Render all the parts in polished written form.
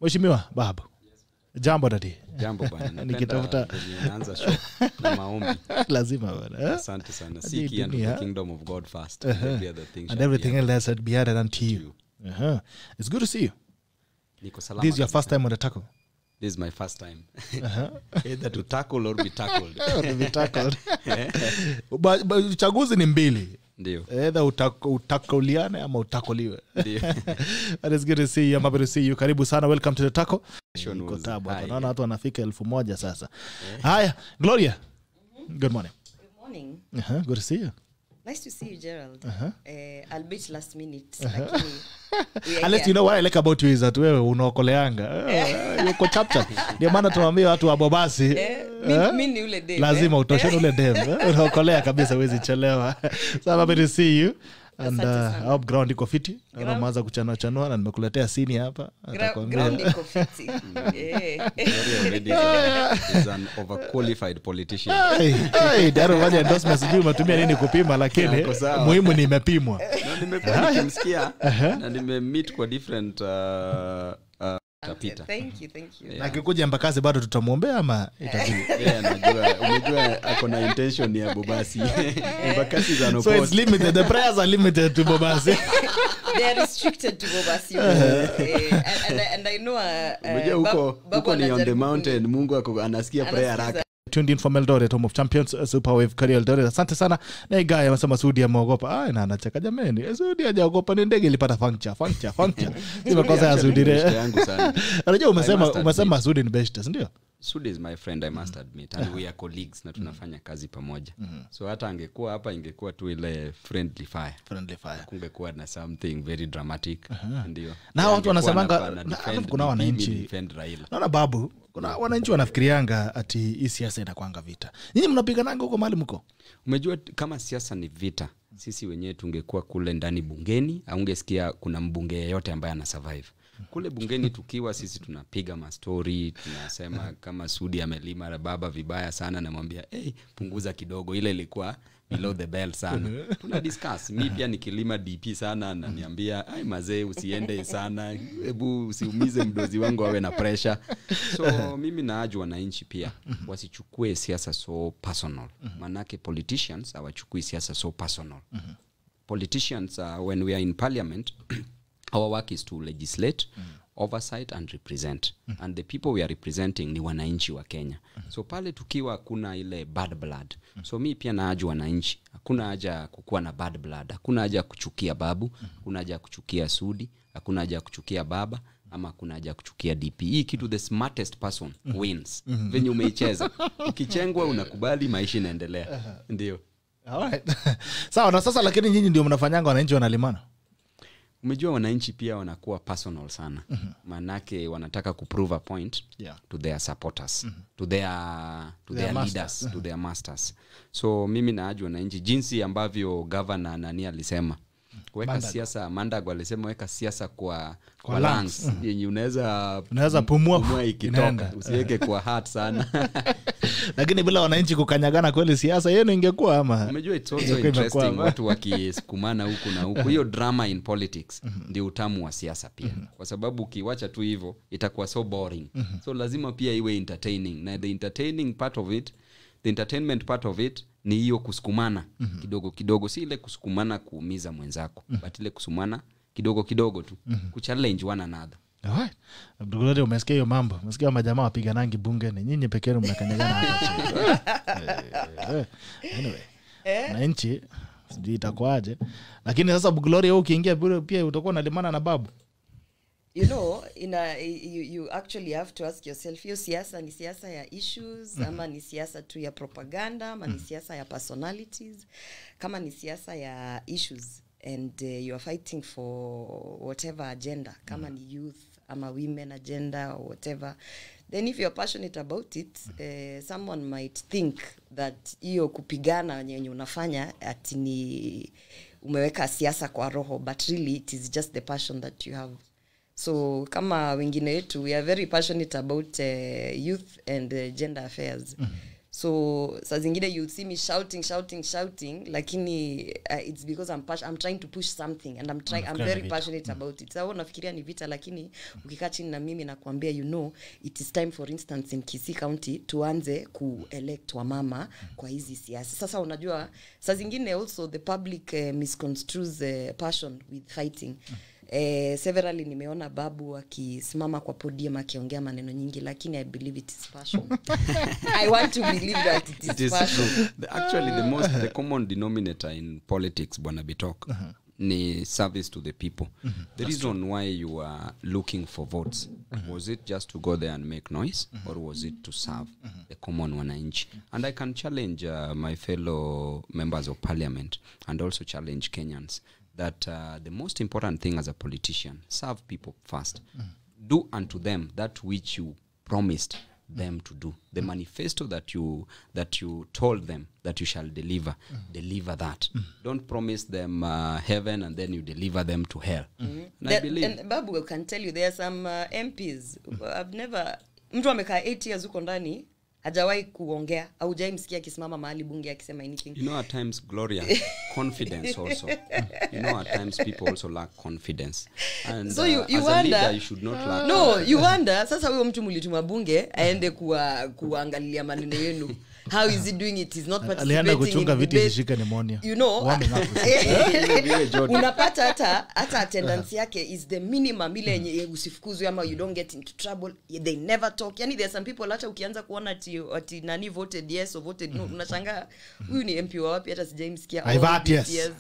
Mheshimiwa Babu. Jambo dadi. Jambo bwana. Nikitafuta unaanza show na maombi. Lazima bwana. Asante sana. Seek ye the kingdom of God first. And everything else shall be added unto you. It's good to see you. Niko salama. This is your first time on the tackle. This is my first time. Either to tackle or be tackled. But uchaguzi ni mbili. Ndio. Either utakoliane ama utakoliwe. Ndio. It is good to see you. I'm happy to see you. Karibu sana. Welcome to the tackle. Niko tabu hapa. Naona watu wanafika 1000 sasa. Haya, Gloria. Good morning. Good morning. Good to see you. Nice to see you, Gerald. I'll bet last minute. Unless you know what I like about you is that wewe unaokoleanga. Uko chapter. Ndio maana tunawaambia watu wa Bobasi. Mimi ni ule dem. Lazima utoshane ule dem. Unaokolea kabisa huwezi chelewa. So I'm happy to see you. And I hope ground iko fiti. Naona mwanza kuchanua na nimekuletea sini hapa. Ground iko fiti. Is an overqualified politician. Ndio maana endorsement sijui umetumia nini kupima lakini muhimu ni imepimwa. Na nimekuwa nikimsikia na nimemeet kwa different tapita. Thank you. Na kikuja Embakasi bado tutamuombea ama itabidi. Najua umejua ako na intention ya Bobasi. Embakasi za no. So it's limited, the prayers are limited to Bobasi. They are restricted to Bobasi. And I know umejua huko ni on the mountain, Mungu anasikia prayer haraka. Tuned in from Eldoret, home of champions, Superwave career Eldoret. Asante sana. Na guy anasema Sudi ameogopa. Na anacheka jameni. Sudi hajaogopa, ni ndege ilipata puncture. Sima kosa ya Sudi yangu sana. Unajua umesema Sudi ni best, ndio? Sudi is my friend, I must admit, and we are colleagues na tunafanya kazi pamoja. So hata angekuwa hapa ingekuwa tu ile friendly fire. Kungekuwa na something very dramatic. Ndio. Na watu wanasemanga kuna wananchi. Naona Babu, kuna wananchi wanafikirianga ati hii siasa inakuanga vita. Nyinyi mnapigananga huko mahali mko? Umejua kama siasa ni vita, sisi wenyewe tungekuwa kule ndani bungeni, au ungesikia kuna mbunge yeyote ambaye ana survive. Kule bungeni tukiwa sisi tunapiga mastori, tunasema kama Sudi amelima baba vibaya sana, namwambia punguza kidogo, ile ilikuwa below the belt sana. Tuna discuss, mimi pia nikilima DP sana na niambia mazee usiende sana, hebu usiumize mdozi wangu awe na pressure. So mimi naajua wananchi pia wasichukue siasa so personal. Manake politicians hawachukui siasa so personal. Politicians when we are in parliament our work is to legislate, oversight and represent. And the people we are representing ni wananchi wa Kenya. So pale tukiwa kuna ile bad blood. So mi pia naaju wananchi. Hakuna haja kukuwa na bad blood. Hakuna haja kuchukia Babu, hakuna haja kuchukia Sudi, hakuna haja kuchukia baba, ama hakuna haja kuchukia DP. Hii kitu the smartest person wins. Venye umeicheza. Ukichengwa unakubali, maisha inaendelea. Ndio. Alright. Sawa, na sasa lakini nyinyi ndio mnafanyanga wananchi wanalimana. Umejua wananchi pia wanakuwa personal sana. Manake wanataka kuprove a point to their supporters, to their leaders, to their masters. So mimi naaju wananchi jinsi ambavyo governor nani alisema weka siasa, Mandago alisema weka siasa kwa lungs yenye unaweza pumua ikitoka, usiweke kwa heart sana. Lakini bila wananchi kukanyagana kweli siasa yenu ingekuwa ama. Umejua it's also interesting watu wakisukumana huku na huku. Hiyo drama in politics ndio utamu wa siasa pia. Kwa sababu ukiwacha tu hivyo itakuwa so boring. So lazima pia iwe entertaining. Na the entertaining part of it, the entertainment part of it ni hiyo kusukumana kidogo, si ile kusukumana kuumiza mwenzako, but ile kusumana kidogo tu, kuchallenge one another. Alright. Abdullah, umesikia hiyo mambo? Umesikia majamaa wapiganangi bungeni, nyinyi pekee yenu mnakanyagana hapa chini. Anyway, na nchi sijui itakuaje. Lakini sasa Gloria ukiingia pia utakuwa unalimana na Babu. You know, you actually have to ask yourself, hiyo siasa ni siasa ya issues, ama ni siasa tu ya propaganda, ama ni siasa ya personalities. Kama ni siasa ya issues and you are fighting for whatever agenda, kama ni youth ama women agenda or whatever, then if you're passionate about it, someone might think that hiyo kupigana yenye unafanya ati ni umeweka siasa kwa roho, but really it is just the passion that you have. So kama wengine wetu, we are very passionate about youth and gender affairs. So saa zingine you see me shouting lakini it's because I'm trying to push something and I'm very passionate about it. So nafikiria ni vita, lakini ukikaa chini na mimi na kuambia it is time, for instance in Kisii County tuanze ku-elect wa mama kwa hizi siasa. Sasa unajua saa zingine also the public misconstrues passion with fighting. Severally nimeona Babu akisimama kwa podium akiongea maneno nyingi, lakini I believe it is passion. I want to believe that it is passion. Actually the common denominator in politics, Bwana Bitok, ni service to the people. The reason why you are looking for votes, was it just to go there and make noise, or was it to serve the common wananchi? And I can challenge my fellow members of parliament and also challenge Kenyans that the most important thing as a politician, serve people first. Do unto them that which you promised them to do. The manifesto that you told them that you shall deliver, deliver that. Don't promise them heaven and then you deliver them to hell. And I believe, and Babu can tell you there are some MPs I've never, mtu amekaa 8 years huko ndani hajawahi kuongea au hujai msikia akisimama mahali bunge akisema anything. You know, at times, Gloria, confidence also. You know, at times people also lack confidence. And so you as wonder, a leader, you should not lack confidence. You wonder, sasa huyo mtu mlituma bunge aende kuangalia maneno yenu. How is he doing it? He's not participating kuchunga viti zishika pneumonia. You know, unapata hata attendance yake is the minimum, ile yenye usifukuzwe ama you don't get into trouble. They never talk. Yani there are some people hata ukianza kuona ati nani voted yes or voted no, unashangaa huyu ni MP wa wapi, hata sijaimsikia. Yes.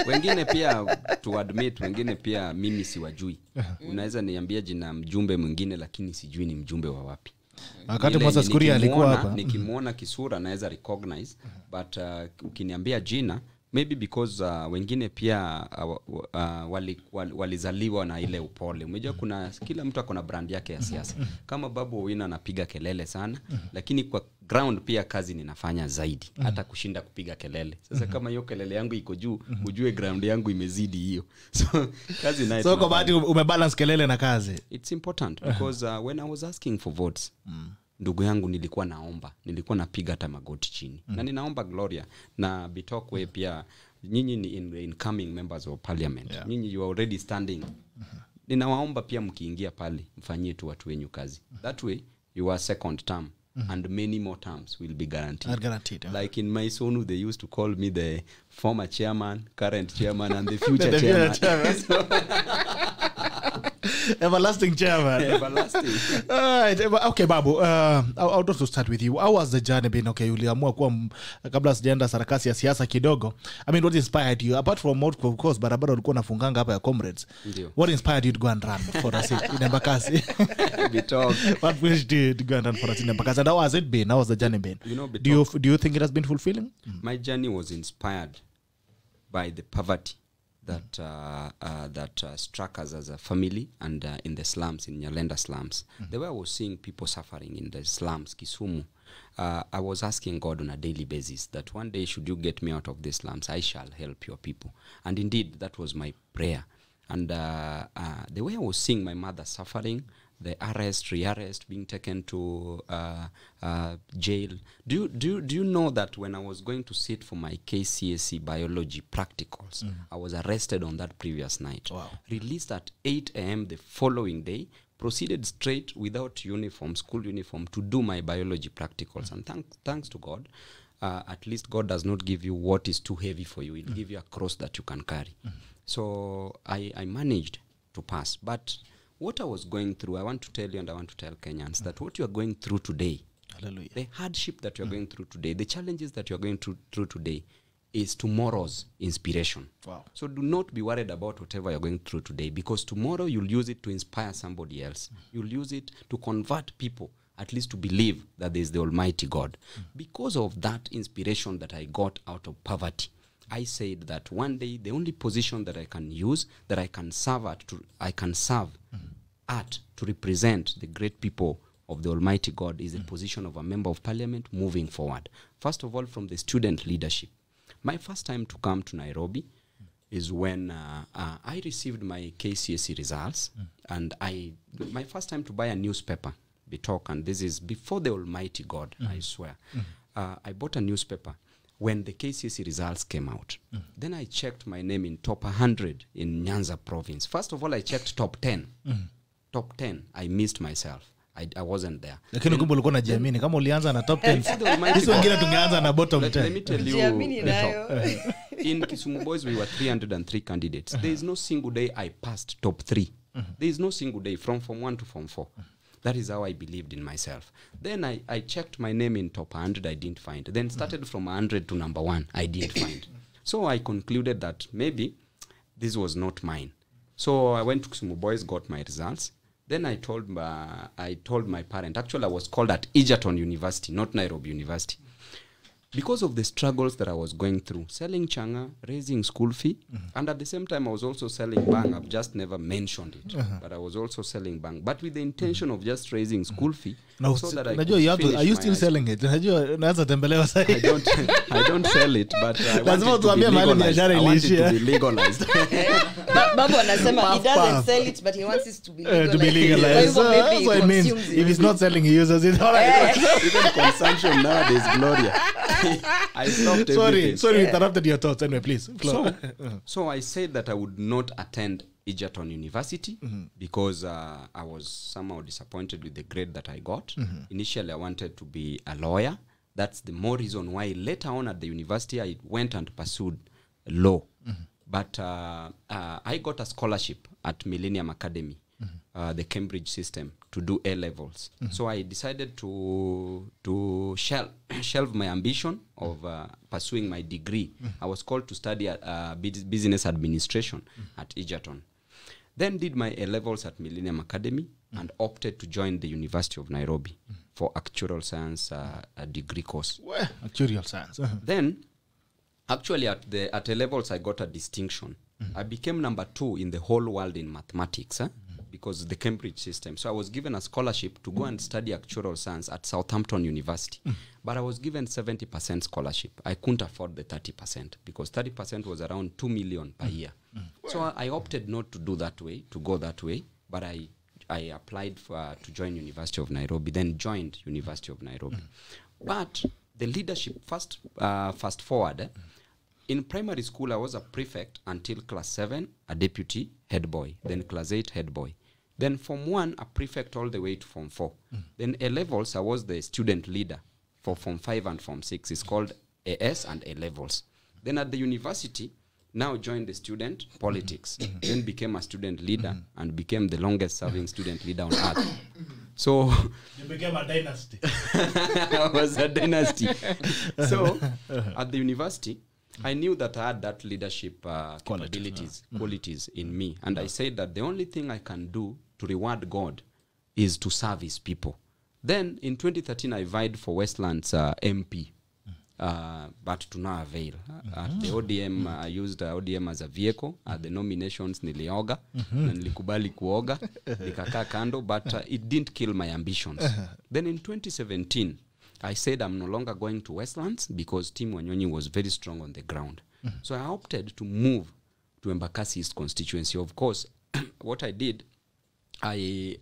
Wengine pia to admit, wengine pia mimi siwajui. Unaweza niambia jina mjumbe mwingine lakini sijui ni mjumbe wa wapi. Wakati Moses Kuria alikuwa hapa, nikimuona kisura naweza recognize, but ukiniambia jina, maybe because wengine pia walizaliwa na ile upole. Umejua kuna kila mtu akona brand yake ya siasa. Kama Babu Owino anapiga kelele sana, lakini kwa ground pia kazi ninafanya zaidi hata kushinda kupiga kelele. Sasa kama hiyo kelele yangu iko juu, ujue ground yangu imezidi hiyo. So kazi nayo. So kwa bahati umebalance kelele na kazi. It's important because when I was asking for votes, ndugu yangu nilikuwa napiga hata magoti chini. Na ninaomba Gloria na Bitok we pia, nyinyi ni incoming members of parliament. Nyinyi you are already standing. Ninawaomba pia mkiingia pale mfanyie tu watu wenyu kazi. That way your second term and many more terms will be guaranteed. Like in my Sonu, they used to call me the former chairman, current chairman, and the future chairman. Everlasting chairman. Everlasting. Okay, Babu, I'll to start with you. How was the journey been? Okay, uliamua kuwa kabla sijaenda sarakasi ya siasa kidogo. I mean, what inspired you? Apart from of course, barabara ulikuwa unafunganga hapa ya comrades. Ndiyo. What inspired you to go and run for us in Embakasi? What pushed you to go and run for us in Embakasi? And how has it been? How has the journey been? You know, do you think it has been fulfilling? My journey was inspired by the poverty that struck us as a family and in the slums, in Nyalenda slums. The way I was seeing people suffering in the slums, Kisumu, I was asking God on a daily basis that one day should you get me out of these slums, I shall help your people. And indeed, that was my prayer. And the way I was seeing my mother suffering, the arrest, rearrest, being taken to jail. Do you know that when I was going to sit for my KCSE biology practicals, I was arrested on that previous night. Wow. Released at 8 a.m. the following day, proceeded straight without uniform, school uniform, to do my biology practicals. And thanks to God, at least God does not give you what is too heavy for you. He'll give you a cross that you can carry. So I managed to pass. But what I was going through, I want to tell you and I want to tell Kenyans that what you are going through today, Hallelujah. the hardship that you are going through today, the challenges that you are going through today is tomorrow's inspiration. Wow. So do not be worried about whatever you're going through today, because tomorrow you'll use it to inspire somebody else. You'll use it to convert people, at least to believe that there is the Almighty God. Because of that inspiration that I got out of poverty, I said that one day the only position that I can use, that I can serve at, to represent the great people of the Almighty God, is the position of a member of parliament moving forward. First of all, from the student leadership. My first time to come to Nairobi is when I received my KCSE results, and my first time to buy a newspaper, Bitok, and this is before the Almighty God, I swear. I bought a newspaper when the KCSE results came out. Then I checked my name in top 100 in Nyanza province. First of all, I checked top 10. Top 10, I missed myself. I wasn't there. Lakini kumbe ulikuwa unajiamini kama ulianza na top 10. Sisi wengine tungeanza na bottom 10. Let me tell you in Kisumu Boys we were 303 candidates. There is no single day I passed top 3. There is no single day from Form 1 to Form 4. That is how I believed in myself. Then I checked my name in top 100, I didn't find. Then started from 100 to number 1, I didn't find. So I concluded that maybe this was not mine. So I went to Kisumu Boys, got my results. Then I told my parent, actually I was called at Egerton University, not Nairobi University. Because of the struggles that I was going through, selling changa, raising school fee, and at the same time I was also selling bang. I've just never mentioned it, but I was also selling bang. But with the intention of just raising school fee, no, so that I could are you still selling it? I don't sell it, but I want it to be legalized. Babu anasema he doesn't sell it, but he wants it to be legalized. So it means if he's not selling, he uses it. Even consumption nowadays, Gloria. I stopped everything. Sorry, interrupted your thoughts. Anyway, please. So I said that I would not attend Egerton University because I was somehow disappointed with the grade that I got. Initially, I wanted to be a lawyer. That's the more reason why later on at the university, I went and pursued law. But I got a scholarship at Millennium Academy, the Cambridge system, to do A-levels. So I decided to shelve my ambition of pursuing my degree. I was called to study business administration at Egerton. Then did my A-levels at Millennium Academy and opted to join the University of Nairobi for actuarial science a degree course. Actuarial science. Then, actually at A-levels I got a distinction. I became number 2 in the whole world in mathematics. Because the Cambridge system. So I was given a scholarship to go and study actuarial science at Southampton University. But I was given 70% scholarship. I couldn't afford the 30% because 30% was around 2 million per year. So I opted not to do that way, to go that way. But I applied to join University of Nairobi, then joined University of Nairobi. But the leadership, fast forward, in primary school, I was a prefect until class 7, a deputy head boy, then class 8 head boy. Then Form 1, a prefect all the way to Form 4. Then A-levels, I was the student leader for Form 5 and Form 6. It's called AS and A-levels. Then at the university, now joined the student politics. Then became a student leader and became the longest serving student leader on earth. So you became a dynasty. I was a dynasty. So at the university, I knew that I had that leadership qualities in me. And I said that the only thing I can do to reward God is to serve his people. Then in 2013, I vied for Westland's MP, but to no avail. At the ODM, I used ODM as a vehicle. At the nominations, nilioga, na nilikubali kuoga, nikaka kando, but it didn't kill my ambitions. Then in 2017, I said I'm no longer going to Westlands because Tim Wanyonyi was very strong on the ground. So I opted to move to Embakasi East constituency. Of course, what I did, I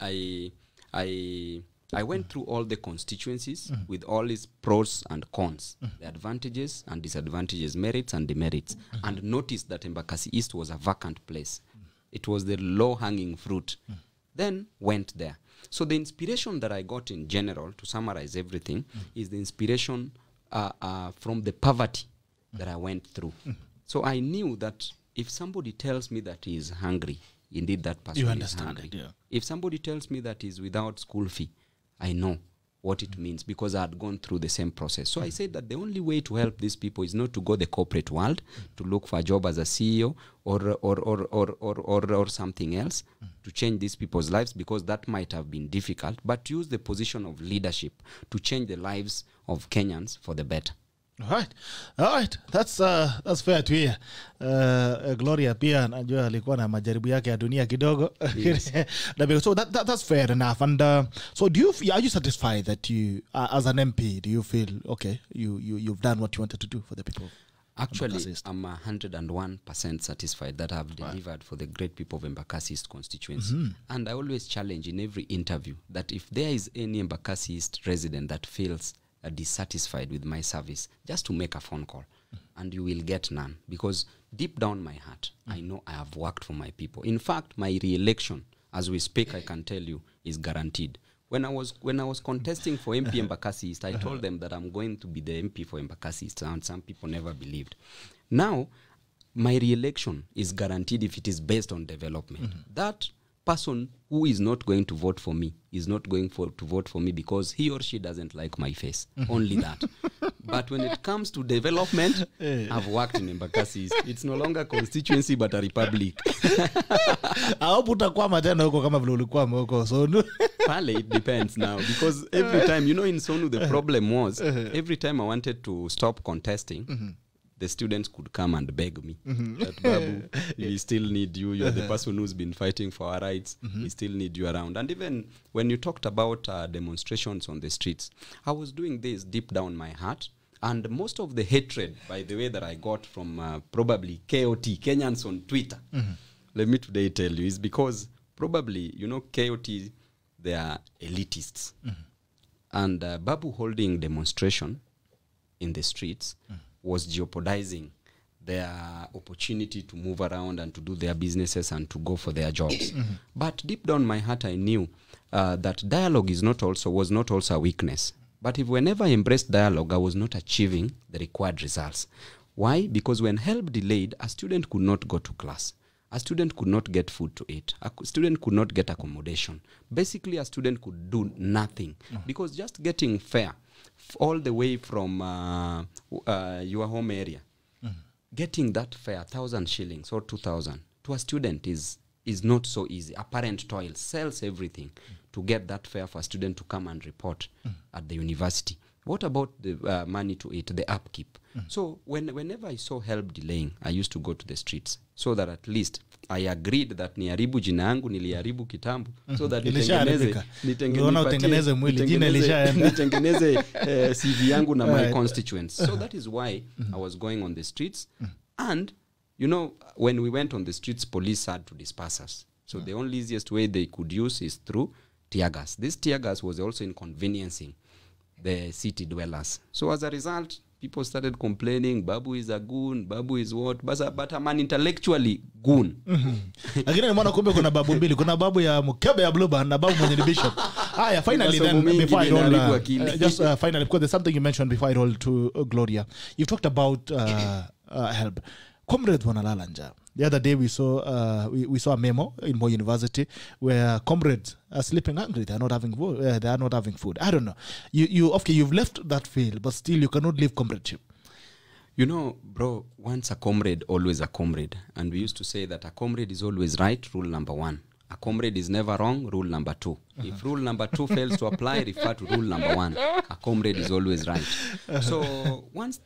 went through all the constituencies with all its pros and cons, the advantages and disadvantages, merits and demerits, and noticed that Embakasi East was a vacant place. It was the low-hanging fruit. Then went there. So the inspiration that I got in general, to summarize everything, is the inspiration from the poverty that I went through. So I knew that if somebody tells me that he is hungry, indeed that person is hungry. If somebody tells me that he is without school fee, I know what it means because I had gone through the same process. So I said that the only way to help these people is not to go the corporate world, to look for a job as a CEO or something else to change these people's lives, because that might have been difficult, but to use the position of leadership to change the lives of Kenyans for the better. All right. That's fair to hear. Gloria pia najua alikuwa na majaribu yake ya dunia kidogo. Yes. So that's fair enough. And so are you satisfied that you as an MP, do you feel okay, you've done what you wanted to do for the people? Actually, I'm 101% satisfied that I've delivered for the great people of Embakasi East constituency. And I always challenge in every interview that if there is any Embakasi East resident that feels dissatisfied with my service, just to make a phone call, and you will get none, because deep down my heart, I know I have worked for my people. In fact, my re-election, as we speak, I can tell you, is guaranteed. When I was contesting for MP Embakasi East, I told them that I'm going to be the MP for Embakasi East, and some people never believed. Now, my re-election is guaranteed if it is based on development. That person who is not going to vote for me is not going to vote for me because he or she doesn't like my face. Only that. But when it comes to development, I've worked in Embakasi East. It's no longer constituency but a republic. Pale, it depends now, because every time, in Sonu, the problem was every time I wanted to stop contesting, the students could come and beg me that, Babu, we still need you. You're the person who's been fighting for our rights. We still need you around. And even when you talked about demonstrations on the streets, I was doing this deep down my heart. And most of the hatred, by the way, that I got from probably KOT, Kenyans on Twitter, let me today tell you, is because probably, KOT, they are elitists. And Babu holding demonstration in the streets was jeopardizing their opportunity to move around and to do their businesses and to go for their jobs. But deep down my heart, I knew that dialogue was not also a weakness. But if whenever I embraced dialogue, I was not achieving the required results. Why? Because when help delayed, a student could not go to class. A student could not get food to eat. A student could not get accommodation. Basically, a student could do nothing. Because just getting fare all the way from your home area, getting that fare, 1,000 shillings or 2,000, to a student is not so easy. A parent toil, sells everything to get that fare for a student to come and report at the university. What about the money to eat, the upkeep? So whenever I saw help delaying, I used to go to the streets so that at least I agreed that niharibu jina yangu, niliharibu kitambo, so that nitengeneze CV yangu na my constituents. So that is why I was going on the streets. And, when we went on the streets, police had to disperse us. So the only easiest way they could use is through tear gas. This tear gas was also inconveniencing the city dwellers. So as a result, people started complaining, Babu is a goon, Babu is what? But I'm an intellectually goon. Lakini nimeona kumbe kuna babu mbili. Kuna babu ya mkebe ya Bluba na babu mwenye bishop. Finally then, before I roll, finally, because there's something you mentioned before I roll to Gloria. You've talked about help. Comrades wanalala njaa. The other day we saw a memo in Moi University where comrades are sleeping hungry. They are not having food. I don't know. You've left that field, but still you cannot leave comradeship. Bro, once a comrade, always a comrade. And we used to say that a comrade is always right, rule number 1. A comrade is never wrong, rule number 2. If rule number 2 fails to apply, refer to rule number 1. A comrade is always right. So once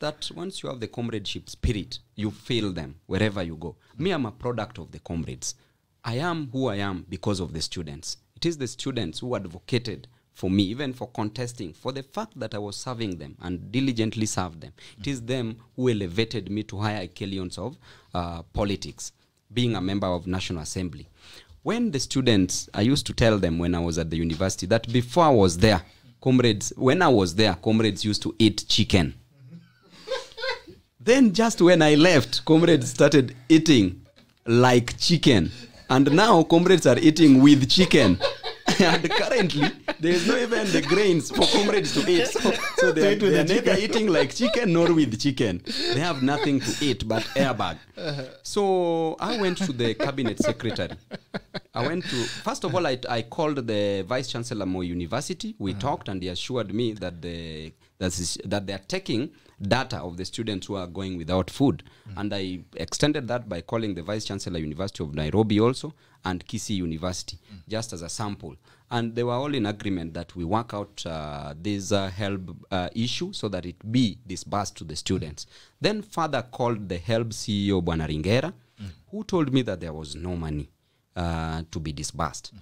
you have the comradeship spirit, you feel them wherever you go. Me, I'm a product of the comrades. I am who I am because of the students. It is the students who advocated for me, even for contesting, for the fact that I was serving them and diligently served them. It is them who elevated me to higher echelons of politics, being a member of National Assembly. When the students, I used to tell them when I was at the university that before I was there, comrades used to eat chicken. Then just when I left, comrades started eating like chicken. And now comrades are eating with chicken. And currently, there is not even the grains for comrades to eat. So they are neither eating like chicken nor with chicken. They have nothing to eat but airbag. So I went to the cabinet secretary. First of all, I called the vice chancellor Moi University. We talked and he assured me that they are taking data of the students who are going without food. And I extended that by calling the vice chancellor University of Nairobi also and Kisii University just as a sample. And they were all in agreement that we work out this HELB issue so that it be disbursed to the students. Then further called the HELB CEO Bwana Ringera, who told me that there was no money to be disbursed.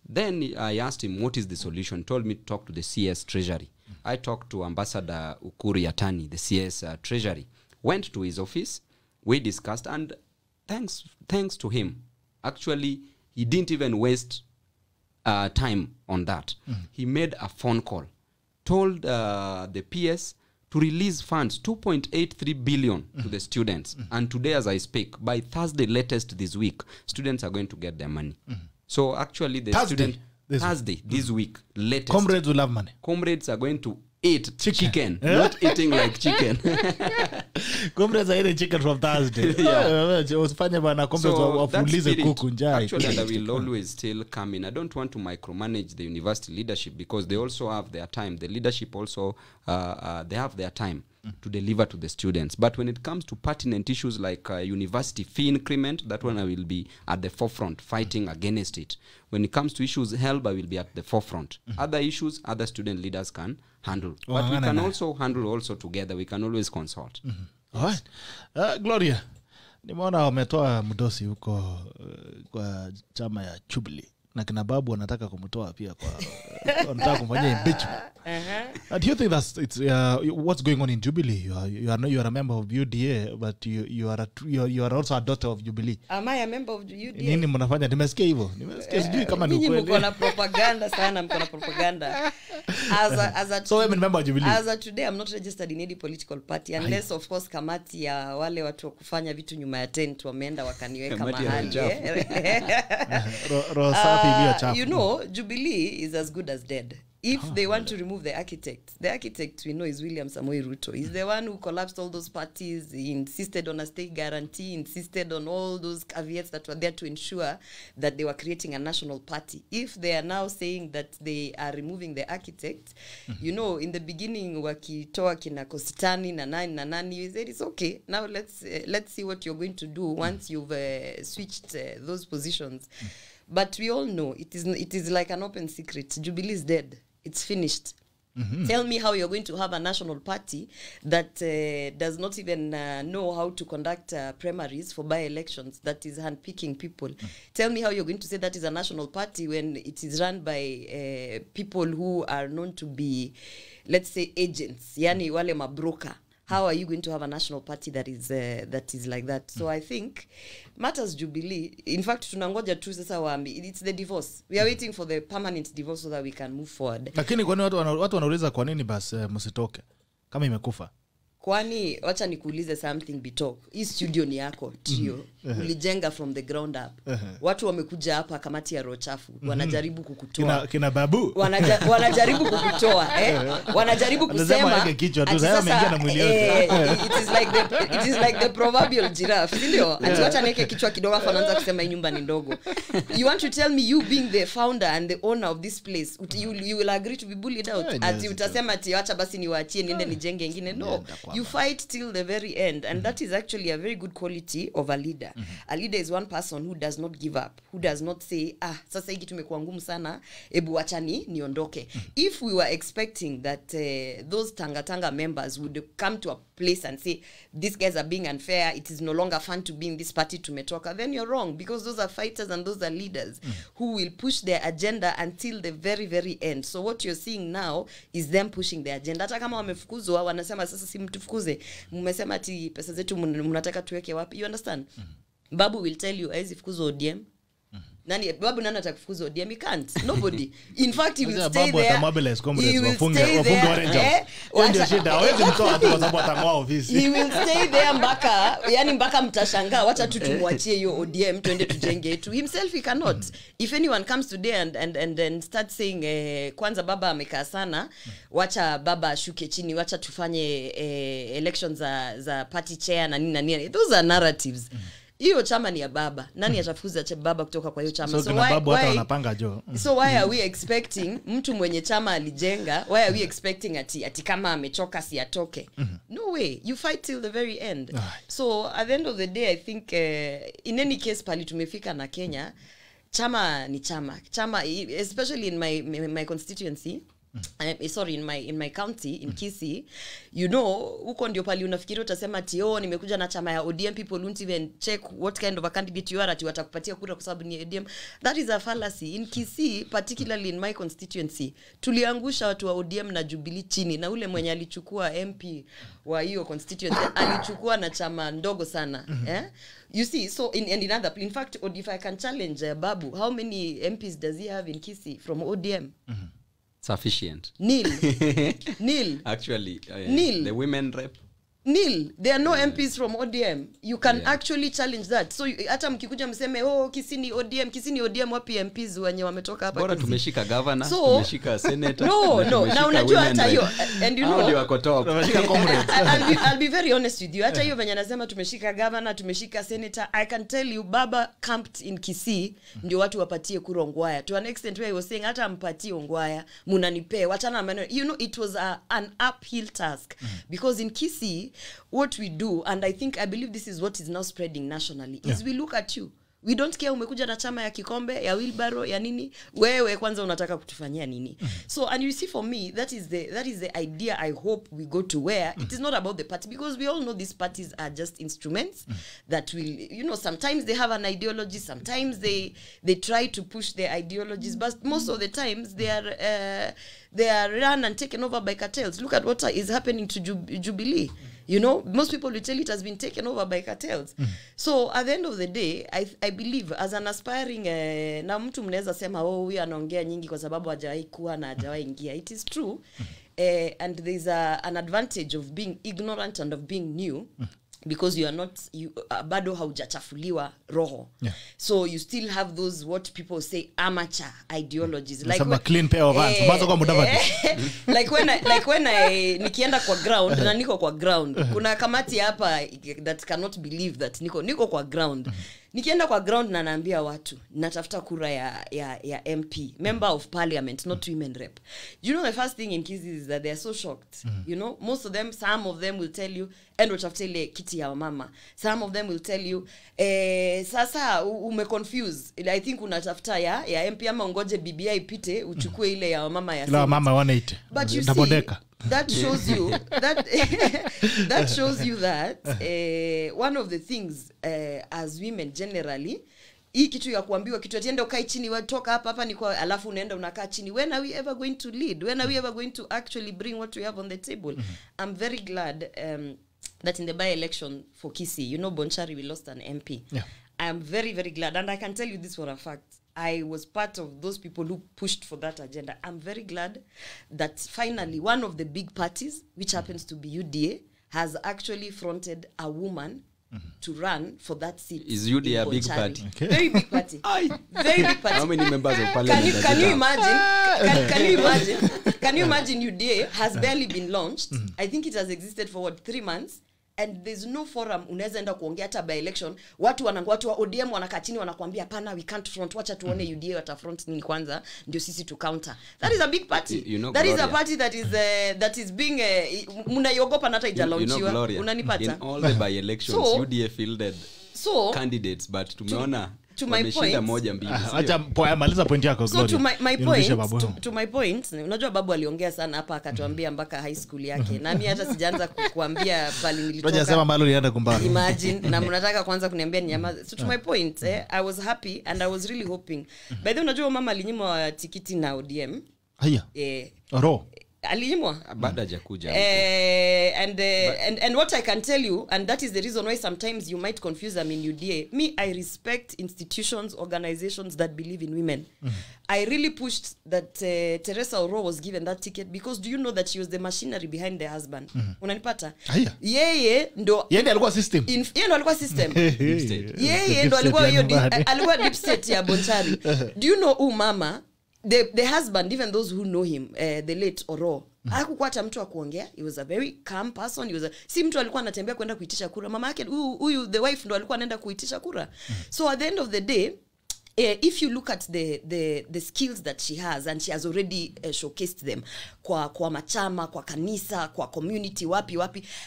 Then I asked him, what is the solution? He told me to talk to the CS Treasury. I talked to Ambassador Ukuri Yatani, the CS Treasury. Went to his office. We discussed, and thanks to him, actually, he didn't even waste time on that. He made a phone call told the PS to release funds, 2.83 billion to the students. And today, as I speak, by Thursday latest this week, students are going to get their money. So actually, the Thursday this week latest. Comrades will have money. Comrades are going to eat chicken, not eating like chicken. Comrades are eating chicken from Thursday. Usifanye bana comrades wafulize kuku njaa. Actually, and I will always still come in. I don't want to micromanage the university leadership because they also have their time. The leadership also, they have their time to deliver to the students. But when it comes to pertinent issues like university fee increment, that one I will be at the forefront fighting against it. When it comes to issues held, I will be at the forefront. Other issues, other student leaders can handle. But we can also handle also together. We can always consult. All right. Gloria, nimeona wametoa mdosi huko kwa chama ya Jubilee. Na kina babu wanataka kumtoa pia kwa wanataka kumfanyia impeachment. Do you think it's what's going on in Jubilee? You are a member of UDA, but you are also a daughter of Jubilee. Am I a member of UDA? Nini mnafanya? Nimesikia hivyo. Nimesikia sijui kama ni ukweli. Mko na propaganda sana, mko na propaganda. So I'm a member of Jubilee. As of today, I'm not registered in any political party unless of course kamati ya wale watu kufanya vitu nyuma ya tent wameenda wakaniweka mahali. You know, Jubilee is as good as dead. If they want to remove the architect we know is William Samoei Ruto. He's the one who collapsed all those parties. He insisted on a state guarantee, insisted on all those caveats that were there to ensure that they were creating a national party. If they are now saying that they are removing the architect, you know, in the beginning, wakitoa kina Kositani na nani, you said it's okay. Now let's see what you're going to do once you've switched those positions. But we all know it is like an open secret. Jubilee is dead. It's finished. Tell me how you're going to have a national party that does not even know how to conduct primaries for by-elections, that is handpicking people. Tell me how you're going to say that is a national party when it is run by people who are known to be, let's say, agents, yani wale mabroker. How are you going to have a national party that is like that? So I think matters Jubilee. In fact, tunangoja tu sasa waambi. It's the divorce. We are waiting for the permanent divorce so that we can move forward. Lakini kwani watu wanauliza kwa nini basi msitoke kama imekufa? Kwani wacha nikuulize something Bitok. Hii studio ni yako trio. Ulijenga from the ground up. Watu wamekuja hapa kamati ya roho chafu. Wanajaribu kukutoa. Kina babu. Wanajaribu kukutoa, Wanajaribu kusema kichwa tu sasa ameingia na mwili yote. It is like the proverbial giraffe. Ndio? Atiwacha neke kichwa kidogo afa anaanza kusema hii nyumba ni ndogo. You want to tell me you being the founder and the owner of this place, you will agree to be bullied out? Ati utasema ati acha basi niwaachie niende nijenge nyingine? No. You fight till the very end, and that is actually a very good quality of a leader. A leader is one person who does not give up, who does not say, sasa hiki tumekuwa ngumu sana, ebu achani niondoke. If we were expecting that those Tanga members would come to a place and say, these guys are being unfair, it is no longer fun to be in this party, tumetoka, then you're wrong, because those are fighters and those are leaders who will push their agenda until the very, very end. So what you're seeing now is them pushing their agenda. Hata kama wamefukuzwa, wanasema sasa si mtufukuze, mmesema ati pesa zetu mnataka tuweke wapi? You understand? Babu will tell you, haizi fukuzwa ODM. Babu nani atakufukuza ODM? He can't. Nobody. In fact, he will stay there. He will stay there. He will stay there mpaka, yani mpaka mtashangaa, wacha tu tumwachie hiyo ODM tuende tujenge yetu. Himself he cannot. If anyone comes today and start saying kwanza baba amekaa sana, wacha baba ashuke chini, wacha tufanye elections za party chair na nini. Those are narratives. Hiyo chama ni ya baba. Nani atafukuza baba kutoka kwa hiyo chama? So babu hata wanapanga jo. So why are we expecting mtu mwenye chama alijenga, why are we expecting ati kama amechoka si atoke? No way. You fight till the very end. So at the end of the day, I think in any case pali tumefika na Kenya, chama ni chama. Chama, especially in my constituency, in my county in Kisii, you know, uko ndio pali unafikiri utasema ati nimekuja na chama ya ODM, people won't even check what kind of a candidate you are, ati watakupatia kura kwa sababu ni ODM. That is a fallacy. In Kisii, particularly in my constituency, tuliangusha watu wa ODM na Jubilee chini, na ule mwenye alichukua MP wa hiyo constituency alichukua na chama ndogo sana. You see, so in fact, if I can challenge Babu, how many MPs does he have in Kisii from ODM? Sufficient. Nil. Actually, Nil. the women rep. Nil. There are no MPs from ODM. You can actually challenge that. So hata mkikuja mseme Kisini ODM wapi MPs wenye wametoka hapa. Bora tumeshika governor, tumeshika senator. No. Now unajua hata hiyo and you know ndio wako top. Tumeshika comrades. I'll be very honest with you. Hata hiyo venye nasema tumeshika governor, tumeshika senator, I can tell you Baba camped in Kisii ndio watu wapatie kura Ongwaya. To an extent where he was saying hata mpatie Ongwaya, munanipe, wachana maneno. You know, it was an uphill task because in Kisii what we do, and I believe this is what is now spreading nationally, is we look at you. We don't care umekuja na chama ya kikombe, ya wheelbarrow, ya nini, wewe kwanza unataka kutufanyia nini. So, and you see, for me, that is the idea I hope we go to, where it is not about the party, because we all know these parties are just instruments that will, you know, sometimes they have an ideology, sometimes they try to push their ideologies, but most of the times they are run and taken over by cartels. Look at what is happening to Jubilee. You know, most people will tell it has been taken over by cartels. So at the end of the day, I believe as an aspiring, na mtu mnaweza sema huyu anaongea nyingi kwa sababu hajawahi kuwa na hajawahi ingia. It is true. And there's an advantage of being ignorant and of being new. Because you are not, bado haujachafuliwa roho. So you still have those, what people say, amateur ideologies. Like a clean pair of hands. Like when I nikienda kwa ground, na niko kwa ground. Kuna kamati hapa that cannot believe that niko kwa ground. Nikienda kwa ground na naambia watu, natafuta kura ya MP, member of parliament, not women rep. You know, the first thing in Kisii is that they are so shocked. You know, some of them will tell you, endo utafute ile kiti ya mama. Some of them will tell you, sasa umeconfuse. I think unatafuta ya MP ama ungoje BBI ipite, uchukue ile ya mama ya Senate. Mama 180. But you see, that shows you that shows you that one of the things as women generally, hii kitu ya kuambiwa kitu atiende ukae chini watoka hapa ni kwa alafu unaenda unakaa chini. When are we ever going to lead? When are we ever going to actually bring what we have on the table? I'm very glad that in the by-election for Kisii, you know, Bonchari, we lost an MP. I am very, very glad, and I can tell you this for a fact. I was part of those people who pushed for that agenda. I'm very glad that finally one of the big parties, which happens to be UDA, has actually fronted a woman to run for that seat. Is UDA a big party? Okay. Very big party. Very big party. How many members of parliament? Can you imagine? Can you imagine? Can you imagine UDA has barely been launched? I think it has existed for 3 months. And there's no forum unaweza enda kuongea hata by election. Watu wa ODM wanakaa chini wanakuambia hapana, we can't front, wacha tuone UDA wata front nini kwanza ndio sisi to counter. That is a big party. You know, that Gloria, is a party that is being mnaiogopa hata ijalaunchiwa. Unanipata? In all the by elections, UDA fielded candidates, but tumeona to my point, moja mbili. Acha maliza point yako Gloria. So to my point, unajua babu aliongea sana hapa akatuambia mpaka high school yake. Na mimi hata sijaanza kukuambia pale nilitoka. Unajua sema mbali ulienda kumbana. Imagine na mnataka kwanza kuniambia ni nyamaza. So to my point, I was happy and I was really hoping. By the way, unajua mama alinyimwa tikiti na ODM. Haya. Oro. Alinyimwa baada hajakuja and what I can tell you, and that is the reason why sometimes you might confuse them in UDA. Me, I respect institutions, organizations that believe in women. I really pushed that Teresa Oro was given that ticket because do you know that she was the machinery behind the husband? Unanipata? Yeye ndo alikuwa system. Yeye ndo alikuwa system. Yeye ndo alikuwa deep state ya Bonchari. Do you know mama? The husband, even those who know him, the late Oro, hakukuwa hata mtu wa kuongea. He was a very calm person. Si mtu alikuwa anatembea kwenda kuitisha kura. Mama yake huyu the wife ndo alikuwa anaenda kuitisha kura. So at the end of the day, if you look at the skills that she has, and she has already showcased them kwa machama, kwa kanisa, kwa community, wapi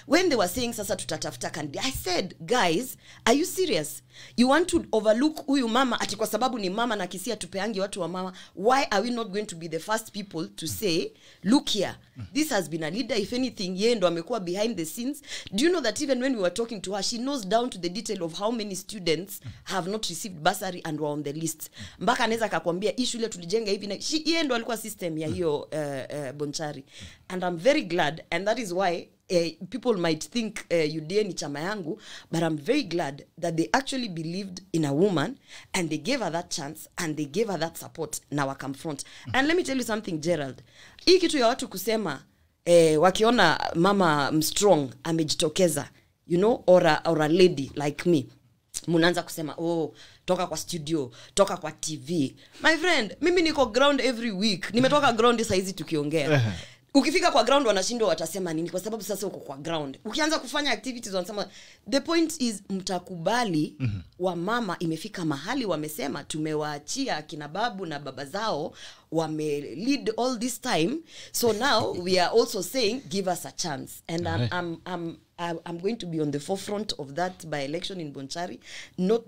when they were saying sasa tutatafuta candidate, I said, guys, are you serious? You want to overlook huyu mama ati kwa sababu ni mama na Kisii tupeangi watu wa mama? Why are we not going to be the first people to say, look here, this has been a leader, if anything yeye ndo amekuwa behind the scenes? Do you know that even when we were talking to her, she knows down to the detail of how many students have not received bursary and were on the list. Mpaka anaweza akakwambia hii shule tulijenga hivi na yeye ndo alikuwa system ya hiyo Bonchari. And I'm very glad, and that is why people might think UDA ni chama yangu, but I'm very glad that they actually believed in a woman and they gave her that chance and they gave her that support. Now I come front. And let me tell you something, Gerald. Hii kitu ya watu kusema wakiona mama strong amejitokeza, you know, or a lady like me, munaanza kusema toka kwa studio, toka kwa TV. My friend, mimi niko ground every week. Nimetoka ground saa hizi tukiongea. Ukifika kwa ground wanashindwa watasema nini kwa sababu sasa uko kwa ground. Ukianza kufanya activities wanasema the point is mtakubali wa mama imefika mahali wamesema tumewaachia kina babu na baba zao wame lead all this time, so now we are also saying give us a chance. And I'm going to be on the forefront of that by election in Bonchari, not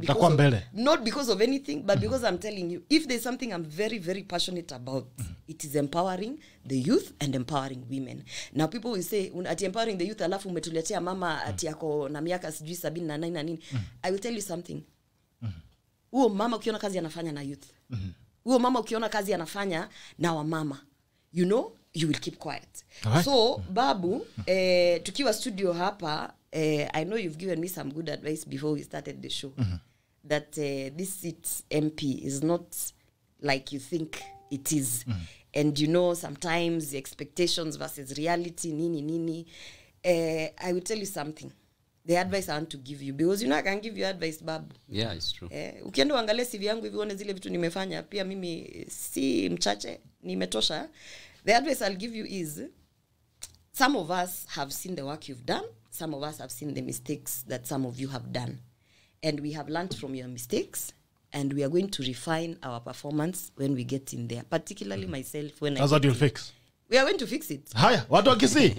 because of anything, but because I'm telling you, if there's something I'm very, very passionate about, it is empowering the youth and empowering women. Now people will say, ati empowering the youth alafu umetuletea mama ati yako na miaka sijui 79 na nini. I will tell you something. Huo mama ukiona kazi anafanya na youth. Huo mama ukiona kazi anafanya na wamama, you know, you will keep quiet. Right. So Babu, tukiwa studio hapa, I know you've given me some good advice before we started the show, that this seat MP is not like you think it is. And you know, sometimes the expectations versus reality, nini. I will tell you something. The advice I want to give you, because you know I can give you advice, Babu. Yeah, it's true. Ukienda uangalie CV yangu hivi uone zile vitu nimefanya, pia mimi si mchache, nimetosha. The advice I'll give you is, some of us have seen the work you've done. Some of us have seen the mistakes that some of you have done. And we have learned from your mistakes. And we are going to refine our performance when we get in there. Particularly myself. That's what you'll fix. We are going to fix it. Haya, watu wakisi.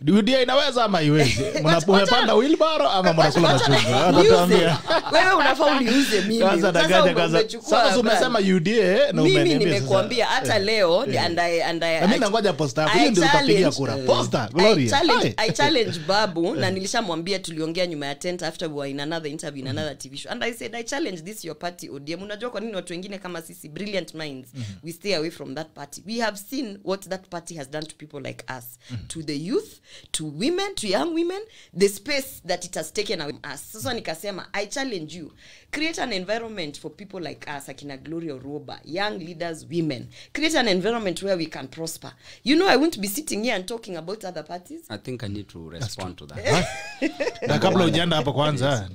UDA inaweza ama iwezi? Mnapanda wheelbarrow ama mnakula machungwa? Watatuambia. Wewe unafaa uliuze mimi. Sasa umesema UDA na umeniambia. Mimi nimekuambia hata leo and mimi nangoja posta. Hiyo ndio utapigia kura. Posta, Gloria. I challenge Babu na nilishamwambia tuliongea nyuma ya tent after we were in another interview in another TV show. And I said I challenge this your party ODM. Unajua kwa nini watu wengine kama sisi brilliant minds we stay away from that party? We have seen what that party has done to people like us, to the youth, to women, to young women, the space that it has taken away from us. So nikasema, I challenge you, create an environment for people like us, akina Gloria Orwoba, young leaders, women. Create an environment where we can prosper. You know, I won't be sitting here and talking about other parties. I think I need to respond to that. Na kabla ujianda hapa kwanza,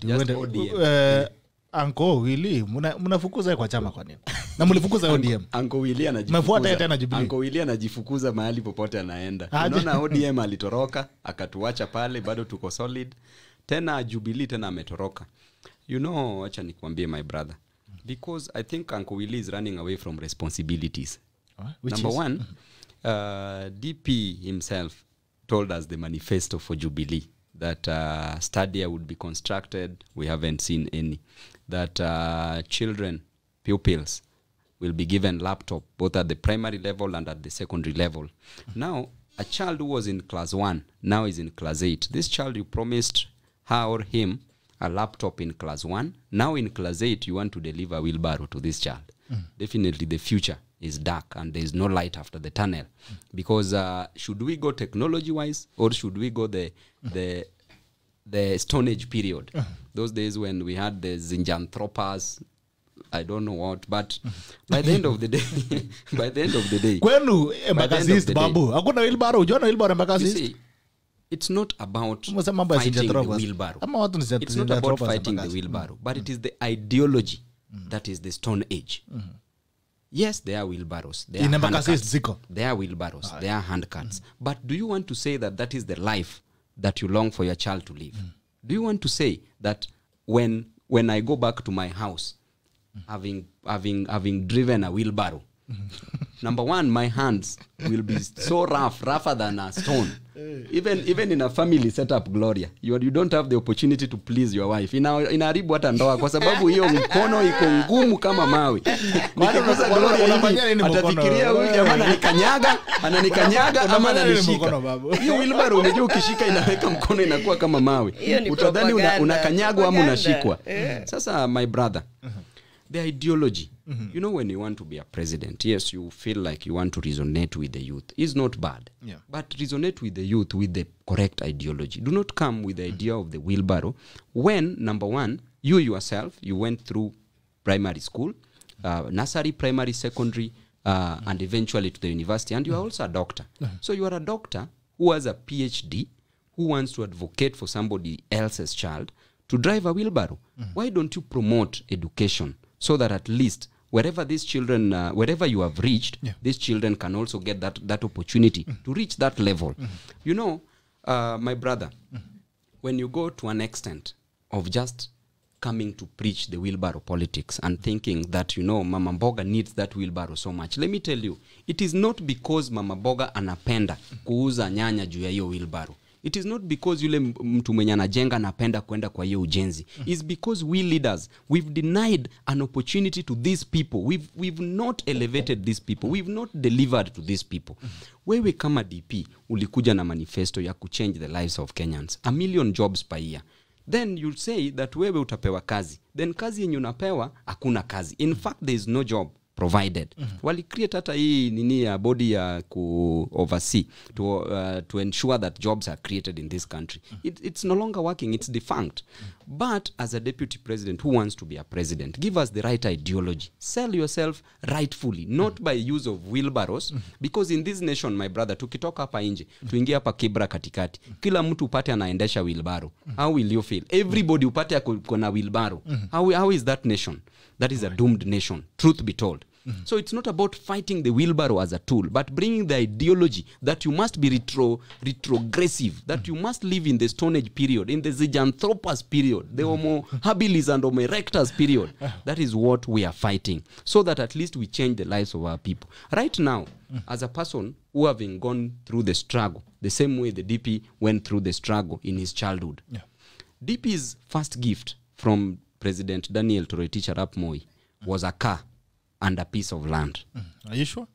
Anko Willy, mnafukuza kwa chama kwa nini? Na mlifukuza ODM. Anko Willy anajifukuza. Mmefuata tena Jubilee. Anko Willy anajifukuza mahali popote anaenda. Unaona ODM alitoroka, akatuacha pale, bado tuko solid. Tena Jubilee tena ametoroka. You know, acha nikwambie my brother. Because I think Anko Willy is running away from responsibilities. Number one, DP himself told us the manifesto for Jubilee. That stadia would be constructed. We haven't seen any. That children, pupils, will be given laptop, both at the primary level and at the secondary level. Now, a child who was in class 1, now is in class 8. This child, you promised her or him a laptop in class 1. Now in class 8, you want to deliver a wheelbarrow to this child. Definitely the future is dark and there is no light after the tunnel. Because should we go technology-wise or should we go the Stone Age period? Those days when we had the Zinjanthropus, I don't know what, but by the end of the day, Kwenu EMBAKASI babu, hakuna wheelbarrow, unajua wheelbarrow EMBAKASI? It's not about fighting the wheelbarrow. It's not about fighting the wheelbarrow, but it is the ideology that is the Stone Age. Yes, there are wheelbarrows. There are wheelbarrows. There are handcarts. But do you want to say that that is the life that you long for your child to live? Do you want to say that when I go back to my house, having driven a wheelbarrow, number one, my hands will be so rougher than a stone. Even in a family setup, Gloria, you don't have the opportunity to please your wife. Inaharibu hata ndoa kwa sababu hiyo mkono iko ngumu kama mawe. Nikikosa Gloria atafikiria huyu jamaa ananikanyaga ama ananishika. Hiyo wheelbarrow unajua ukishika inaweka mkono inakuwa kama mawe. Utadhani unakanyagwa ama unashikwa. Sasa my brother, the ideology You know, when you want to be a president, yes, you feel like you want to resonate with the youth. It's not bad. Yeah. But resonate with the youth with the correct ideology. Do not come with the idea of the wheelbarrow when, number one, you yourself, you went through primary school, nursery, primary, secondary, and eventually to the university, and you are also a doctor. So you are a doctor who has a PhD, who wants to advocate for somebody else's child to drive a wheelbarrow. Why don't you promote education so that at least wherever these children, wherever you have reached, these children can also get that opportunity to reach that level. You know, my brother, when you go to an extent of just coming to preach the wheelbarrow politics and thinking that, you know, Mama Mboga needs that wheelbarrow so much. Let me tell you, it is not because Mama Mboga anapenda kuuza nyanya juu ya hiyo wheelbarrow. It is not because yule mtu mwenye anajenga anapenda kwenda kwa hiyo ujenzi. It's because we leaders, we've denied an opportunity to these people. We've not elevated these people. We've not delivered to these people. Wewe kama DP ulikuja na manifesto ya kuchange the lives of Kenyans. 1 million jobs per year. Then you'll say that wewe utapewa kazi. Then kazi yenye unapewa hakuna kazi. In fact, there is no job provided. Wali create hata hii nini ya body ya ku oversee to ensure that jobs are created in this country. It's no longer working. It's defunct. But as a deputy president who wants to be a president, give us the right ideology. Sell yourself rightfully, not by use of wheelbarrows. Because in this nation, my brother, tukitoka hapa nje, tuingia hapa Kibra katikati, kila mtu upate anaendesha wheelbarrow. How will you feel? Everybody upate kuna wheelbarrow. How is that nation? That is a doomed nation, truth be told. So it's not about fighting the wheelbarrow as a tool, but bringing the ideology that you must be retrogressive, that you must live in the Stone Age period, in the Zyganthropus period, the Homo habilis and Homo erectus period. That is what we are fighting, so that at least we change the lives of our people. Right now, as a person who having gone through the struggle, the same way the DP went through the struggle in his childhood. DP's first gift from President Daniel Toroitich Arap Moi was a car and a piece of land. Are you sure?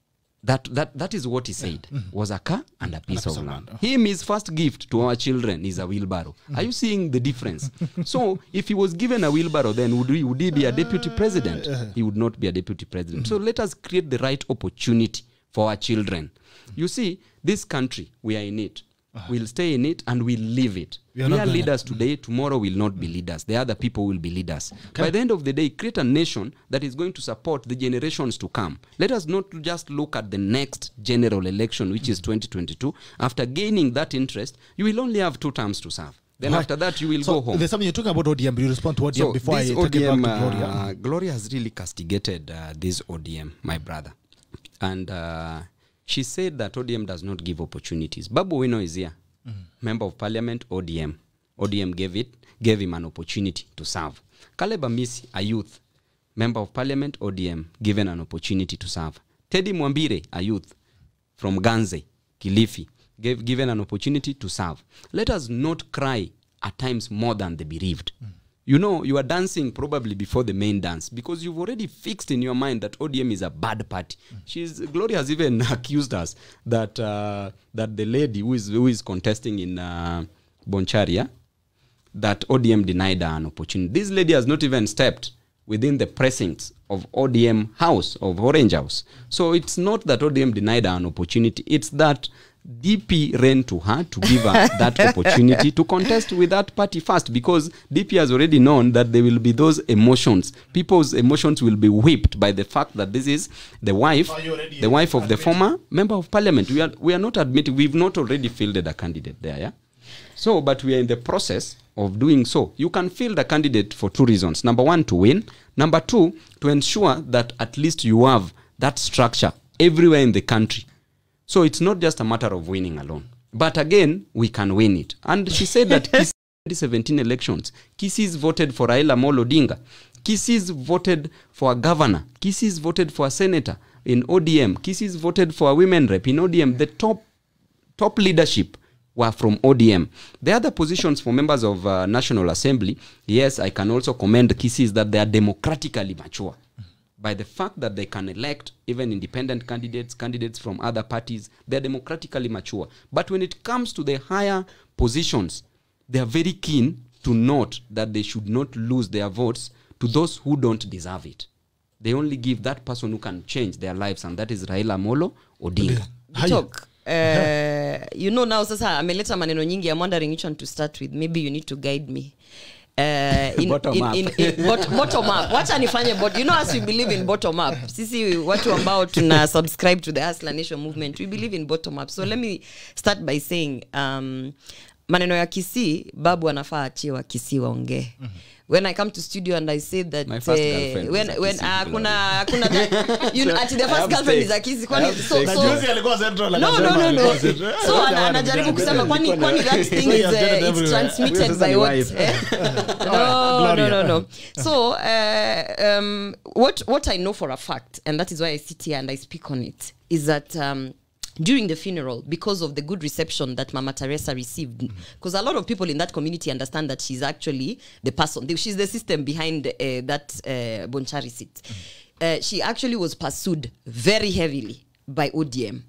That is what he said. Was a car and a piece of land. His first gift to our children is a wheelbarrow. Are you seeing the difference? So if he was given a wheelbarrow, then would he be a deputy president? He would not be a deputy president. So let us create the right opportunity for our children. You see, this country, we are in it. We'll stay in it and we'll live it. We are leaders today. Tomorrow will not be leaders. The other people will be leaders. Okay. By the end of the day, create a nation that is going to support the generations to come. Let us not just look at the next general election, which is 2022. After gaining that interest, you will only have 2 terms to serve. Then after that, you will go home. There's something you're talking about ODM. Will you respond to ODM so before I take ODM, it back to Gloria? Gloria has really castigated this ODM, my brother. And she said that ODM does not give opportunities. BABU OWINO is here. Member of Parliament, ODM. ODM gave him an opportunity to serve. Caleb Amisi, a youth, Member of Parliament, ODM, given an opportunity to serve. Teddy Mwambire, a youth from Ganze, Kilifi, given an opportunity to serve. Let us not cry at times more than the bereaved. You know, you are dancing probably before the main dance because you've already fixed in your mind that ODM is a bad party. Gloria has even accused us that that the lady who is contesting in Boncharia, that ODM denied her an opportunity. This lady has not even stepped within the precincts of ODM house, of Orange House. So it's not that ODM denied her an opportunity. It's that DP ran to her to give her that opportunity to contest with that party first, because DP has already known that there will be those emotions. People's emotions will be whipped by the fact that this is the wife of the former member of parliament. We are not admitting, we've not already fielded a candidate there, yeah? So, but we are in the process of doing so. You can field a candidate for 2 reasons. Number 1, to win. Number 2, to ensure that at least you have that structure everywhere in the country. So it's not just a matter of winning alone. But again, we can win it. And she said that 2017 elections, Kisis voted for Raila Amolo Odinga. Kisis voted for a governor. Kisis voted for a senator in ODM. Kisis voted for a women rep in ODM. The top leadership were from ODM. The other positions for members of National Assembly, yes, I can also commend Kisis that they are democratically mature. By the fact that they can elect even independent candidates from other parties, they're democratically mature. But when it comes to the higher positions, they are very keen to note that they should not lose their votes to those who don't deserve it. they only give that person who can change their lives, and that is Raila Amolo Odinga. Talk. You know now sasa ameleta maneno nyingi. I'm wondering which one to start with. Maybe you need to guide me. Bottom up. Wacha nifanye you know, as we believe in bottom up, sisi watu ambao tuna subscribe to the Hustler Nation movement, we believe in bottom up. So let me start by saying maneno ya Kisii, Babu anafaa achiwa Kisii waongee. When I come to studio and I say that my first girlfriend when kuna you know, at the first girlfriend is a Kisii, kwani so so anajaribu kusema kwani that thing is it's transmitted by what no. So what I know for a fact, and that is why I sit here and I speak on it, is that during the funeral, because of the good reception that Mama Teresa received, because a lot of people in that community understand that she's actually the person, she's the system behind that Bonchari seat. She actually was pursued very heavily by ODM.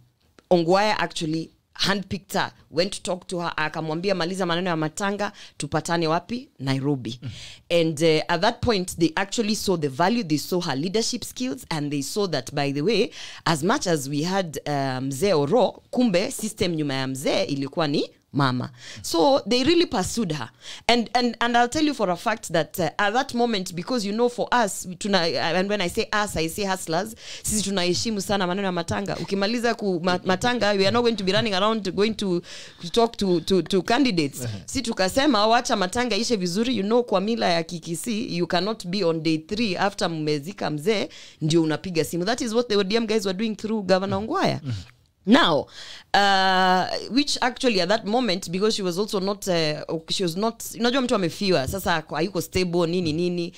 Ongwae actually handpicked her, went to talk to her, akamwambia maliza maneno ya matanga, tupatane wapi? Nairobi. And at that point, they actually saw the value, they saw her leadership skills, and they saw that, by the way, as much as we had Mzee Oro, kumbe system nyuma ya Mzee ilikuwa ni Mama. So they really pursued her. And I'll tell you for a fact that at that moment, because you know, for us, and when I say us, I say hustlers, sisi tunaheshimu sana maneno ya matanga. Ukimaliza matanga, we are not going to be running around going to talk to candidates. Si tukasema wacha matanga ishe vizuri, you know, kwa mila ya Kikisi, you cannot be on day 3 after mmezika Mzee ndio unapiga simu. That is what the ODM guys were doing through Governor Ongwae. Now, which actually at that moment, because she was also not, unajua mtu amefiwa, sasa hayuko stable, nini.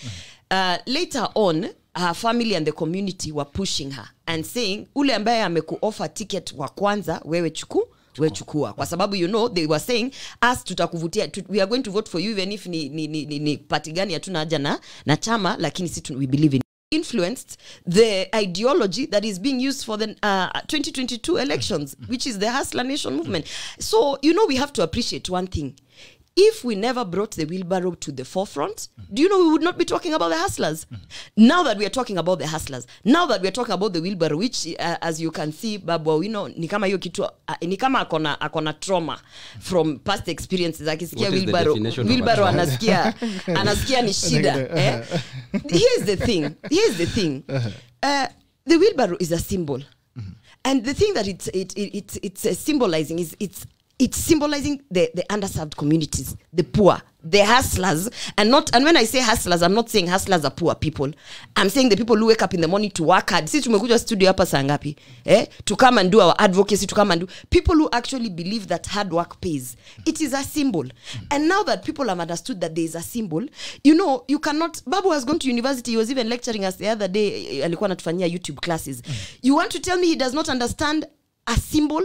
Later on, her family and the community were pushing her and saying, ule ambaye amekuoffer ticket wa kwanza, wewe chukua. Kwa sababu, you know, they were saying, us tutakuvutia, we are going to vote for you even if ni party gani hatuna haja na chama, lakini si we believe in influenced the ideology that is being used for the 2022 elections, which is the Hustler Nation movement. So, you know, we have to appreciate one thing. If we never brought the wheelbarrow to the forefront, do you know we would not be talking about the hustlers? Now that we are talking about the hustlers, now that we are talking about the wheelbarrow, which as you can see, Babu Owino, ni kama hiyo kitu, ni kama akona trauma from past experiences. Akisikia wheelbarrow anasikia ni shida. Here's the thing. The wheelbarrow is a symbol. And the thing that it's symbolizing is it's symbolizing the underserved communities, the poor, the hustlers, and when I say hustlers, I'm not saying hustlers are poor people. I'm saying the people who wake up in the morning to work hard. Sisi tumekuja studio hapa saa ngapi? To come and do our advocacy, to come and do. People who actually believe that hard work pays. It is a symbol. And now that people have understood that there is a symbol, you know, you cannot. Babu has gone to university. He was even lecturing us the other day. Alikuwa anatufanyia YouTube classes. You want to tell me he does not understand a symbol?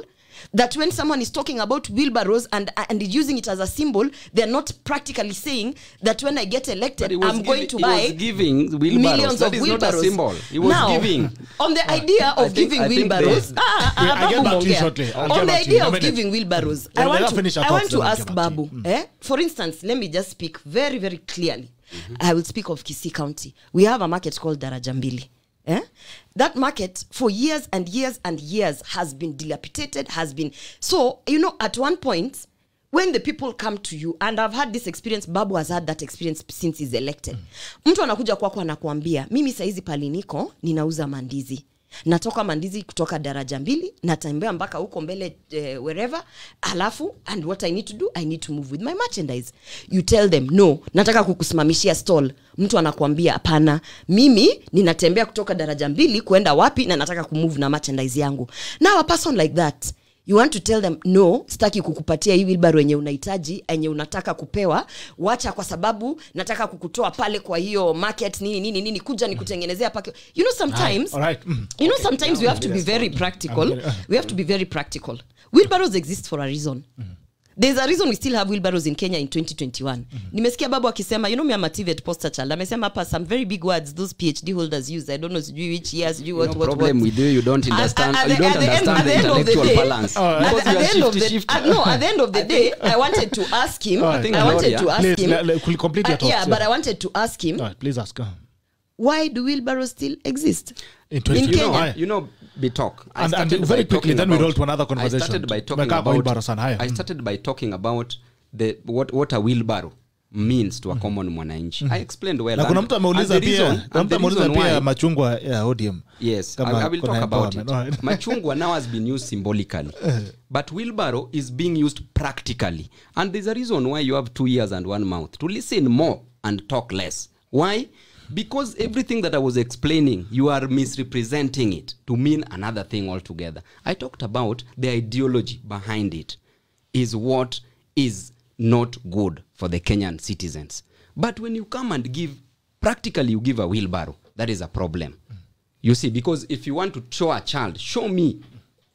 That when someone is talking about wheelbarrows and using it as a symbol, they're not practically saying that when I get elected, I'm going to buy millions of wheelbarrows. Not a symbol. He was now, giving. On the idea of giving wheelbarrows, on the idea of giving wheelbarrows, I want to ask Babu. For instance, let me just speak very, very clearly. I will speak of Kisii County. We have a market called Darajambili. That market for years and years and years has been dilapidated, so, you know, at one point when the people come to you, and I've had this experience, Babu has had that experience since he's elected. Mtu anakuja kwako anakuambia, mimi saizi pali niko ninauza mandizi. Natoka mandizi kutoka Darajambili, natembea mpaka huko mbele wherever, alafu, and what I need to do, I need to move with my merchandise. You tell them, no, nataka kukusimamishia stall. Mtu anakuambia, hapana, mimi ninatembea kutoka Darajambili kuenda wapi na nataka kumove na merchandise yangu. Now a person like that, you want to tell them, no, sitaki kukupatia hii wheelbarrow yenye unahitaji, yenye unataka kupewa, wacha kwa sababu nataka kukutoa pale kwa hiyo market nini kuja nikutengenezea pake. You know, sometimes you know, sometimes we have to be very practical. We have to be very practical. Wheelbarrows exist for a reason. There's a reason we still have wheelbarrows in Kenya in 2021. Nimesikia Babu akisema, you know, me I'm a TVET poster child. Amesema hapa some very big words those PhD holders use. I don't know which years, what. Problem with you don't understand. You don't understand the intellectual balance. At the end of the day, I wanted to ask him. Complete your thoughts. Yeah, but I wanted to ask him. Please ask. why do wheelbarrows still exist In in Kenya? You know, Bitok. And very quickly, then we roll to another conversation. I started by talking about what a wheelbarrow means to a common mwananchi. I explained well. Na kuna mtu ameuliza pia machungwa ya ODM. Yes, I will talk about it. Machungwa now has been used symbolically. But wheelbarrow is being used practically. And there's a reason why you have 2 ears and 1 mouth. To listen more and talk less. Why? Because everything that I was explaining, you are misrepresenting it to mean another thing altogether. I talked about the ideology behind it is what is not good for the Kenyan citizens. But when you come and give, practically you give a wheelbarrow, that is a problem. You see, because if you want to show a child, show me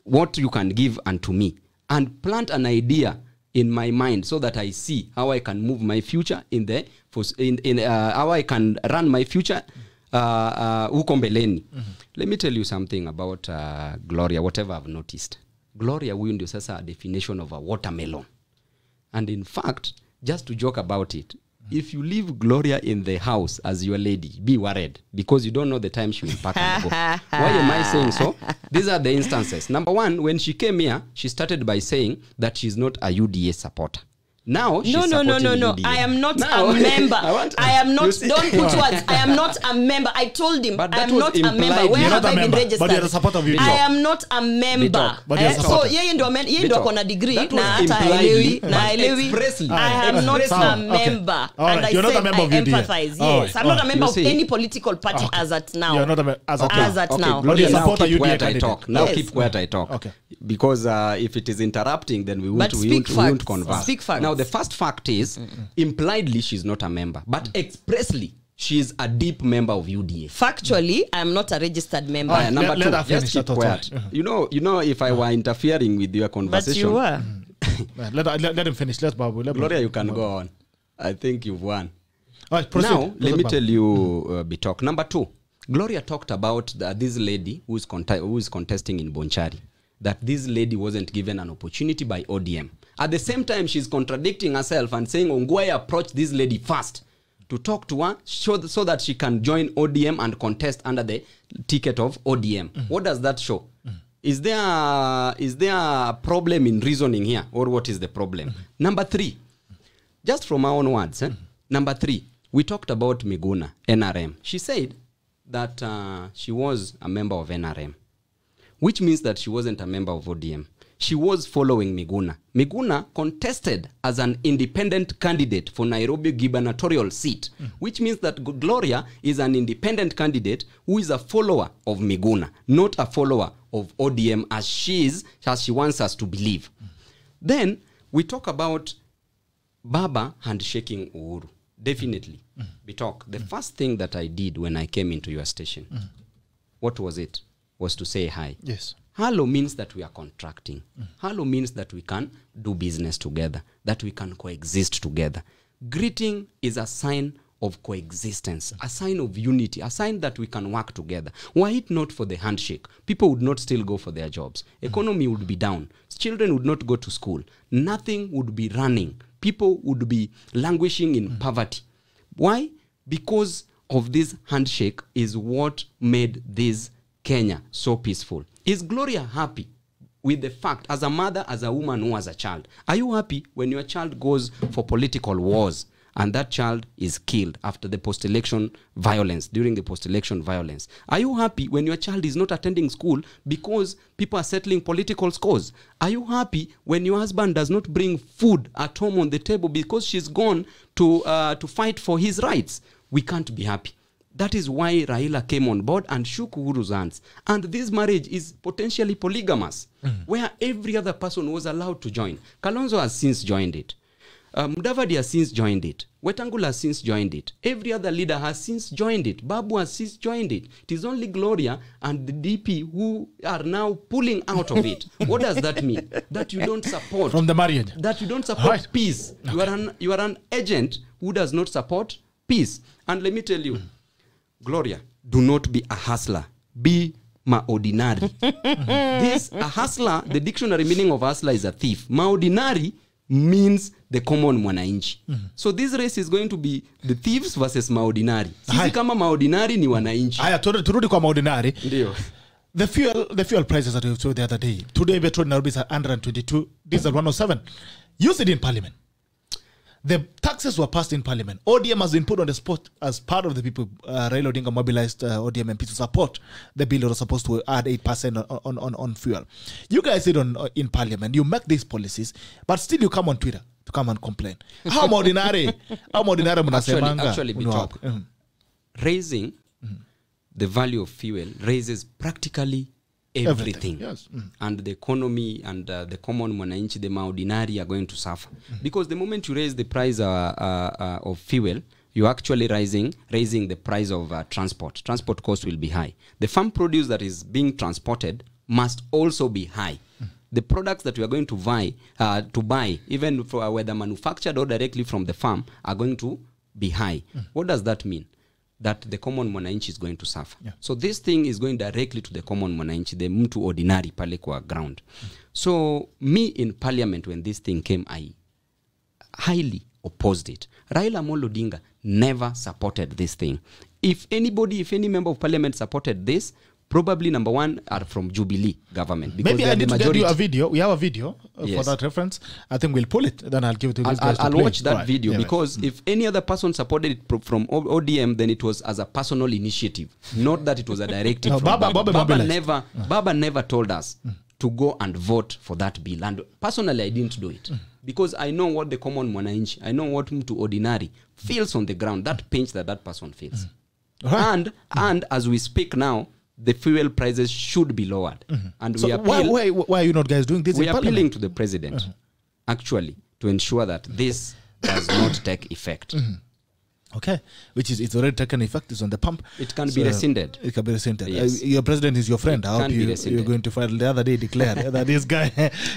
what you can give unto me and plant an idea in my mind so that I see how I can move my future how I can run my future huko mbeleni. Let me tell you something about Gloria, whatever I've noticed. Gloria huyu ndio sasa a definition of a watermelon. And in fact, just to joke about it, if you leave Gloria in the house as your lady, be worried because you don't know the time she will pack and go. Why am I saying so? These are the instances. Number one, when she came here, she started by saying that she's not a UDA supporter. Now she's supporting UDA. I am not a member. I am not. Don't put words. I am not a member. I told him I am not a member. Where have I been registered? But you're a supporter of UDA. I am not a member. So yeye ndo akona degree na hata elewi. I am not a member. And I said I empathize. Yes, I'm not a member of any political party as at now. You're not a member as at now. But you support a UDA candidate. Now keep quiet. I talk. Okay. Because if it is interrupting, then we won't converse. Speak facts. Now the first fact is, impliedly she's not a member, but expressly she is a deep member of UDA. Factually, I am not a registered member. Number two, just keep quiet. You know, if I were interfering with your conversation, but you were. let him finish. Let's Babu. Gloria, you can go on. I think you've won. Right, now, let me tell you, Bitok. Number two, Gloria talked about this lady who is contesting in Bonchari. That this lady wasn't given an opportunity by ODM. At the same time, she's contradicting herself and saying Ongwae approached this lady first to talk to her so that she can join ODM and contest under the ticket of ODM. What does that show? Is there a problem in reasoning here, or what is the problem? Number three, just from our own words. Number three, we talked about Miguna, NRM. She said that she was a member of NRM, which means that she wasn't a member of ODM. She was following Miguna. Miguna contested as an independent candidate for Nairobi gubernatorial seat, which means that Gloria is an independent candidate who is a follower of Miguna, not a follower of ODM as she wants us to believe. Then we talk about Baba handshaking Uhuru. Definitely. Bitok, the first thing that I did when I came into your station, what was it? Was to say hi. Yes. Hello means that we are contracting. Hello means that we can do business together, that we can coexist together. Greeting is a sign of coexistence, a sign of unity, a sign that we can work together. Were it not for the handshake, people would not still go for their jobs. Economy would be down. Children would not go to school. Nothing would be running. People would be languishing in poverty. Why? Because of this handshake is what made this Kenya so peaceful. Is Gloria happy with the fact, as a mother, as a woman who has a child? Are you happy when your child goes for political wars and that child is killed after the post-election violence, during the post-election violence? Are you happy when your child is not attending school because people are settling political scores? Are you happy when your husband does not bring food at home on the table because she's gone to fight for his rights? We can't be happy. That is why Raila came on board and shook Uhuru's hands. And this marriage is potentially polygamous, where every other person was allowed to join. Kalonzo has since joined it. Mudavadi has since joined it. Wetangula has since joined it. Every other leader has since joined it. Babu has since joined it. It is only Gloria and the DP who are now pulling out of it. What does that mean? That you don't support. From the marriage. That you don't support peace. Okay. You are an agent who does not support peace. And let me tell you, Gloria, do not be a hustler. Be maordinary. A hustler, the dictionary meaning of hustler is a thief. Maordinary means the common mwananchi. So this race is going to be the thieves versus maordinary. Sisi kama maordinary ni wananchi. Haya, turudi kwa maordinary. Ndio. The fuel prices that we saw the other day. Today petrol Nairobi is at 122, diesel 107. You said in parliament. The taxes were passed in parliament. ODM has been put on the spot as part of the people. Raila Odinga mobilized ODM MP to support the bill that was supposed to add 8% on fuel. You guys said in parliament, you make these policies, but still you come on Twitter to come and complain. How ordinary Actually, we talk. Raising the value of fuel raises practically everything. Yes. And the economy and the common mwananchi, the maordinary, are going to suffer. Because the moment you raise the price of fuel, you're actually raising the price of transport. Transport cost will be high. The farm produce that is being transported must also be high. The products that we are going to buy, even for whether manufactured or directly from the farm, are going to be high. What does that mean? That the common mwananchi is going to suffer. Yeah. So this thing is going directly to the common mwananchi, the mtu ordinary pale kwa ground. So me in parliament, when this thing came, I highly opposed it. Raila Amolo Odinga never supported this thing. If any member of parliament supported this, probably number one are from Jubilee government. Maybe I need to get you a video. We have a video for that reference. I think we'll pull it. Then I'll give it to these guys. I'll watch that video because if any other person supported it from ODM, then it was as a personal initiative, not that it was a directive. From Baba never told us to go and vote for that bill. And personally, I didn't do it because I know what the common mwananchi, I know what mtu ordinary feels on the ground, that pinch that person feels. And as we speak now, the fuel prices should be lowered. And so why are you not guys doing this? We are appealing to the president, actually, to ensure that this does not take effect. Okay, which is it's already taken effect. It's on the pump. It can be rescinded. It can be rescinded. Yes. Your president is your friend. I hope you're going to file. The other day declared that this guy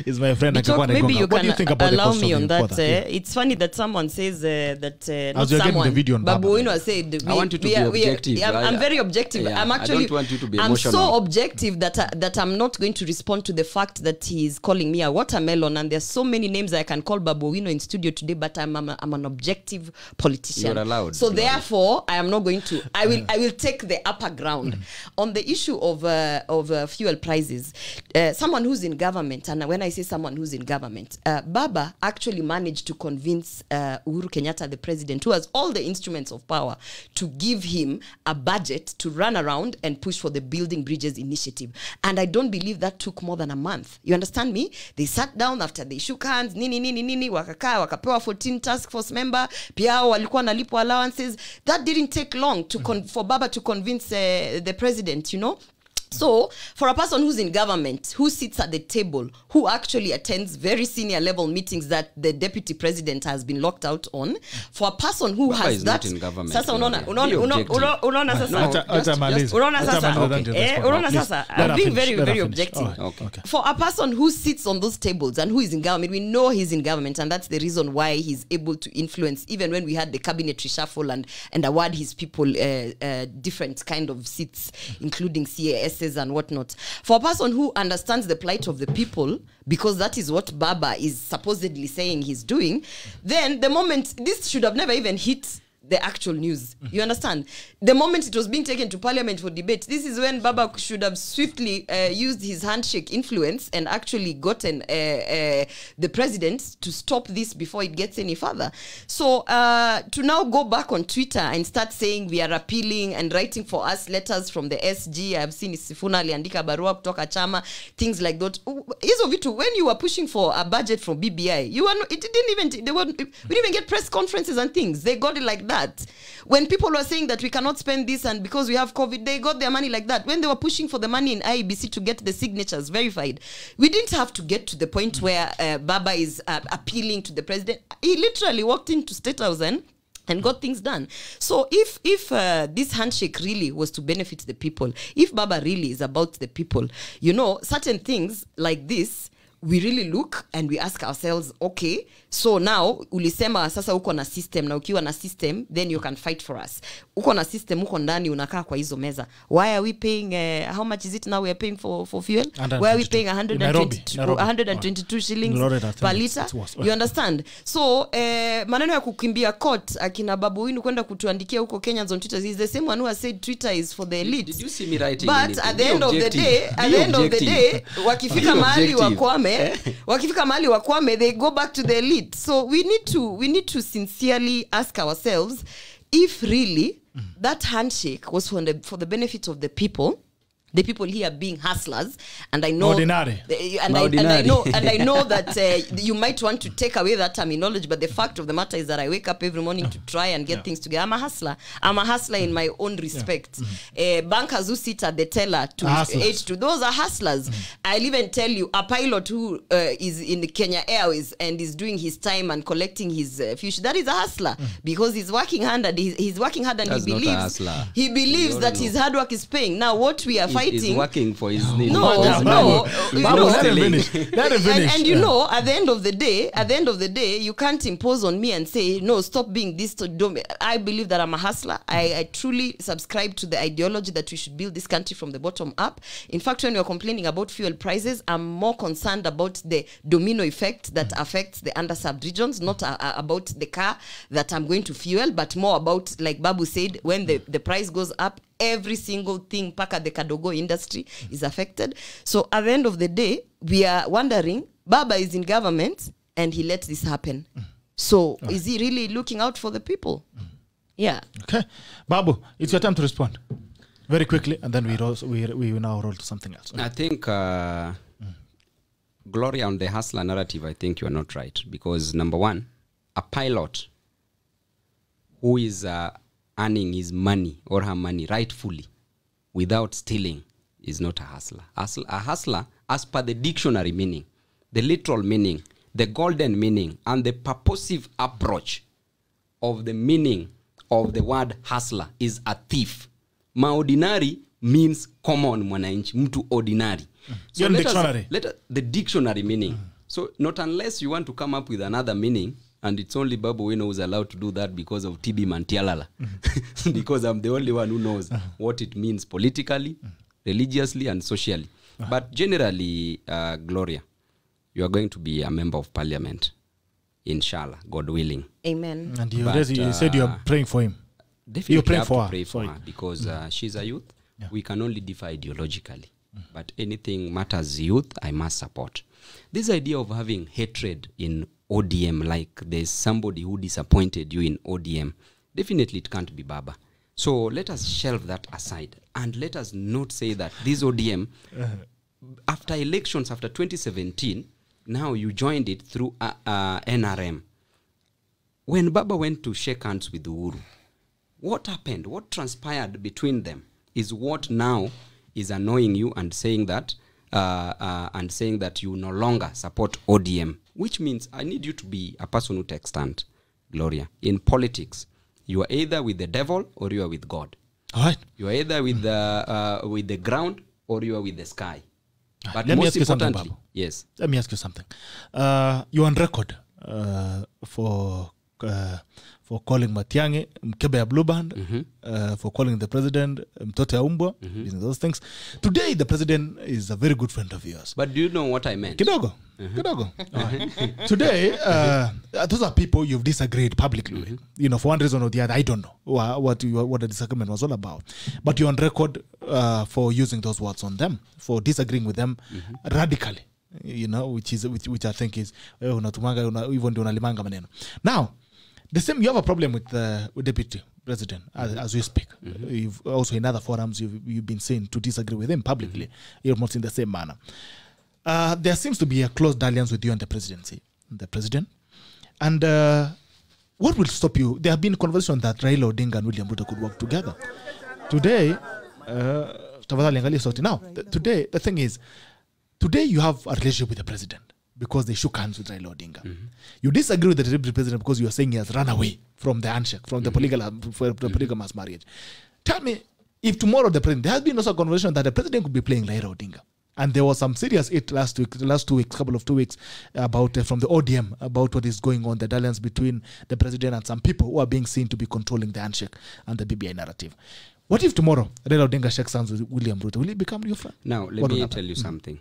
is my friend. Maybe you what do you think about allow the me on that. It's funny that someone says that not someone. The video on BABU OWINO said. I want you to be objective. I'm very objective. Yeah, I'm actually. I don't want you to be emotional. I'm so objective that I'm not going to respond to the fact that he is calling me a watermelon. And there's so many names I can call BABU OWINO in studio today, but I'm an objective politician. You're allowed. So therefore, I am not going to. I will take the upper ground on the issue of fuel prices. Someone who's in government, and when I say someone who's in government, Baba actually managed to convince Uhuru Kenyatta, the president, who has all the instruments of power, to give him a budget to run around and push for the Building Bridges initiative. And I don't believe that took more than a month. You understand me? They sat down after they shook hands, wakakaa, wakapewa 14 task force member, pia walikuwa nalipwa allowances. That didn't take long for Baba to convince the president, you know. So, for a person who's in government, who sits at the table, who actually attends very senior level meetings that the deputy president has been locked out on, for a person who Baba has is that... not in government. Sasa unaona sasa. I'm being very, very objective. Okay. For a person who sits on those tables and who is in government, we know he's in government, and that's the reason why he's able to influence, even when we had the cabinet reshuffle and award his people different kind of seats, including CAS and whatnot. For a person who understands the plight of the people, because that is what Baba is supposedly saying he's doing, then the moment, this should have never even hit the actual news. You understand? The moment it was being taken to parliament for debate, this is when Baba should have swiftly used his handshake influence and actually gotten the president to stop this before it gets any further. So to now go back on Twitter and start saying we are appealing and writing for us letters from the SG, I've seen Sifuna aliandika barua kutoka chama, things like that. Hizo vitu, when you were pushing for a budget from BBI, we didn't even get press conferences and things. They got it like that. When people were saying that we cannot spend this and because we have COVID, they got their money like that. When they were pushing for the money in IEBC to get the signatures verified, we didn't have to get to the point where Baba is appealing to the president. He literally walked into State House and got things done. So if this handshake really was to benefit the people, if Baba really is about the people, you know, certain things like this we really look and we ask ourselves, okay, so now ulisema sasa uko na system, na ukiwa na system then you can fight for us. Uko na system, uko ndani, unakaa kwa hizo meza. Why are we paying how much is it now we are paying for fuel? Why are we paying 122 shillings per liter? You understand? So maneno ya kukimbia court akina Babu Owino kwenda kutuandikia huko Kenyans on Twitter is the same one who has said Twitter is for the elite. Did you see me writing? But at the end of the day, wakifika mahali wakwame, they go back to the elite. So we need to sincerely ask ourselves if really that handshake was for the benefit of the people here being hustlers. And I know Ordinary. And I know that you might want to take away that terminology, but the fact of the matter is that I wake up every morning to try and get things together. I'm a hustler in my own respect. Bankers who sit at the teller to H2, those are hustlers. I'll even tell you, a pilot who is in the Kenya Airways and is doing his time and collecting his future, that is a hustler, because he's working hard and he's working hard, and he believes that his hard work is paying. Now what we are fighting is working for his needs. No. Let him finish. And you know, at the end of the day, you can't impose on me and say, no, stop being this. I believe that I'm a hustler. I truly subscribe to the ideology that we should build this country from the bottom up. In fact, when you're complaining about fuel prices, I'm more concerned about the domino effect that affects the underserved regions, not about the car that I'm going to fuel, but more about, like Babu said, when the price goes up, every single thing, paka the Kadogo industry is affected. So at the end of the day, we are wondering, Baba is in government and he lets this happen. So is he really looking out for the people? Yeah. Okay. Babu, it's your time to respond. Very quickly, and then we will now roll to something else. I think Gloria, on the hustler narrative, I think you are not right. Because number one, a pilot who is earning his money or her money rightfully without stealing is not a hustler. A hustler, as per the dictionary meaning, the literal meaning, the golden meaning, and the purposive approach of the meaning of the word hustler is a thief. Maordinary means common mwananchi, mtu ordinary. So the dictionary meaning. So not unless you want to come up with another meaning, and it's only Babu Owino who's allowed to do that because of TB Mantialala. Because I'm the only one who knows what it means politically, religiously, and socially. But generally, Gloria, you are going to be a member of parliament, inshallah, God willing. Amen. And you said you're praying for him. Definitely, you have to pray for her because she's a youth. We can only differ ideologically. But anything matters youth, I must support. This idea of having hatred in ODM, like there's somebody who disappointed you in ODM, definitely it can't be Baba. So let us shelve that aside, and let us not say that this ODM, after elections, after 2017, now you joined it through NRM. When Baba went to shake hands with Uhuru, what happened? What transpired between them is what now is annoying you and saying that you no longer support ODM, which means I need you to be a person who takes stand, Gloria. In politics, you are either with the devil or you are with God. All right. You are either with the ground or you are with the sky. But Let most me ask importantly, you something, Babu. yes. Let me ask you something. You're on record for calling Matiang'i mkebe ya blue band, for calling the president mtoto ya umbwa, those things. Today, the president is a very good friend of yours. But do you know what I meant? Kidogo. Today, those are people you've disagreed publicly with. You know, for one reason or the other, I don't know what the disagreement was all about. But you're on record for using those words on them, for disagreeing with them radically. You know, which I think is now. The same, you have a problem with Deputy President as we speak. You've also in other forums you've been seen to disagree with him publicly, almost in the same manner. There seems to be a close alliance with you and the president. And what will stop you? There have been conversations that Raila Odinga and William Ruto could work together. Today, today the thing is, today you have a relationship with the president, because they shook hands with Raila Odinga. You disagree with the deputy president because you are saying he has run away from the handshake, from the polygamous marriage. Tell me, if tomorrow there has been also a conversation that the president could be playing Raila Odinga And there was some serious last 2 weeks, couple of 2 weeks, about from the ODM, about what is going on, the dalliance between the president and some people who are being seen to be controlling the handshake and the BBI narrative. What if tomorrow Raila Odinga shakes hands with William Ruto? Will he become new friend? Now, let me tell you something.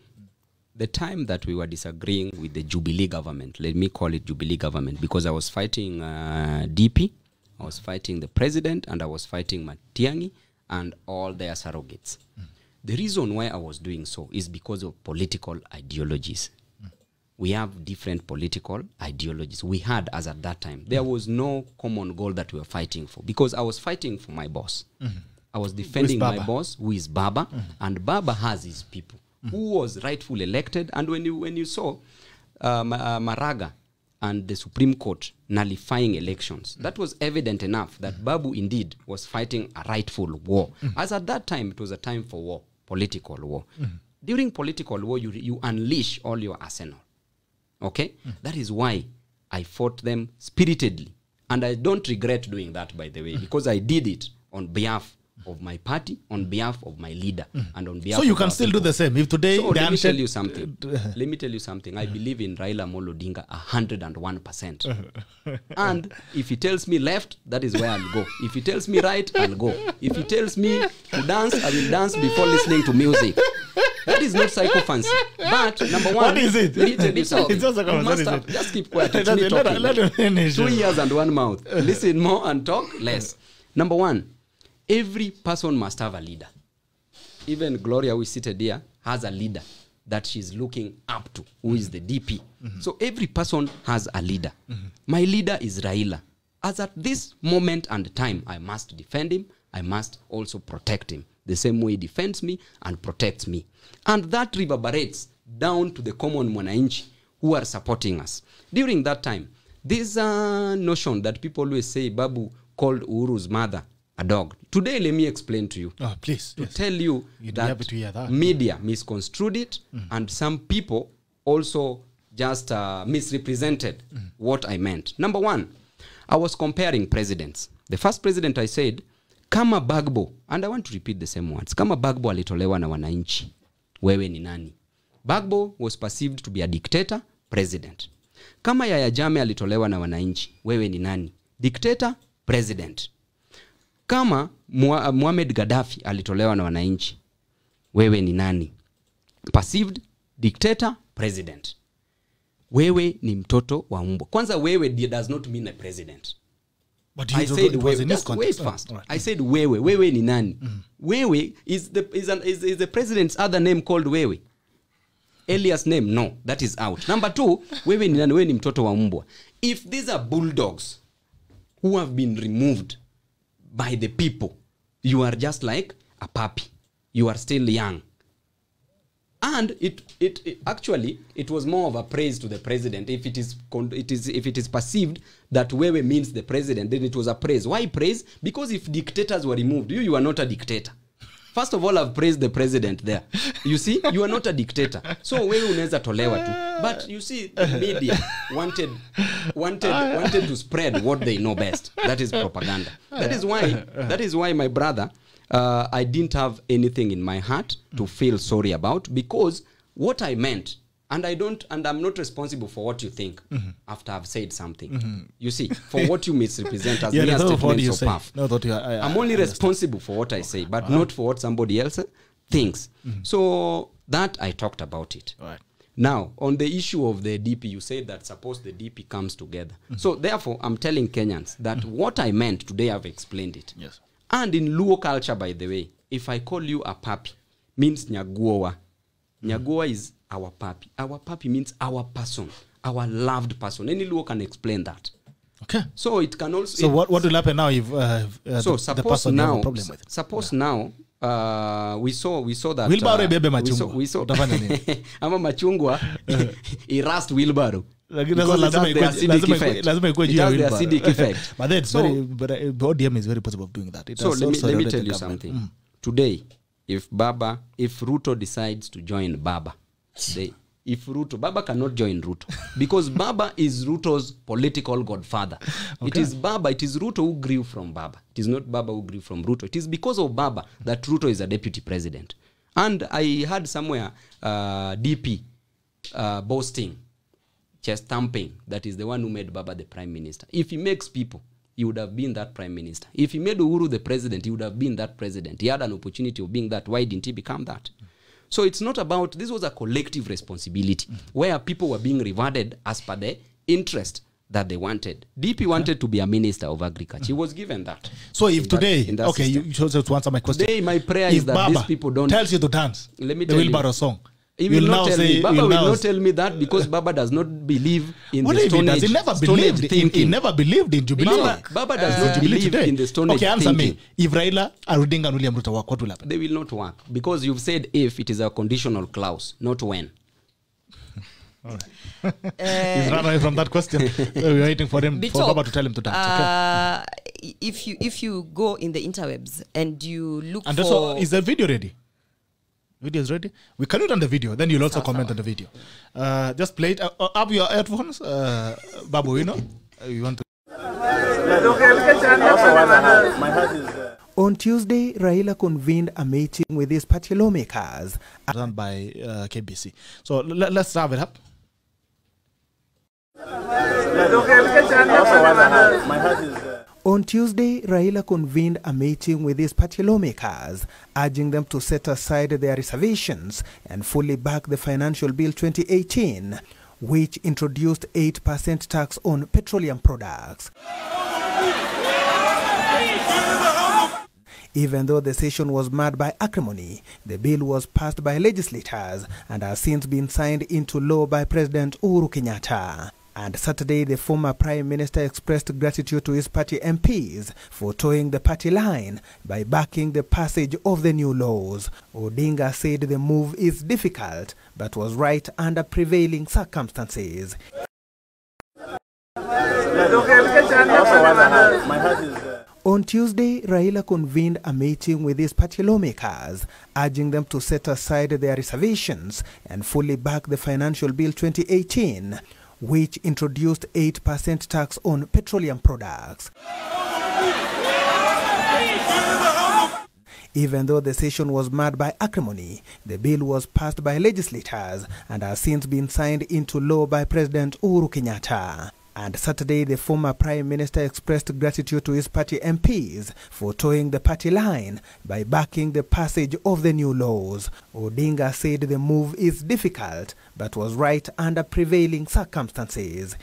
The time that we were disagreeing with the Jubilee government, let me call it Jubilee government, because I was fighting DP, I was fighting the president, and I was fighting Matiang'i and all their surrogates. The reason why I was doing so is because of political ideologies. We have different political ideologies. We had, as at that time, there was no common goal that we were fighting for, because I was fighting for my boss. I was defending my boss, who is Baba, and Baba has his people, who was rightfully elected. And when you saw Maraga and the Supreme Court nullifying elections, that was evident enough that Babu indeed was fighting a rightful war. As at that time, it was a time for war, political war. During political war, you unleash all your arsenal. Okay? That is why I fought them spiritedly. And I don't regret doing that, by the way, because I did it on behalf of my party, on behalf of my leader, and on behalf of... So you can still do the same. If today... So let me tell you something. Let me tell you something. I believe in Raila Amolo Odinga 101%. And if he tells me left, that is where I'll go. If he tells me right, I'll go. If he tells me to dance, I will dance before listening to music. That is not psychophancy. But number one, what is it? Let me tell you something. It's also You must have, just keep quiet. It's me talking. 2 ears and 1 mouth. Listen more and talk less. Number one, every person must have a leader. Even Gloria, who is seated here, has a leader that she's looking up to, who is the DP. So every person has a leader. My leader is Raila. As at this moment and time, I must defend him. I must also protect him, the same way he defends me and protects me. And that reverberates down to the common mwananchi who are supporting us. During that time, this notion that people always say Babu called Uhuru's mother a dog. Today, let me explain to you. Oh, please. To tell you that media misconstrued it, and some people also just misrepresented what I meant. Number one, I was comparing presidents. The first president I said, kama Bagbo, and I want to repeat the same words, kama Bagbo alitolewa na wananchi, wewe ni nani? Bagbo was perceived to be a dictator, president. Kama Yahya Jammeh alitolewa na wananchi, wewe ni nani? Dictator, president. Kama Muhammad Gaddafi alitolewa na wananchi, wewe ni nani? Perceived dictator, president. Wewe ni mtoto wa mbwa. Kwanza wewe does not mean a president. But I said wewe. Just wait first. Right. I said wewe. Wewe ni nani? Wewe is the president's other name called wewe. Elias name? No, that is out. Number two, wewe ni nani? Wewe ni mtoto wa mbwa. If these are bulldogs who have been removed by the people, you are just like a puppy. You are still young. And it actually was more of a praise to the president. If it is perceived that wewe means the president, then it was a praise. Why praise? Because if dictators were removed, you are not a dictator. First of all, I've praised the president there. You see, you are not a dictator. So wewe unaweza tolewa tu. But you see, the media wanted to spread what they know best. That is propaganda. That is why my brother, I didn't have anything in my heart to feel sorry about, because what I meant, and I'm not responsible for what you think after I've said something. You see, for what you misrepresent as mere statements of puff. I'm only responsible for what I say, but not for what somebody else thinks. So that I talked about it. Right. Now, on the issue of the DP, you said that suppose the DP comes together. So therefore, I'm telling Kenyans that what I meant today, I've explained it. Yes. And in Luo culture, by the way, if I call you a puppy, means Nyaguowa. Nyaguowa is our puppy. Our puppy means our person, our loved person. Any Luo can explain that. Okay. So it can also... So what will happen now if so the person now, you have a problem with? Suppose now, we saw that... Wheelbarrow bebe machungwa. We saw Utafanya nini? Ama machungwa, irust wheelbarrow. Lazima ikuwe juu ya wheelbarrow. Acidic effect. But that's ODM is very possible of doing that. So let me tell you something. Today, if Ruto decides to join Baba, Baba cannot join Ruto, because Baba is Ruto's political godfather. Okay. It is Ruto who grew from Baba. It is not Baba who grew from Ruto. It is because of Baba that Ruto is a deputy president. And I heard somewhere DP boasting, chest thumping, that is the one who made Baba the prime minister. If he makes people, he would have been that prime minister. If he made Uhuru the president, he would have been that president. He had an opportunity of being that. Why didn't he become that? So it's not about, this was a collective responsibility where people were being rewarded as per the interest that they wanted. DP wanted to be a minister of agriculture. He was given that. So if today, okay, you chose to answer my question. Today, my prayer is that Baba these people don't... tells you to dance Let me the tell wheelbarrow you. song. He will not tell me. Baba will not tell me that because Baba does not believe in the Stone Age. He never believed he never believed in Jubilee. Baba does not believe in the Stone Age. Okay, answer thinking. me. If Raila, Odinga and William Ruto work, what will happen? They will not work because you've said if, it is a conditional clause, not when. All right. He's run away from that question. We're waiting for him, for Baba to tell him to dance. Okay. If you go in the interwebs and you look and for... also, is the video ready? Video is ready. We can do it on the video. Then you'll also comment on the video. Just play it. Have your headphones, BABU OWINO. You want to? On Tuesday, Raila convened a meeting with his party lawmakers. Done by KBC. So let's have it up. On Tuesday, Raila convened a meeting with his party lawmakers, urging them to set aside their reservations and fully back the Financial Bill 2018, which introduced 8% tax on petroleum products. Even though the session was marred by acrimony, the bill was passed by legislators and has since been signed into law by President Uhuru Kenyatta. And Saturday, the former Prime Minister expressed gratitude to his party MPs for towing the party line by backing the passage of the new laws. Odinga said the move is difficult, but was right under prevailing circumstances. On Tuesday, Raila convened a meeting with his party lawmakers, urging them to set aside their reservations and fully back the Financial Bill 2018, which introduced 8% tax on petroleum products. Even though the session was marred by acrimony, the bill was passed by legislators and has since been signed into law by President Uhuru Kenyatta. And Saturday, the former Prime Minister expressed gratitude to his party MPs for towing the party line by backing the passage of the new laws. Odinga said the move is difficult, but was right under prevailing circumstances.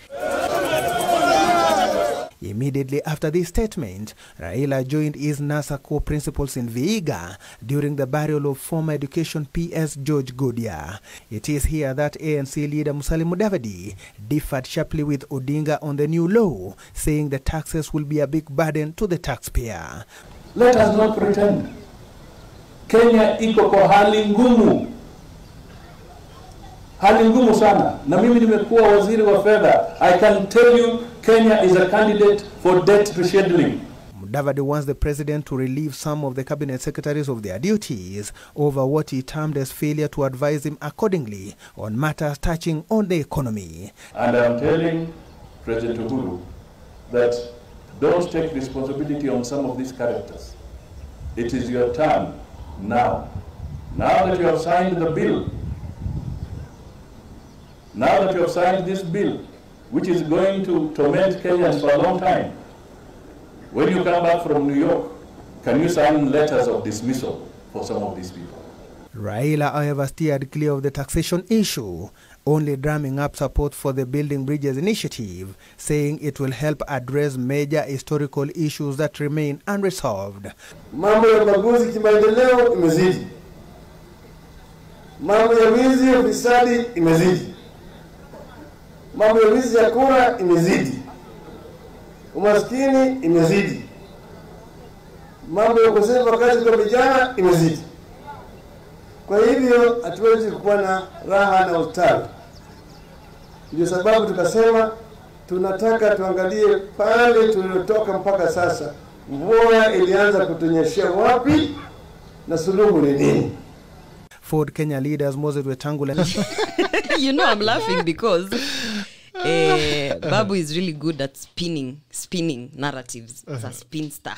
Immediately after this statement, Raila joined his NASA co-principals in Vihiga during the burial of former Education PS George Godia. It is here that ANC leader Musalia Mudavadi differed sharply with Odinga on the new law, saying the taxes will be a big burden to the taxpayer. Let us not pretend. Kenya iko kwa hali ngumu. Hali ngumu sana. Na mimi nimekuwa waziri wa fedha. I can tell you Kenya is a candidate for debt rescheduling. Mudavadi wants the president to relieve some of the cabinet secretaries of their duties over what he termed as failure to advise him accordingly on matters touching on the economy. And I'm telling President Uhuru that don't take responsibility on some of these characters. It is your turn now. Now that you have signed the bill, now that you have signed this bill, which is going to torment Kenyans for a long time, when you come back from New York, can you sign letters of dismissal for some of these people? Raila, however, steered clear of the taxation issue, only drumming up support for the Building Bridges initiative, saying it will help address major historical issues that remain unresolved. Mambo ya ubaguzi kimaendeleo imezidi. Mambo ya wizi ya ufisadi imezidi. Mambo ya wizi ya kura imezidi. Umaskini imezidi. Mambo ya ukosefu wa kazi kwa vijana imezidi. Kwa hivyo hatuwezi kuwa na raha na ustawi. Ndio sababu tukasema tunataka tuangalie pale tuliotoka mpaka sasa. Mvua ilianza kutunyeshea wapi na suluhu ni nini? Ford Kenya leaders Moses Wetangula. You know I'm laughing because Babu is really good at spinning narratives. As a spinster.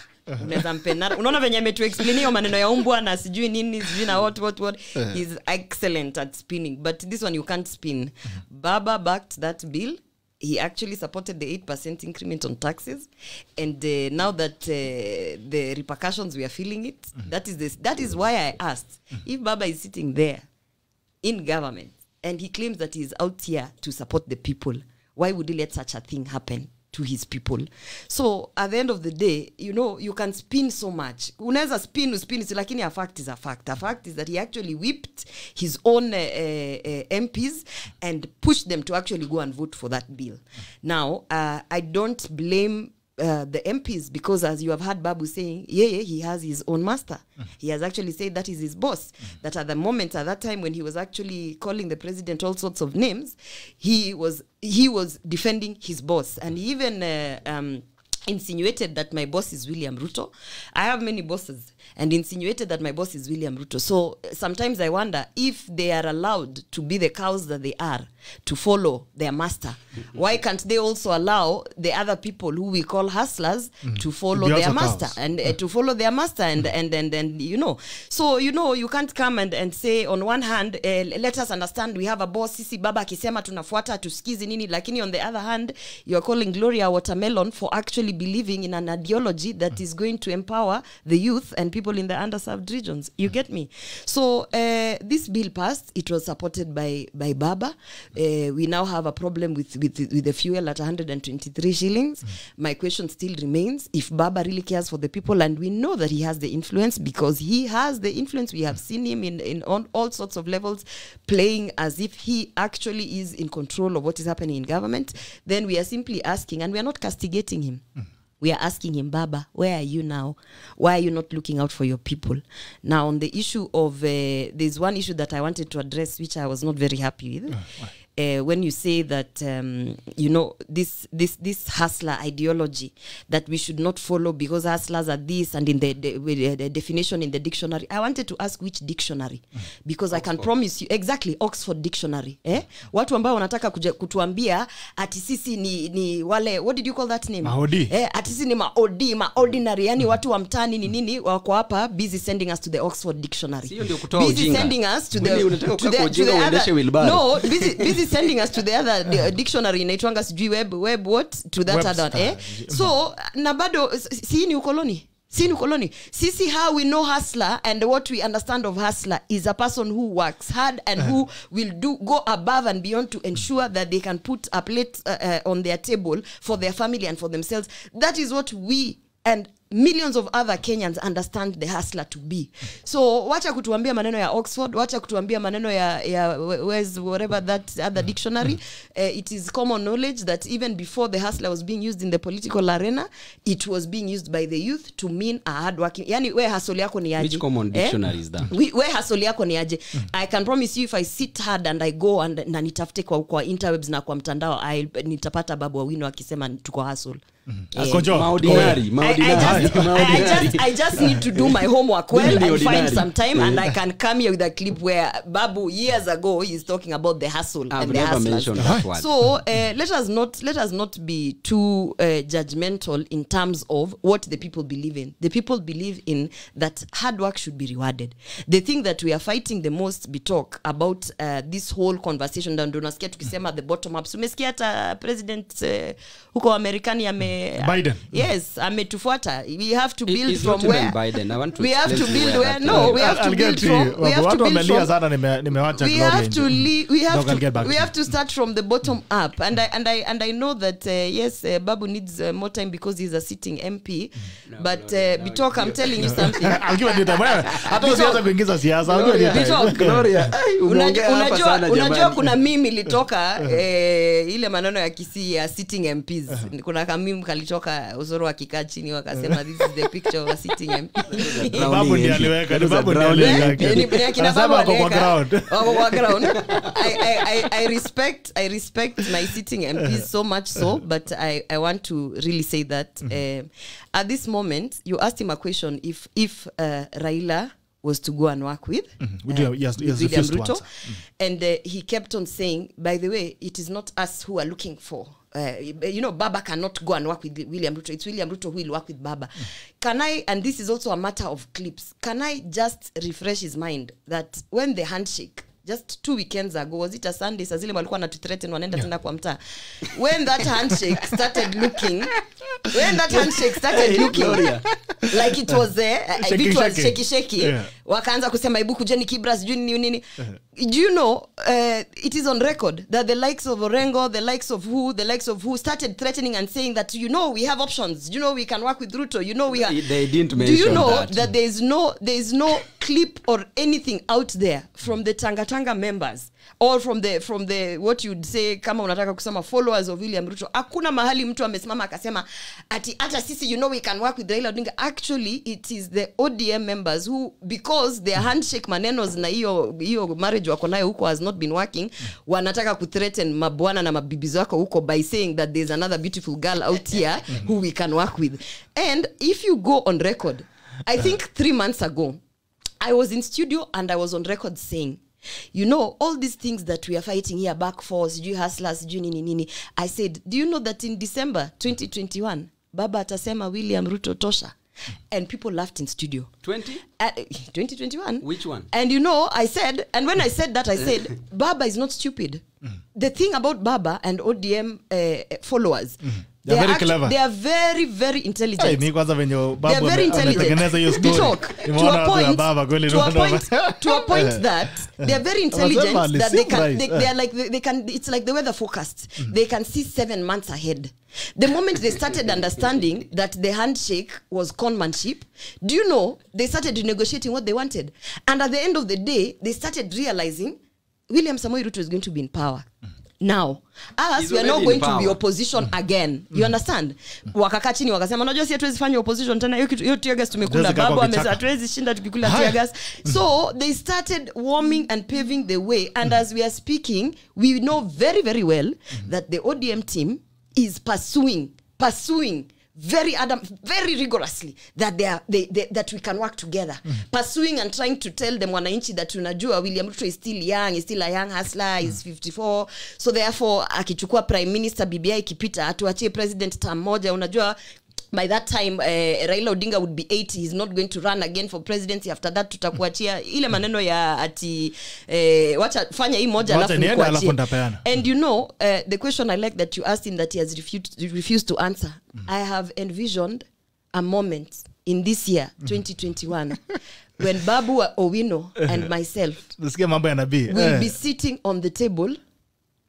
Unaona venye ametu explain hiyo maneno ya umbwa na sijui nini sijui na what. He's excellent at spinning, but this one you can't spin. Baba backed that bill. He actually supported the 8% increment on taxes, and now that the repercussions we are feeling it, that is why I asked if Baba is sitting there in government and he claims that he is out here to support the people, why would he let such a thing happen to his people? So at the end of the day, you know, you can spin so much. Unaweza spin, lakini a fact is a fact. A fact is that he actually whipped his own MPs and pushed them to actually go and vote for that bill. Now, I don't blame the MPs, because as you have heard Babu saying, he has his own master. He has actually said that is his boss. That at the moment, at that time when he was actually calling the president all sorts of names, he was defending his boss, and he even insinuated that my boss is William Ruto. I have many bosses, and insinuated that my boss is William Ruto. So sometimes I wonder if they are allowed to be the cows that they are, to follow their master. Why can't they also allow the other people who we call hustlers to follow their master and to follow their master and you know. So you know, you can't come and say on one hand, let us understand we have a boss, sisi baba akisema tunafuata tusikizi nini, lakini on the other hand you are calling Gloria watermelon for actually believing in an ideology that is going to empower the youth and people in the underserved regions. You get me? So this bill passed. It was supported by Baba. We now have a problem with the fuel at 123 shillings. My question still remains, if Baba really cares for the people, and we know that he has the influence, because he has the influence. We have seen him in on all sorts of levels playing as if he actually is in control of what is happening in government. Then we are simply asking, and we are not castigating him. We are asking him, Baba, where are you now? Why are you not looking out for your people? Now, on the issue of, there's one issue that I wanted to address, which I was not very happy with. When you say that, you know, this hustler ideology that we should not follow because hustlers are this, and in the definition in the dictionary, I wanted to ask which dictionary, because Oxford. I can promise you, exactly, Oxford Dictionary. Watu ambao wanataka kutuambia ati sisi ni wale, what did you call that name? Maodi. Ati sisi ni ordinary, yani watu wa mtani ni nini, wako hapa busy sending us to the Oxford Dictionary. Busy sending us to the busy sending us to the other dictionary inaitwanga sijui web what to that other so na bado si ni ukoloni. Sisi, how we know hustler and what we understand of hustler is a person who works hard and who will go above and beyond to ensure that they can put a plate on their table for their family and for themselves. That is what we and millions of other Kenyans understand the hustler to be. So wacha kutuambia maneno ya Oxford, wacha kutuambia maneno ya where's whatever that other dictionary. It is common knowledge that even before the hustler was being used in the political arena, it was being used by the youth to mean a hardworking. Yani we hustle yako ni aje? Which common dictionary is that? We hustle yako ni aje? I can promise you, if I sit hard and I go and na nitafute kwa interwebs na kwa mtandao, nitapata Babu Owino akisema tuko hustle. I just need to do my homework well and find some time, and I can come here with a clip where Babu years ago is talking about the hustle and the hustlers. So let us not be too judgmental in terms of what the people believe in. The people believe in that hard work should be rewarded. The thing that we are fighting the most, we talk about this whole conversation, and unasikia tukisema the bottom up. So umesikia hata president huko Amerikani Biden. Yes, ametufuata. We have to build it's from not where Biden. I want to we have to build where we have to build from we have to start from the bottom up, and I know that yes, Babu needs more time because he's a sitting MP, but Bitok, I'm telling you something. I'll give you time. Hata usianza kuingiza siasa, I'll give you time. Gloria, unajua kuna mimi litoka ile maneno ya Kisii ya sitting MPs. Kuna kamimi kalitoka Uzoro akikaa chini wakasema this is the picture of a sitting MP. Babu ndiye aliweka, Babu ndiye aliweka. Anasema kwa ground. Kwa ground. I respect my sitting MPs so much so, but I want to really say that at this moment, you asked him a question, if Raila was to go and work with, Yes, William Ruto. And he kept on saying, by the way, it is not us who are looking for. Baba cannot go and work with William Ruto. It's William Ruto who will work with Baba. Can I, and this is also a matter of clips, can I just refresh his mind that when the handshake, just 2 weekends ago, was it a Sunday, sazile walikuwa na threaten wanaenda tena kwa mtaa, when that handshake started looking like it was shaky, wakaanza kusema ibu kujeni Kibras juni nini. Do you know, it is on record that the likes of Orengo, the likes of who started threatening and saying that, we have options, we can work with Ruto, we are. They didn't mention that. Do you know that there is no clip or anything out there from the Tanga members or from the what you'd say kama unataka kusema followers of William Ruto? Hakuna mahali mtu amesimama akasema ati hata sisi we can work with Raila Odinga. Actually, it is the ODM members who, because their handshake manenos na hiyo marriage wako nayo huko has not been working, wanataka kuthreaten mabwana na mabibi wako huko by saying that there's another beautiful girl out here who we can work with. And if you go on record, I think 3 months ago, I was in studio and I was on record saying, all these things that we are fighting here, back force, hustlers, nini. I said, do you know that in December 2021, Baba atasema William Ruto tosha? And people laughed in studio. 2021. Which one? And I said, and when I said that, I said, Baba is not stupid. The thing about Baba and ODM followers, they are very clever. They are very, very intelligent. They are very intelligent. To a point that they are very intelligent. That they are like they can. It's like the weather forecast. They can see 7 months ahead. The moment they started understanding that the handshake was conmanship, do you know, they started negotiating what they wanted. And at the end of the day, they started realizing William Samoei Ruto is going to be in power. Now, us, we are not going to be opposition again. You understand? Wakaka chini wakasema unajua si hatuwezi fanya opposition tena, hiyo tear gas tumekula, Babu amesema hatuwezi shinda tukikula tear gas. So they started warming and paving the way, and as we are speaking, we know very, very well that the ODM team is pursuing very rigorously that that we can work together, pursuing and trying to tell them wananchi that tunajua William Ruto is still young, is still a young hustler, is 54, so therefore akichukua prime minister BBI ikipita atuachie president term moja. Unajua by that time Raila Odinga would be 80, he's not going to run again for presidency. After that tutakuachia ile maneno ya ati wacha fanya hii moja alafu kuachia. And the question I like that you asked him that he has refused to answer. I have envisioned a moment in this year 2021 when Babu Owino and myself will be sitting on the table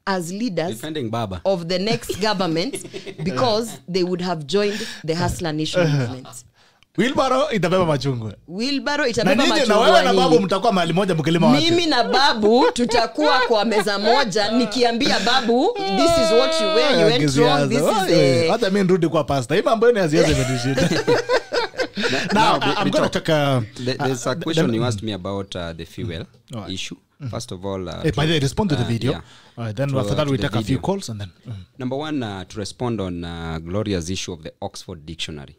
as leaders defending Baba of the next government because they would have joined the Hustler Nation movement. Wilbaro itabeba machungwa. Na wewe na Babu mtakuwa mahali moja mkilima watu. Mimi na Babu tutakuwa kwa meza moja nikiambia Babu this is what where you went wrong, this is hata mimi nirudi kwa pastor. Hii mambo ni aziaze imenishika. Now I'm going to take there's a question you asked me about the fuel issue. First of all, respond to the video. Then after that we take a few calls and then. Number one, to respond on Gloria's issue of the Oxford Dictionary.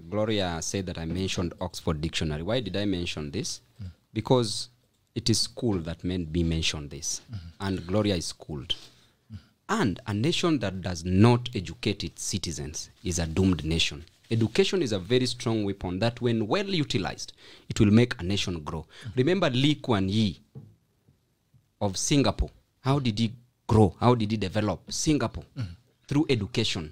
Gloria said that I mentioned Oxford Dictionary. Why did I mention this? Because it is school that made me mention this. And Gloria is schooled. And a nation that does not educate its citizens is a doomed nation. Education is a very strong weapon that when well utilized, it will make a nation grow. Remember Lee Kuan Yew of Singapore. How did he grow? How did he develop Singapore? Through education.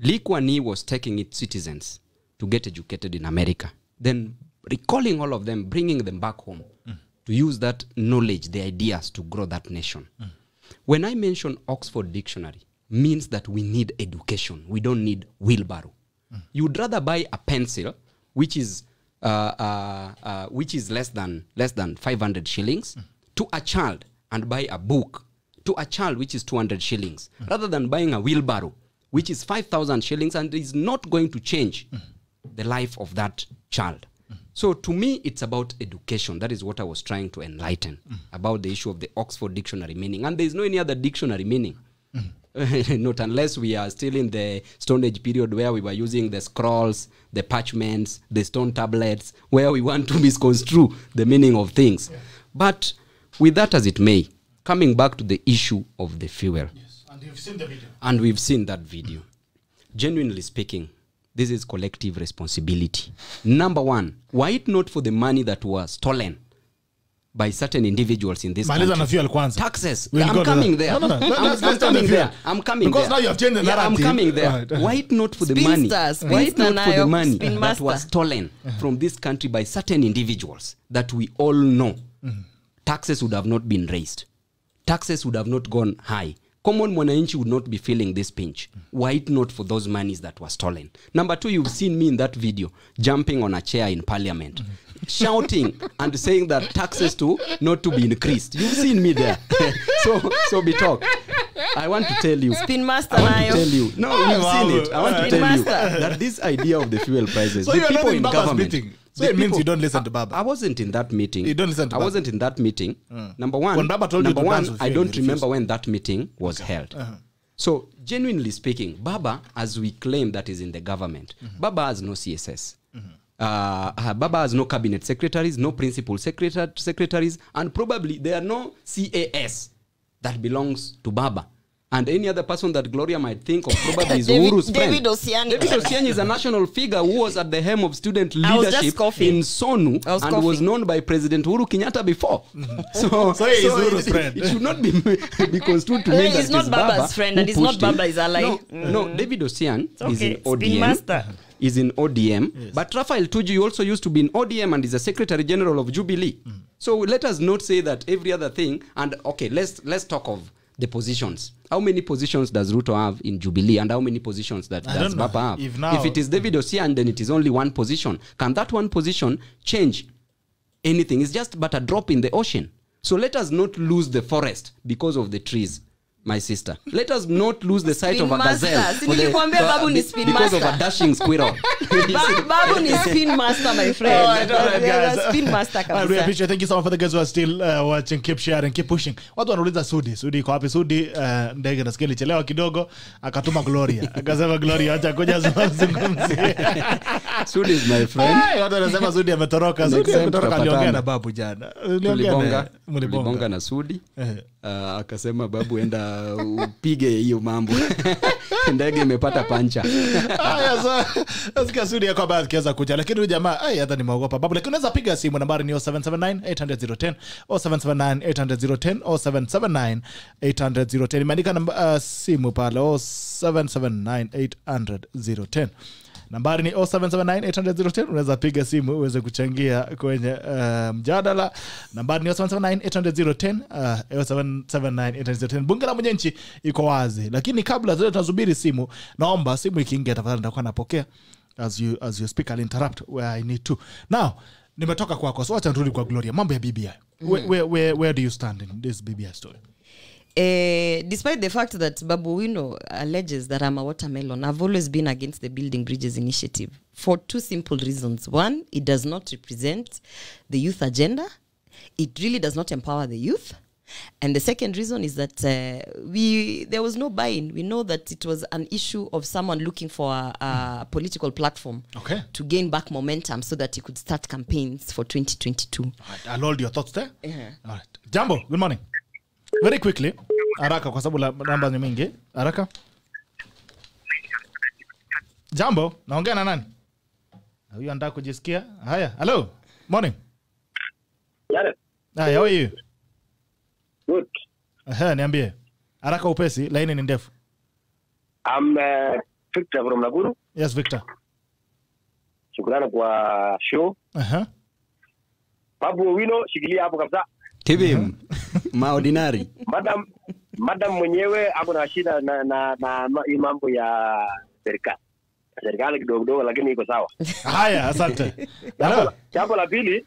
Lee Kuan Yew was taking its citizens to get educated in America. Then recalling all of them, bringing them back home to use that knowledge, the ideas to grow that nation. When I mention Oxford Dictionary, means that we need education. We don't need wheelbarrow. You would rather buy a pencil, which is less than 500 shillings, to a child, and buy a book to a child, which is 200 shillings, rather than buying a wheelbarrow, which is 5,000 shillings, and is not going to change the life of that child. So to me, it's about education. That is what I was trying to enlighten about the issue of the Oxford Dictionary meaning. And there is no any other dictionary meaning. not unless we are still in the Stone Age period where we were using the scrolls, the parchments, the stone tablets, where we want to misconstrue the meaning of things. Yeah. But with that as it may, coming back to the issue of the fuel. Yes. And you've seen the video. And we've seen that video. Genuinely speaking, this is collective responsibility. Number one, were it not for the money that was stolen by certain individuals in this country. Taxes. I'm coming there. I'm coming there. I'm coming because there. Now you have changed the narrative. I'm coming there. Right. Why it not for the money? Why it not for the money that was stolen from this country by certain individuals that we all know? Taxes would have not been raised. Taxes would have not gone high. Common mwananchi would not be feeling this pinch. Why it not for those monies that were stolen? Number two, you've seen me in that video jumping on a chair in parliament, shouting and saying that taxes not to be increased. You've seen me there. so be talk. I want to tell you. Spin master. I want to tell you. No, you've seen it. I want to tell you that this idea of the fuel prices. So you're not in government. Meeting. So it means you don't listen to Baba. I wasn't in that meeting. You don't listen to Baba. I wasn't in that meeting. Number one, when Baba told I don't remember when that meeting was held. So, genuinely speaking, Baba, as we claim that is in the government, Baba has no CSS. Baba has no cabinet secretaries, no principal secretaries, and probably there are no CAS that belongs to Baba. And any other person that Gloria might think of probably is Uhuru's friend. David Osiani. David Osiani is a national figure who was at the helm of student leadership in SONU and was known by President Uhuru Kenyatta before. So he is Uhuru's friend. It should not be construed to mean that he's not Baba's friend and he's not Baba is ally. No, David Osiani is in ODM. Is in ODM. Yes. But Raphael Tuju also used to be in ODM and is a Secretary General of Jubilee. So let us not say that every other thing. And okay, let's talk of the positions. How many positions does Ruto have in Jubilee and how many positions does Baba have? If it is David Osian, then it is only one position. Can that one position change anything? It's just but a drop in the ocean. So let us not lose the forest because of the trees, my sister. Let us not lose the sight of a gazelle because of a dashing squirrel. Babu is spin master, my friend. Spin master. I really appreciate. Thank you so much for the guys who are still watching. Keep sharing, keep pushing. Watu wanauliza Sudi iko wapi? Sudi ndege nasikia lichelewa kidogo, akatuma Gloria. Akasema Gloria acha kuja zungumzie. Sudi is my friend. Watu wanasema Sudi ametoroka. Sudi ametoroka, aliongea na Babu jana. Tulibonga na Sudi. Akasema Babu enda upige hiyo mambo. Ndege imepata pancha. Haya sasa asikia Sudi yako baadhi kiweza kuja, lakini huyu jamaa hata nimeogopa Babu. Lakini unaweza piga simu, nambari ni 0779 800 010 0779 800 imeandika namba simu pale 0779 800 nambari ni 0779-800-010. Unaweza piga simu uweze kuchangia kwenye mjadala. Nambari ni 0779-800-010, 0779-800-010. Bunge la Mwananchi iko wazi. Lakini kabla tunasubiri simu, naomba simu ikiingia tafadhali nitakuwa napokea as you speak. I'll interrupt where I need to. Now, nimetoka kwako. So acha nirudi kwa Gloria. Mambo ya BBI. Where do you stand in this BBI story? Despite the fact that BABU OWINO alleges that I'm a watermelon, I've always been against the Building Bridges initiative for two simple reasons. One, it does not represent the youth agenda. It really does not empower the youth. And the second reason is that there was no buy-in. We know that it was an issue of someone looking for a political platform to gain back momentum so that he could start campaigns for 2022. All right, I'll hold your thoughts there. All right. Jambo, good morning. Very quickly, haraka kwa sababu namba ni mingi. Haraka. Jambo, naongea na nani? Huyu anataka kujisikia. Haya, hello. Morning. Yes. Hi, how are you? Good. Niambie. Haraka upesi, line ni ndefu. I'm Victor from Nakuru. Yes, Victor. Shukrani kwa show. BABU OWINO, shikilia hapo kabisa. Kibim. Maordinary. Madam mwenyewe ako na shida na mambo ya serikali. Serikali kidogo lakini iko sawa. Haya, asante. Jambo la pili.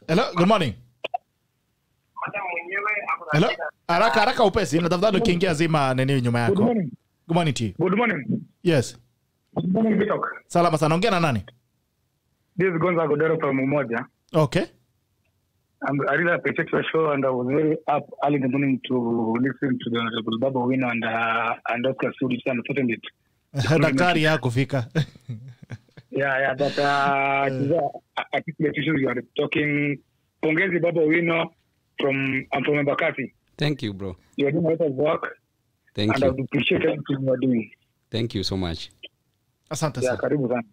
Hello, good morning. Madam mwenyewe ako na shida. Haraka upesi, na tafadhali ukiingia zima nini nyuma yako. Good morning. Good morning to you. Good morning. Yes. Good morning, Bitok. Salama sana, ongea na nani? This is Gonza Godero from Umoja. Okay. I really appreciate your show, and I was very up early in the morning to listen to the Honorable BABU OWINO and Oscar Sudi, and putting it. Daktari yako fika. Yeah, but I think the issues you are talking. Pongezi BABU OWINO I'm from EMBAKASI. Thank you, bro. You are doing a lot of work. Thank and you. I would appreciate everything you are doing. Thank you so much. Asante sana. Karibu sana.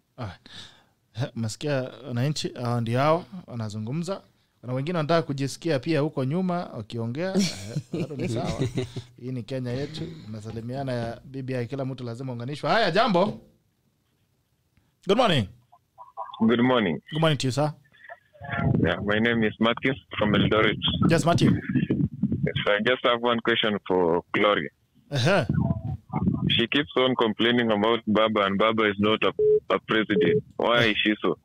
Masikia wananchi ndio hao wanazungumza. Na wengine wanataka kujisikia pia huko nyuma wakiongea. Bado ni sawa. Hii ni Kenya yetu. Tunasalimiana ya BBI, kila mtu lazima unganishwe. Haya, jambo. Good morning. Good morning. Good morning to you, sir. Yeah, my name is Matthew from Eldoret. Yes, Matthew. Yes, I just have one question for Gloria. She keeps on complaining about Baba, and Baba is not a president. Why is she so?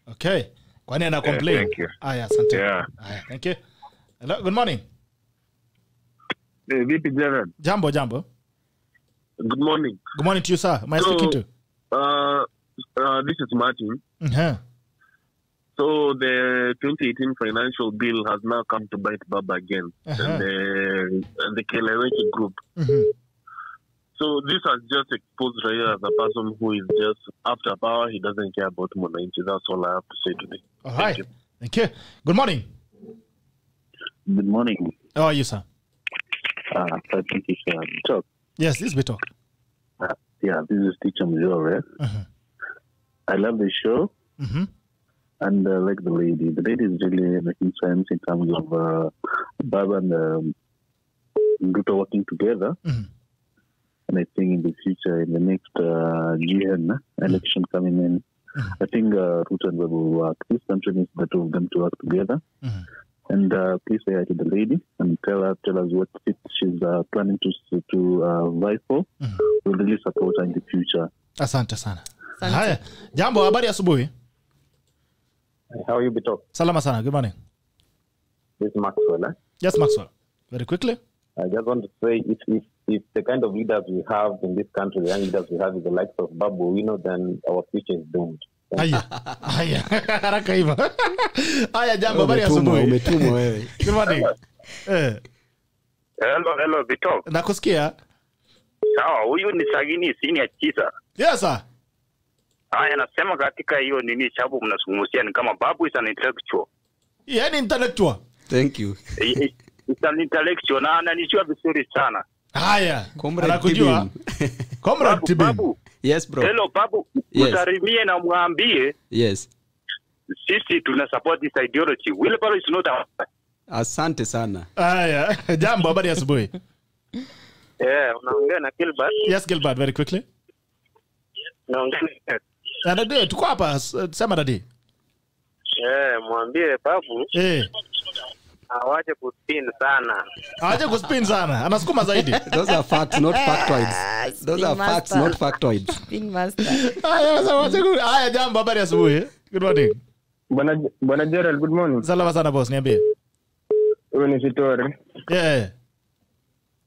Okay. Kwani ana complain? Thank you. Aya, asante. Yeah. Aya, thank you. Hello, good morning. VP Gerald. Jambo. Good morning. Good morning to you, sir. Am I speaking to? This is Martin. So the 2018 financial bill has now come to bite Baba again, and the Keleweki group. So this has just exposed Raya as a person who is just after power. He doesn't care about Monanchi. That's all I have to say today. All right. Thank you. Good morning. Good morning. How are you, sir? Thank you, sir. Talk. Yes, this be talk. Yeah, this is Teacher Mjore. I love the show. And like the lady is really making sense in terms of Baba and Ruto working together. And I think in the future, in the next GN election coming in, I think Ruto and Baba will work. This country needs the two of them to work together. And please say hi to the lady and tell us what she's planning to vie for. We'll really support her in the future. Asante sana. Haya, jambo, habari asubuhi. How are you, Bito? Salama sana. Good morning. This is Maxwell. Yes, Maxwell. Very quickly. I just want to say, if the kind of leaders we have in this country, the young leaders we have is the likes of BABU OWINO, then our future is doomed. Haya. Haraka hivyo. Haya, jambo, habari asubuhi. Umetumwa wewe. Good morning. Hello, Bito. Nakusikia. Sawa, huyu ni Sagini senior chisa. Yes, sir. Haya, nasema katika hiyo nini chabu mnazungumzia ni kama Babu is an intellectual. Yeah, ni intellectual. Thank you. It's an intellectual na ananijua vizuri sana. Haya, anakujua. Comrade Tibin. Yes, bro. Hello, Babu. Yes. Usalimie na mwambie. Yes. Sisi tuna support this ideology. Wilbaro is not our... Asante sana. Haya, jambo, habari asubuhi. Unaongea na Gilbert. Yes, Gilbert, very quickly. Dadi, tuko hapa, sema Dadi. Mwambie Babu. Awaje kuspin sana. Awaje kuspin sana. Anasukuma zaidi. Those are facts, not factoids. Those are facts, not factoids. Spin master. Haya, jambo, habari asubuhi. Good morning. Bwana Gerald, good morning. Salama sana boss, niambie. Wewe ni Vitori. Yeah.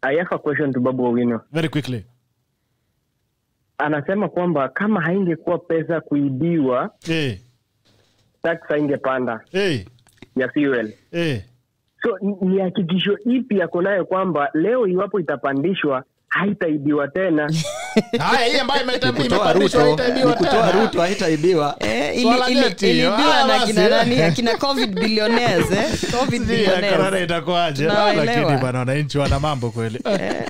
I have a question to BABU OWINO. Very quickly. Anasema kwamba kama haingekuwa pesa kuibiwa, tax haingepanda. Ya fuel. So ni hakikisho ipi yako nayo kwamba leo iwapo itapandishwa haitaibiwa tena? Haya, hii ambayo imepandishwa haitaibiwa tena. Kutoa Ruto haitaibiwa. Ilibiwa na kina nani? Akina COVID billionaires, COVID billionaires. Corona itakuaje? Lakini bwana wananchi wana mambo kweli.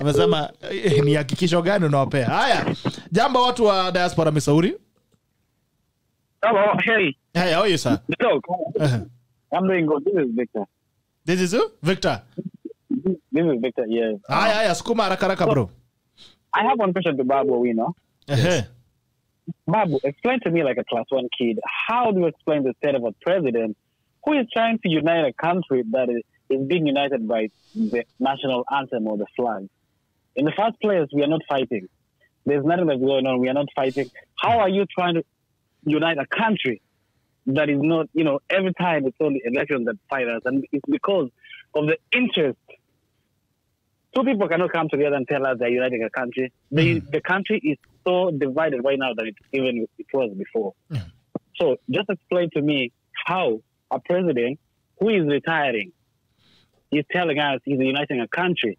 Amesema ni hakikisho gani unawapea? Haya, jambo watu wa diaspora Missouri. Hello, hey. Hey, how are you, sir? I'm doing good. This is Victor. This is who? Victor. This is Victor, yes. Haya, sukuma haraka bro. I have one question to BABU OWINO. Yes. Babu, explain to me like a class 1 kid, how do you explain the state of a president who is trying to unite a country that is being united by the national anthem or the flag? In the first place, we are not fighting. There's nothing that's going on. We are not fighting. How are you trying to unite a country that is not, every time it's only elections that fight us, and it's because of the interest. Two people cannot come together and tell us they're uniting a country. The country is so divided right now that it was before. So just explain to me how a president who is retiring, is telling us he's uniting a country.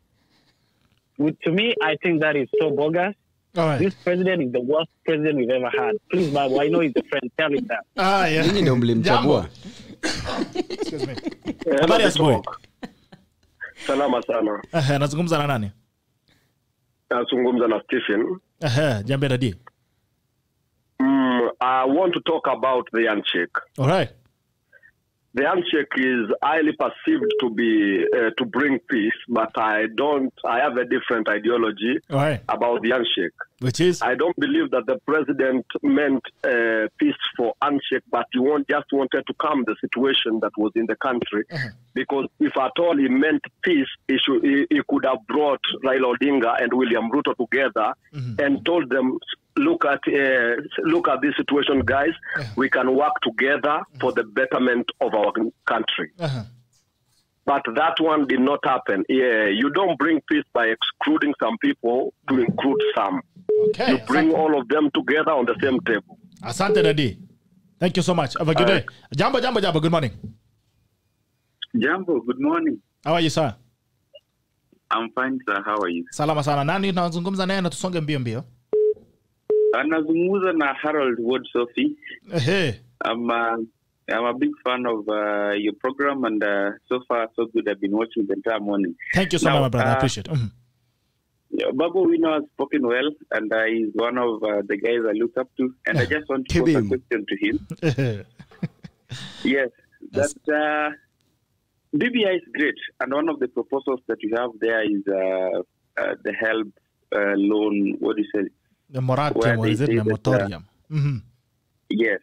To me, I think that is so bogus. All right. This president is the worst president we've ever had. Please, Babu, I know he's a friend. Tell him that. Yeah. Nini ndio mlimchagua? Excuse me. Habari asubuhi. Salama sana. Nazungumza na nani? Nazungumza na Stephen. Jambo dadi. I want to talk about the handshake. All right. The handshake is highly perceived to be to bring peace, but I have a different ideology about the handshake. Which is? I don't believe that the president meant peace for handshake, but he just wanted to calm the situation that was in the country. Because if at all he meant peace, he could have brought Raila Odinga and William Ruto together and told them, look at this situation, guys. We can work together for the betterment of our country. But that one did not happen. You don't bring peace by excluding some people to include some. Okay. You bring all of them together on the same table. Asante Dadi. Thank you so much. Have a good day. Jambo. Good morning. Jambo. Good morning. How are you, sir? I'm fine, sir. How are you? Salama sana. Nani tunazungumza naye na tusonge mbio? Anazungumza na Harold Ward Sophie. I'm a big fan of your program, and so far so good. I've been watching the entire morning. Thank you so much, my brother. I appreciate it. BABU OWINO has spoken well, and he's one of the guys I look up to. And I just want to pose a question to him. Yes, that BBI is great, and one of the proposals that you have there is the help loan. What do you say? The moratorium, or is it the moratorium? Yes.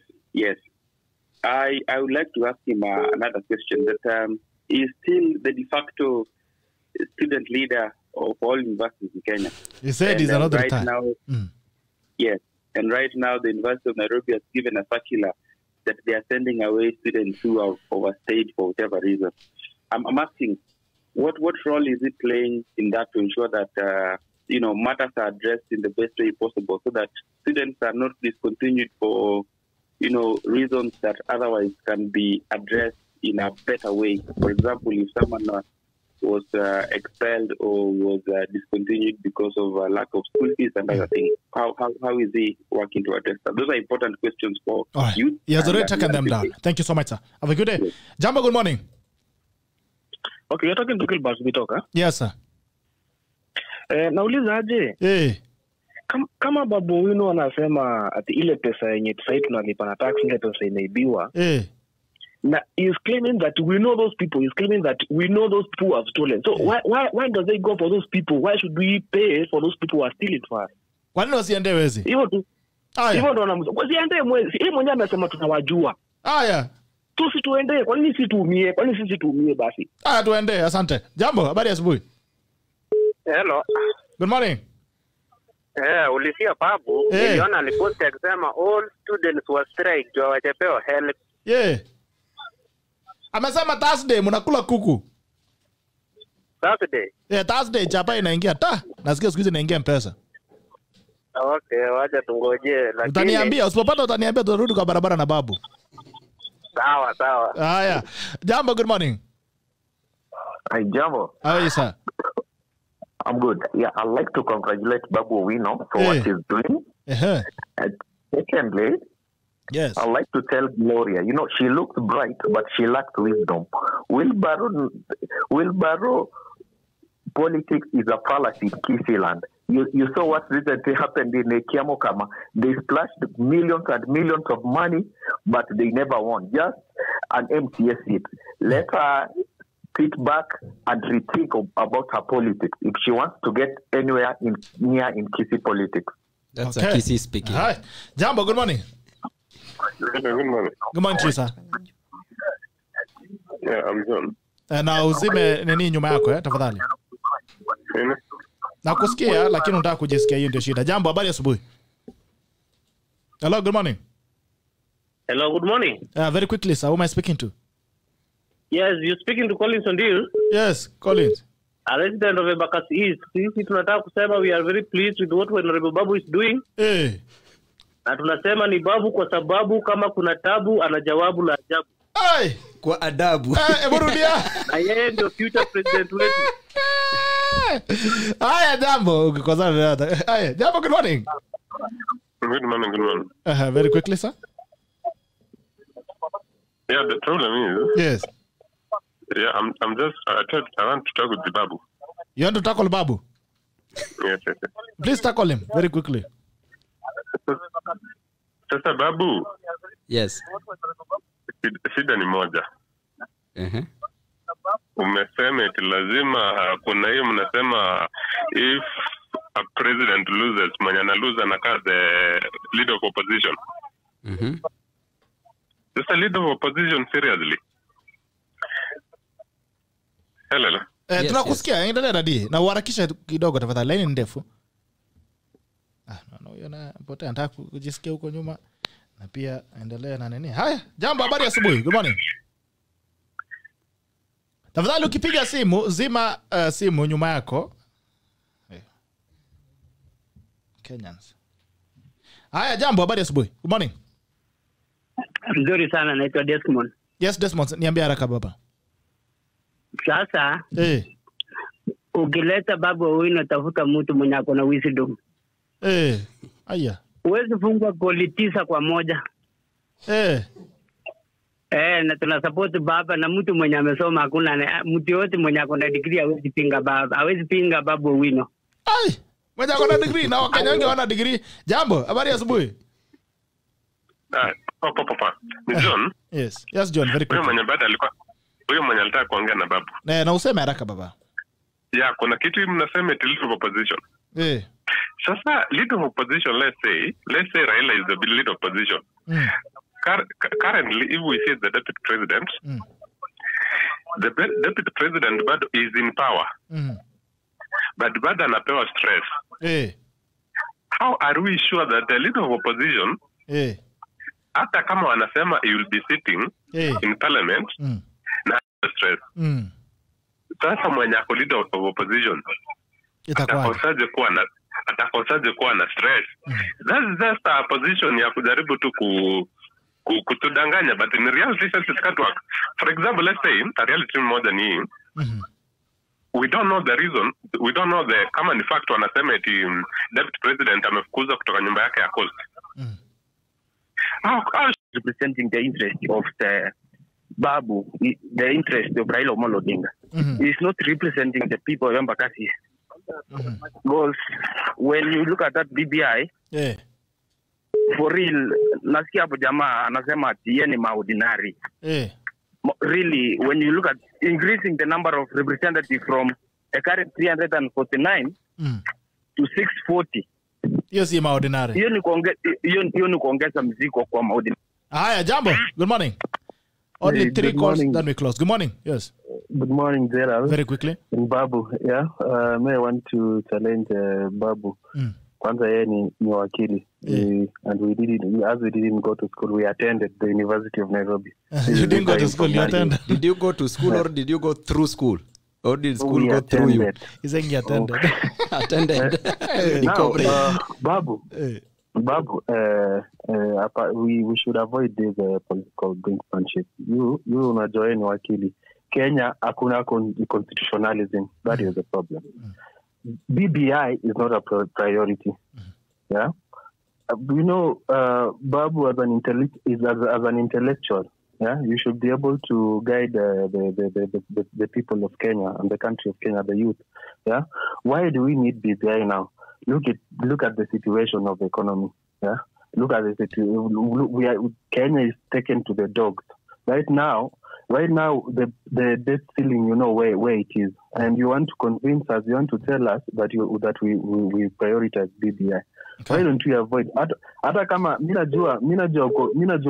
I would like to ask him another question. That he's still the de facto student leader of all universities in Kenya. He said he's another right time. Now, yes, and right now the University of Nairobi has given a circular that they are sending away students who have overstayed for whatever reason. I'm asking, what role is it playing in that to ensure that matters are addressed in the best way possible, so that students are not discontinued for reasons that otherwise can be addressed in a better way. For example, if someone was expelled or was discontinued because of lack of school fees and other things, how is he working to address that? Those are important questions for youth. He has already taken them down. Thank you so much, sir. Have a good day. Yes. Jambo, good morning. Okay, you're talking to Gilbert Bitoka? Yes, sir. Nauliza aje? Kama BABU OWINO anasema ati ile pesa yenye sasa tunalipa na tax ile pesa inaibiwa. Na is claiming that we know those people. He's claiming that we know those people who have stolen. So why does they go for those people? Why should we pay for those people who are stealing for us? Kwa nini wasiende wezi? Hivyo tu. Hivyo ndo anamsema. Wasiende mwezi. Yeye mwenyewe amesema tunawajua. Tusituende. Kwa nini situumie? Kwa nini sisi tuumie basi? Tuende. Asante. Jambo, habari asubuhi. Hello. Good morning. Ulisikia Babu, niliona alipost akisema all students were strike ndio wachepewa help. Amesema Thursday mnakula kuku. Thursday? Thursday chapa inaingia ta. Nasikia siku hizi inaingia mpesa. Okay, wacha tungoje, lakini utaniambia, usipopata utaniambia, turudi kwa barabara na Babu. Sawa. Haya. Jambo, good morning. Hi, Jambo. How are you, sir? I'm good. Yeah, I'd like to congratulate BABU OWINO for what he's doing. And secondly, yes, I'd like to tell Gloria, she looks bright, but she lacks wisdom. Wheelbarrow politics is a fallacy in Kisiland. You saw what recently happened in Kiamokama. They splashed millions and millions of money, but they never won. Just an MCS seat. Let her sit back and rethink about her politics if she wants to get anywhere in Kisi politics. That's a Kisi speaking. Hi. Jambo, good morning. Good morning. Good morning, sir. Yeah, I'm John. Na uzime nini nyuma yako tafadhali. Na kusikia lakini unataka kujisikia, hiyo ndio shida. Jambo, habari asubuhi. Hello, good morning. Hello, good morning. Very quickly, sir, who am I speaking to? Yes, you're speaking to Collins Ondil. Yes, Collins. A resident of EMBAKASI East. Sisi tunataka kusema we are very pleased with what Honorable Babu is doing. Na tunasema ni babu kwa sababu kama kuna tabu ana jawabu la ajabu. Ai, kwa adabu. Hebu rudia. Na yeye ndio future president wetu. Haya jambo, ukikozana na haya jambo, good morning. Good morning, good morning. Very quickly, sir. Yeah, the problem is. Yes. Yeah, I want to talk with the Babu. You want to tackle Babu? Yes. Please tackle him very quickly. Sasa Babu. Yes. Shida ni moja. Umesema eti lazima kuna hiyo mnasema if a president loses, mwenye analuza anakaa the leader of opposition. Sasa leader of opposition seriously. Hello. Tunakusikia, endelea dadi. Na uharakisha kidogo tafadhali, line ndefu. No, yana potea nataka kujisikia huko nyuma. Na pia endelea na nini? Haya, jambo, habari asubuhi. Good morning. Tafadhali ukipiga simu, zima simu nyuma yako. Kenyans. Haya, jambo, habari asubuhi. Good morning. Nzuri sana, naitwa Desmond. Yes, Desmond, niambie haraka baba. Sasa ukileta Babu Owino, tafuta mtu mwenye ako na wisdom. Aya. Uwezi fungwa goli 9 kwa moja. Na tuna support baba na mtu mwenye amesoma, hakuna mtu yote mwenye ako na degree hawezi pinga baba. Hawezi pinga Babu Owino. Mwenye ako na degree na Wakenya wengi wana degree. Jambo, habari asubuhi. Papa. Ni John? Yes, John, very quick. Huyo mwenye alitaka kuongea na Babu. Na useme haraka baba. Yeah, kuna kitu mnasema eti leader of opposition. Sasa leader of opposition, let's say Raila is the leader of opposition. Currently, if we say the deputy president, the deputy president bado is in power. But bado anapewa stress. How are we sure that the leader of opposition, hata kama wanasema he will be sitting in parliament, na stress? Sasa mwenye ako leader of opposition atakosaje kuwa na stress? That's just a position ya kujaribu tu kutudanganya, but in reality it can't work. For example, let's say a reality moja ni we don't know the reason, we don't know the kama ni fact wanasema eti deputy president amefukuzwa kutoka nyumba yake ya Coast. How representing the interest of the Babu, the interest of Raila Amolo Odinga. He's not representing the people of Embakasi. Because when you look at that BBI, for real, nasikia hapo jamaa anasema ati yeye ni maordinary. Really, when you look at increasing the number of representatives from a current 349 to 640. Hiyo si maordinary. Hiyo ni kuongeza mzigo kwa maordinary. Haya, jambo. Good morning. Only 3 calls, then we close. Good morning. Yes. Good morning, Gerald. Very quickly. In Babu, may I want to challenge Babu. Kwanza yeye ni wakili. And we didn't go to school. We attended the University of Nairobi. You didn't go to school, you attended. Did you go to school or did you go through school? Or did school go through you? He's saying he attended. Attended. Now, Babu, we should avoid this political brinkmanship. You unajua ni wakili. Kenya hakuna constitutionalism. That is the problem. BBI is not a priority. Yeah, you know, Babu as an intellectual. Yeah, you should be able to guide the people of Kenya and the country of Kenya, the youth. Yeah, why do we need BBI now? Look at the situation of the economy. Yeah, look at the situation. Kenya is taken to the dogs right now. The debt ceiling, you know where it is, and you want to convince us, you want to tell us that we prioritize BBI. Okay. Why don't we avoid? Hata kama minajua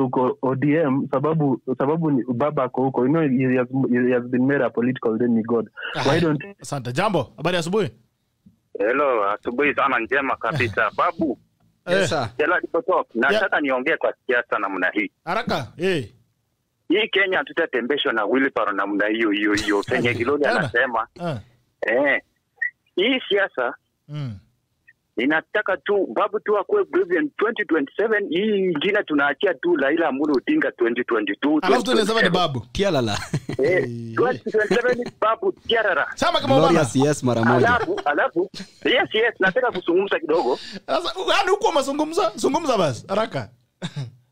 uko ODM sababu ni baba ako huko. You know he has been made a political demigod. Why don't? Asante. Jambo, habari asubuhi. Hello, asubuhi sana njema kabisa. Babu. Yes sir. Nataka niongee kwa siasa namna hii. Haraka. Hii Kenya tutatembeshwa na wheelbarrow namna hiyo. Penye Gloria anasema. Hii siasa Ninataka tu Babu tu akuwe president 2027. Hii jina tunaachia tu Raila Amolo Odinga 2022. Alafu tunasema ni Babu Tialala. 2027 ni Babu Tiarara. Sama kama Obama. Yes mara moja. Alafu yes nataka kuzungumza kidogo. Sasa yani huko mazungumza basi haraka.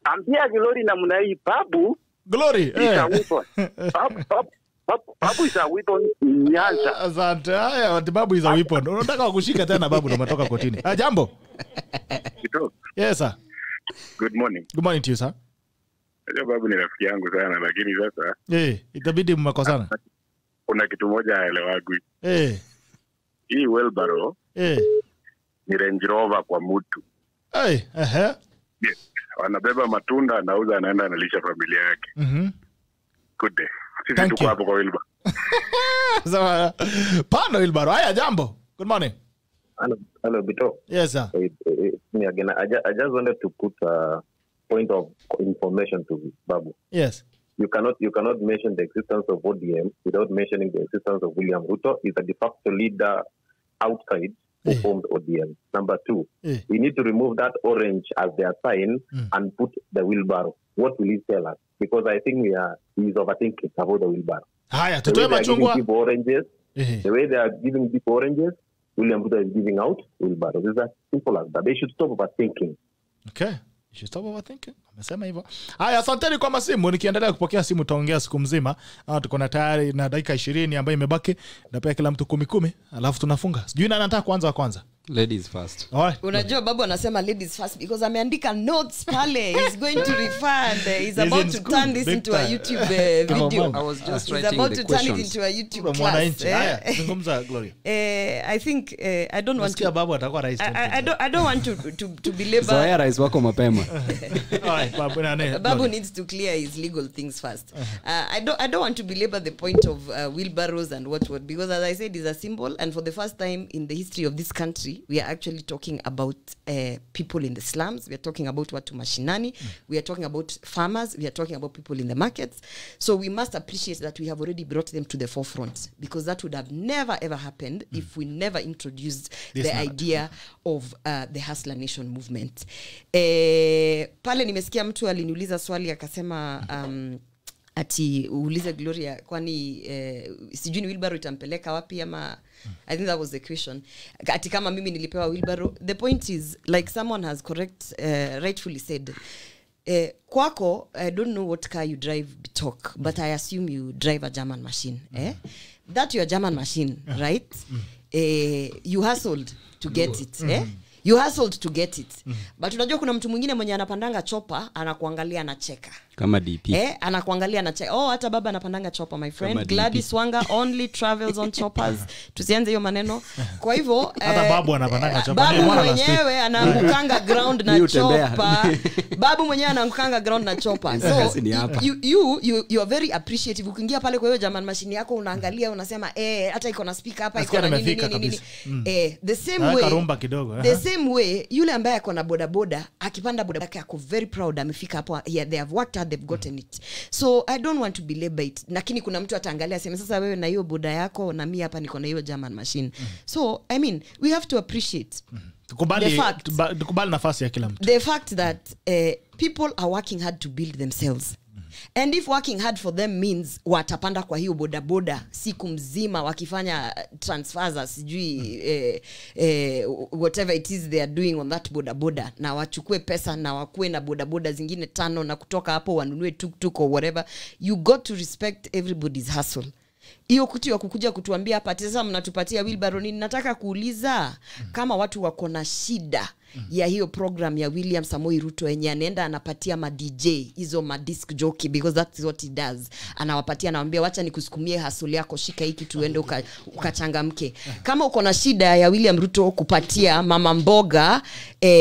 Ambia Glory namna hii Babu Glory Babu is a weapon Nyanza. Asante. Haya, Babu is a weapon. Unataka kushika tena Babu na umetoka kotini. Jambo. Yes sir. Good morning. Good morning to you sir. Babu ni rafiki yangu sana lakini sasa itabidi mmekosana. Kuna kitu moja haelewagi. Hii wheelbarrow ni Range Rover kwa mtu. Yes. Wanabeba matunda anauza anaenda analisha familia yake. Good day. Sisi tuko hapo kwa wheelbarrow. Sawa. Pano wheelbarrow. Haya jambo. Good morning. Hello Bito. Yes sir. Me again. I just wanted to put a point of information to Babu. Yes. You cannot mention the existence of ODM without mentioning the existence of William Ruto. Is a de facto leader outside who formed ODM. Number 2, we need to remove that orange as their sign and put the wheelbarrow. What will he tell us? Because I think he's overthinking about the wheelbarrow. Haya, tutoe machungwa. The way they are giving people oranges, William Ruto is giving out wheelbarrow. This is as simple as that. They should stop overthinking. Okay. You should stop overthinking. Amesema hivyo. Haya, asanteni kwa masimu. Nikiendelea kupokea simu taongea siku mzima. Tuko na tayari na dakika 20 ambayo imebaki. Napea kila mtu 10 alafu tunafunga. Sijui nani anataka kwanza. Ladies first. Unajua Babu anasema ladies first because ameandika notes pale. He's going to refer and he's about to turn this into a YouTube video. I was just he's writing about the to turn it questions. into a YouTube class. Zungumza Gloria. I think I don't want to Babu atakuwa rais. I don't want to belabor. Zoea rais wako mapema. Babu needs to clear his legal things first. I don't want to belabor the point of wheelbarrows and what because as I said is a symbol, and for the first time in the history of this country we are actually talking about people in the slums. We are talking about watu mashinani. We are talking about farmers. We are talking about people in the markets. So we must appreciate that we have already brought them to the forefront, because that would have never ever happened if we never introduced the idea of the Hustler Nation movement. Pale nimesikia mtu aliniuliza swali akasema ati uulize Gloria kwani sijui ni wheelbarrow itampeleka wapi ama I think that was the question. Ati kama mimi nilipewa wheelbarrow. The point is, like someone has rightfully said, kwako, I don't know what car you drive, talk, but I assume you drive a German machine. That your German machine, right? You hustled to get it. You hustled to get it. But unajua kuna mtu mwingine mwenye anapandanga chopa anakuangalia anacheka. Kama DP. Anakuangalia anacheka. Hata baba anapandanga chopa, my friend. Gladys Wanga only travels on choppers. Tusianze hiyo maneno. Kwa hivyo hata babu anapandanga chopa. Babu mwenyewe anaangukanga ground na chopa. Babu mwenyewe anaangukanga ground na chopa. So you are very appreciative. Ukiingia pale kwa hiyo German machine yako unaangalia unasema hata iko na speaker hapa iko na nini. The same way. Karumba kidogo. The same way yule ambaye ako na bodaboda akipanda boda yake ako very proud amefika hapo, they have worked hard, they've gotten it. So I don't want to belabor it, lakini kuna mtu ataangalia aseme sasa wewe na hiyo boda yako na mimi hapa niko na hiyo German machine. So I mean we have to appreciate tukubali nafasi ya kila mtu, the fact that people are working hard to build themselves. And if working hard for them means watapanda kwa hiyo bodaboda siku mzima wakifanya transfers sijui whatever it is they are doing on that bodaboda, na wachukue pesa na wakue na bodaboda zingine 5 na kutoka hapo wanunue tuk-tuk or whatever, you got to respect everybody's hustle. Hiyo kitu ya kukuja kutuambia hapa sasa mnatupatia wheelbarrow nini, nataka kuuliza kama watu wako na shida ya hiyo program ya William Samoei Ruto yenye anaenda anapatia ma DJ hizo ma disc jockey, because that's what he does. Anawapatia anawaambia wacha nikusukumie hustle yako, shika hiki tuende ukachangamke. Kama uko na shida ya William Ruto kupatia mama mboga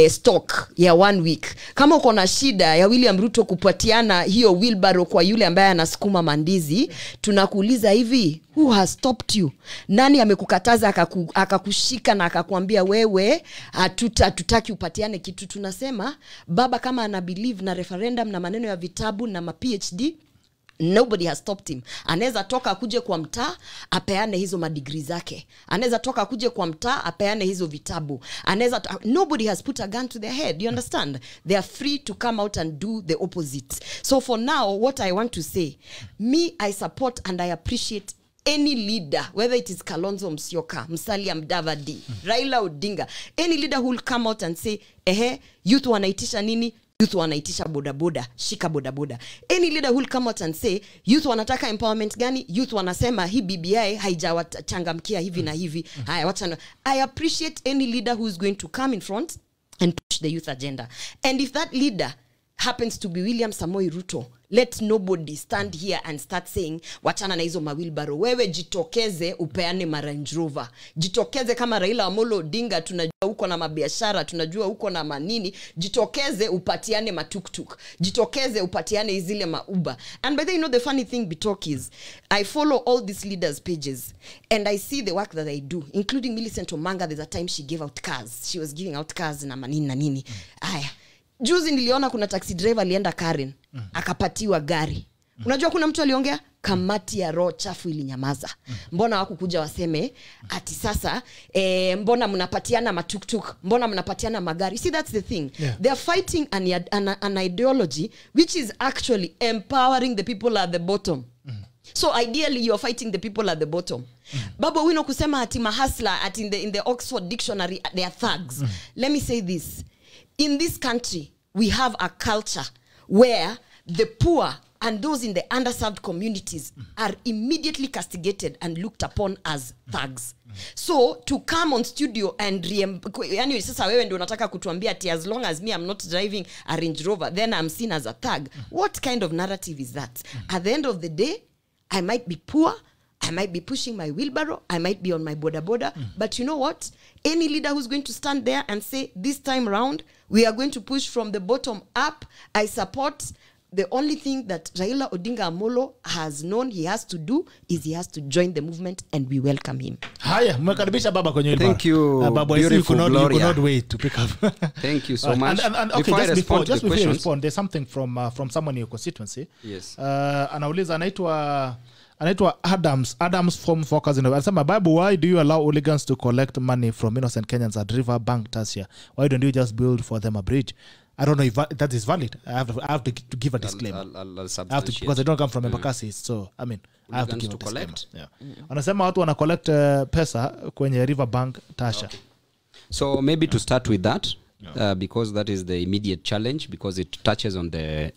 stock ya 1 week, kama uko na shida ya William Ruto kupatiana hiyo wheelbarrow kwa yule ambaye anasukuma mandizi, tunakuuliza hivi, who has stopped you? Nani amekukataza akakushika na akakwambia wewe hatutaki upatiane kitu? Tunasema baba kama ana believe na referendum na maneno ya vitabu na ma PhD, Nobody has stopped him. Anaweza toka akuje kwa mtaa apeane hizo madigrii zake. Anaweza toka akuje kwa mtaa apeane hizo vitabu. Nobody has put a gun to their head. You understand? They are free to come out and do the opposite. So for now, what I want to say, I support and I appreciate any leader, whether it is Kalonzo Musyoka, Musalia Mudavadi, Raila Odinga, any leader who will come out and say, youth wanaitisha nini? Youth wanaitisha bodaboda, shika bodaboda. Any leader who will come out and say, youth wanataka empowerment gani? Youth wanasema hii BBI haijawachangamkia hivi na hivi. I appreciate any leader who is going to come in front and push the youth agenda. And if that leader happens to be William Samoei Ruto, let nobody stand here and start saying wachana na hizo mawilbaro. Wewe jitokeze upeane Range Rover. Jitokeze kama Raila Amolo Odinga, tunajua uko na mabiashara, tunajua uko na manini. Jitokeze upatiane matuktuk. Jitokeze upatiane zile mauba. And by the way, you know the funny thing Bitok is, I follow all these leaders' pages and I see the work that they do, including Millicent Omanga. There's a time she gave out cars. She was giving out cars na manini na nini. Juzi niliona kuna taxi driver alienda Karen, akapatiwa gari. Unajua kuna mtu aliongea, kamati ya roho chafu ilinyamaza. Mbona hawakukuja waseme ati sasa mbona mnapatiana matuktuk, mbona mnapatiana magari? See, that's the thing. Yeah. They are fighting an ideology which is actually empowering the people at the bottom. So ideally you are fighting the people at the bottom. Babu Owino kusema ati mahasla at in the Oxford dictionary they are thugs. Let me say this. In this country, we have a culture where the poor and those in the underserved communities are immediately castigated and looked upon as thugs. So to come on studio and yani sasa wewe ndio unataka kutuambia ati as long as me I'm not driving a Range Rover, then I'm seen as a thug. What kind of narrative is that? At the end of the day, I might be poor, I might be pushing my wheelbarrow, I might be on my boda, but you know what? Any leader who's going to stand there and say, this time around, we are going to push from the bottom up, I support. The only thing that Raila Odinga Amolo has known he has to do is he has to join the movement, and we welcome him. Haya, mmekaribisha baba kwenye ilba. Thank you, beautiful Gloria. You cannot wait to pick up. Thank you so much. And okay, just before you respond, there's something from someone in your constituency. Yes. Anauliza anaitwa Adams from Focus. Anasema, Babu, why do you allow hooligans to collect money from innocent Kenyans at River Bank Tasia? Why don't you just build for them a bridge? I don't know if that is valid. I have to give a disclaimer. I'll because I don't come from EMBAKASI, so I mean, I have to give a disclaimer. Yeah. Anasema watu wana collect pesa kwenye River Bank Tasha. Okay. So maybe to start with that, because that is the immediate challenge, because it touches on the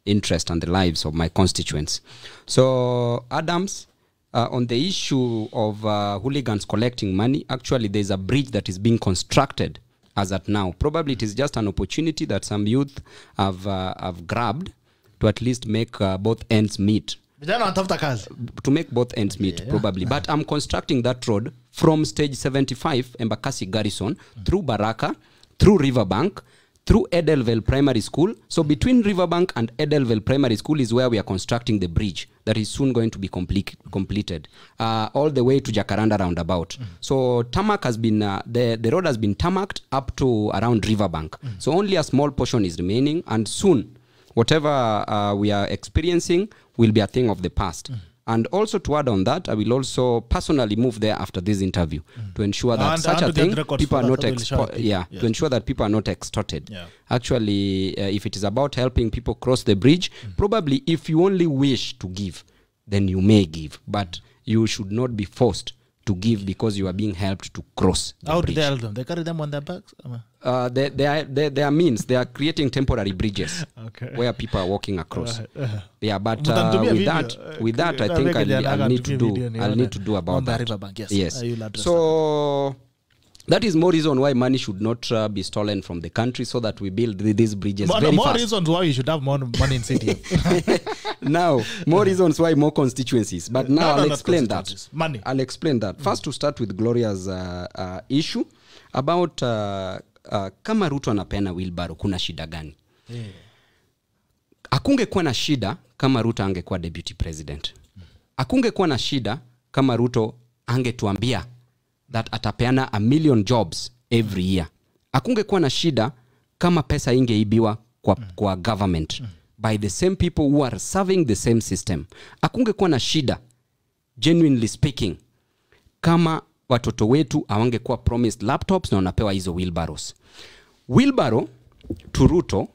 interest and the lives of my constituents. So Adams, on the issue of hooligans collecting money, actually there's a bridge that is being constructed as at now. Probably it is just an opportunity that some youth have grabbed to at least make both ends meet. To make both ends meet, probably. But I'm constructing that road from stage 75, Embakasi Garrison, through Baraka, through Riverbank, through Edelville Primary School. So between Riverbank and Edelville Primary School is where we are constructing the bridge that is soon going to be completed, all the way to Jacaranda roundabout. So tarmac has been, the road has been tarmacked up to around Riverbank. So only a small portion is remaining, and soon, whatever we are experiencing will be a thing of the past. And also to add on that, I will also personally move there after this interview to ensure that such a thing, people are not to ensure that people are not extorted. Yeah. Actually, if it is about helping people cross the bridge, probably if you only wish to give, then you may give, but you should not be forced to give because you are being helped to cross the How bridge. do they help them? They carry them on their backs? They are means. They are creating temporary bridges where people are walking across. Yeah, but with that, I think I'll need to do about that. Yes. So that is more reason why money should not be stolen from the country, so that we build these bridges very more fast. Reasons why you should have more money in city. Now, more reasons why more constituencies. But now I'll explain that. Money. I'll explain that. First, to start with Gloria's issue about kama Ruto anapeana wheelbarrow, kuna shida gani? Akungekuwa na shida kama Ruto angekuwa deputy president. Akungekuwa na shida kama Ruto angetuambia that atapeana 1 million jobs every year. Akungekuwa na shida kama pesa ingeibiwa kwa government by the same people who are serving the same system. Akungekuwa na shida, genuinely speaking, kama watoto wetu hawangekuwa promised laptops na wanapewa hizo wheelbarrows. Wheelbarrow to Ruto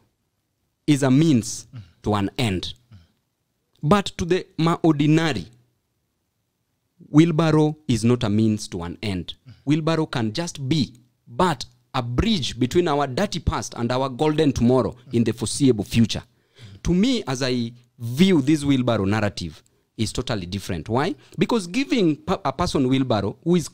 is a means to an end. But to the ordinary, wheelbarrow is not a means to an end. Wheelbarrow can just be but a bridge between our dirty past and our golden tomorrow in the foreseeable future. To me, as I view this wheelbarrow narrative, is totally different. Why? Because giving a person wheelbarrow who is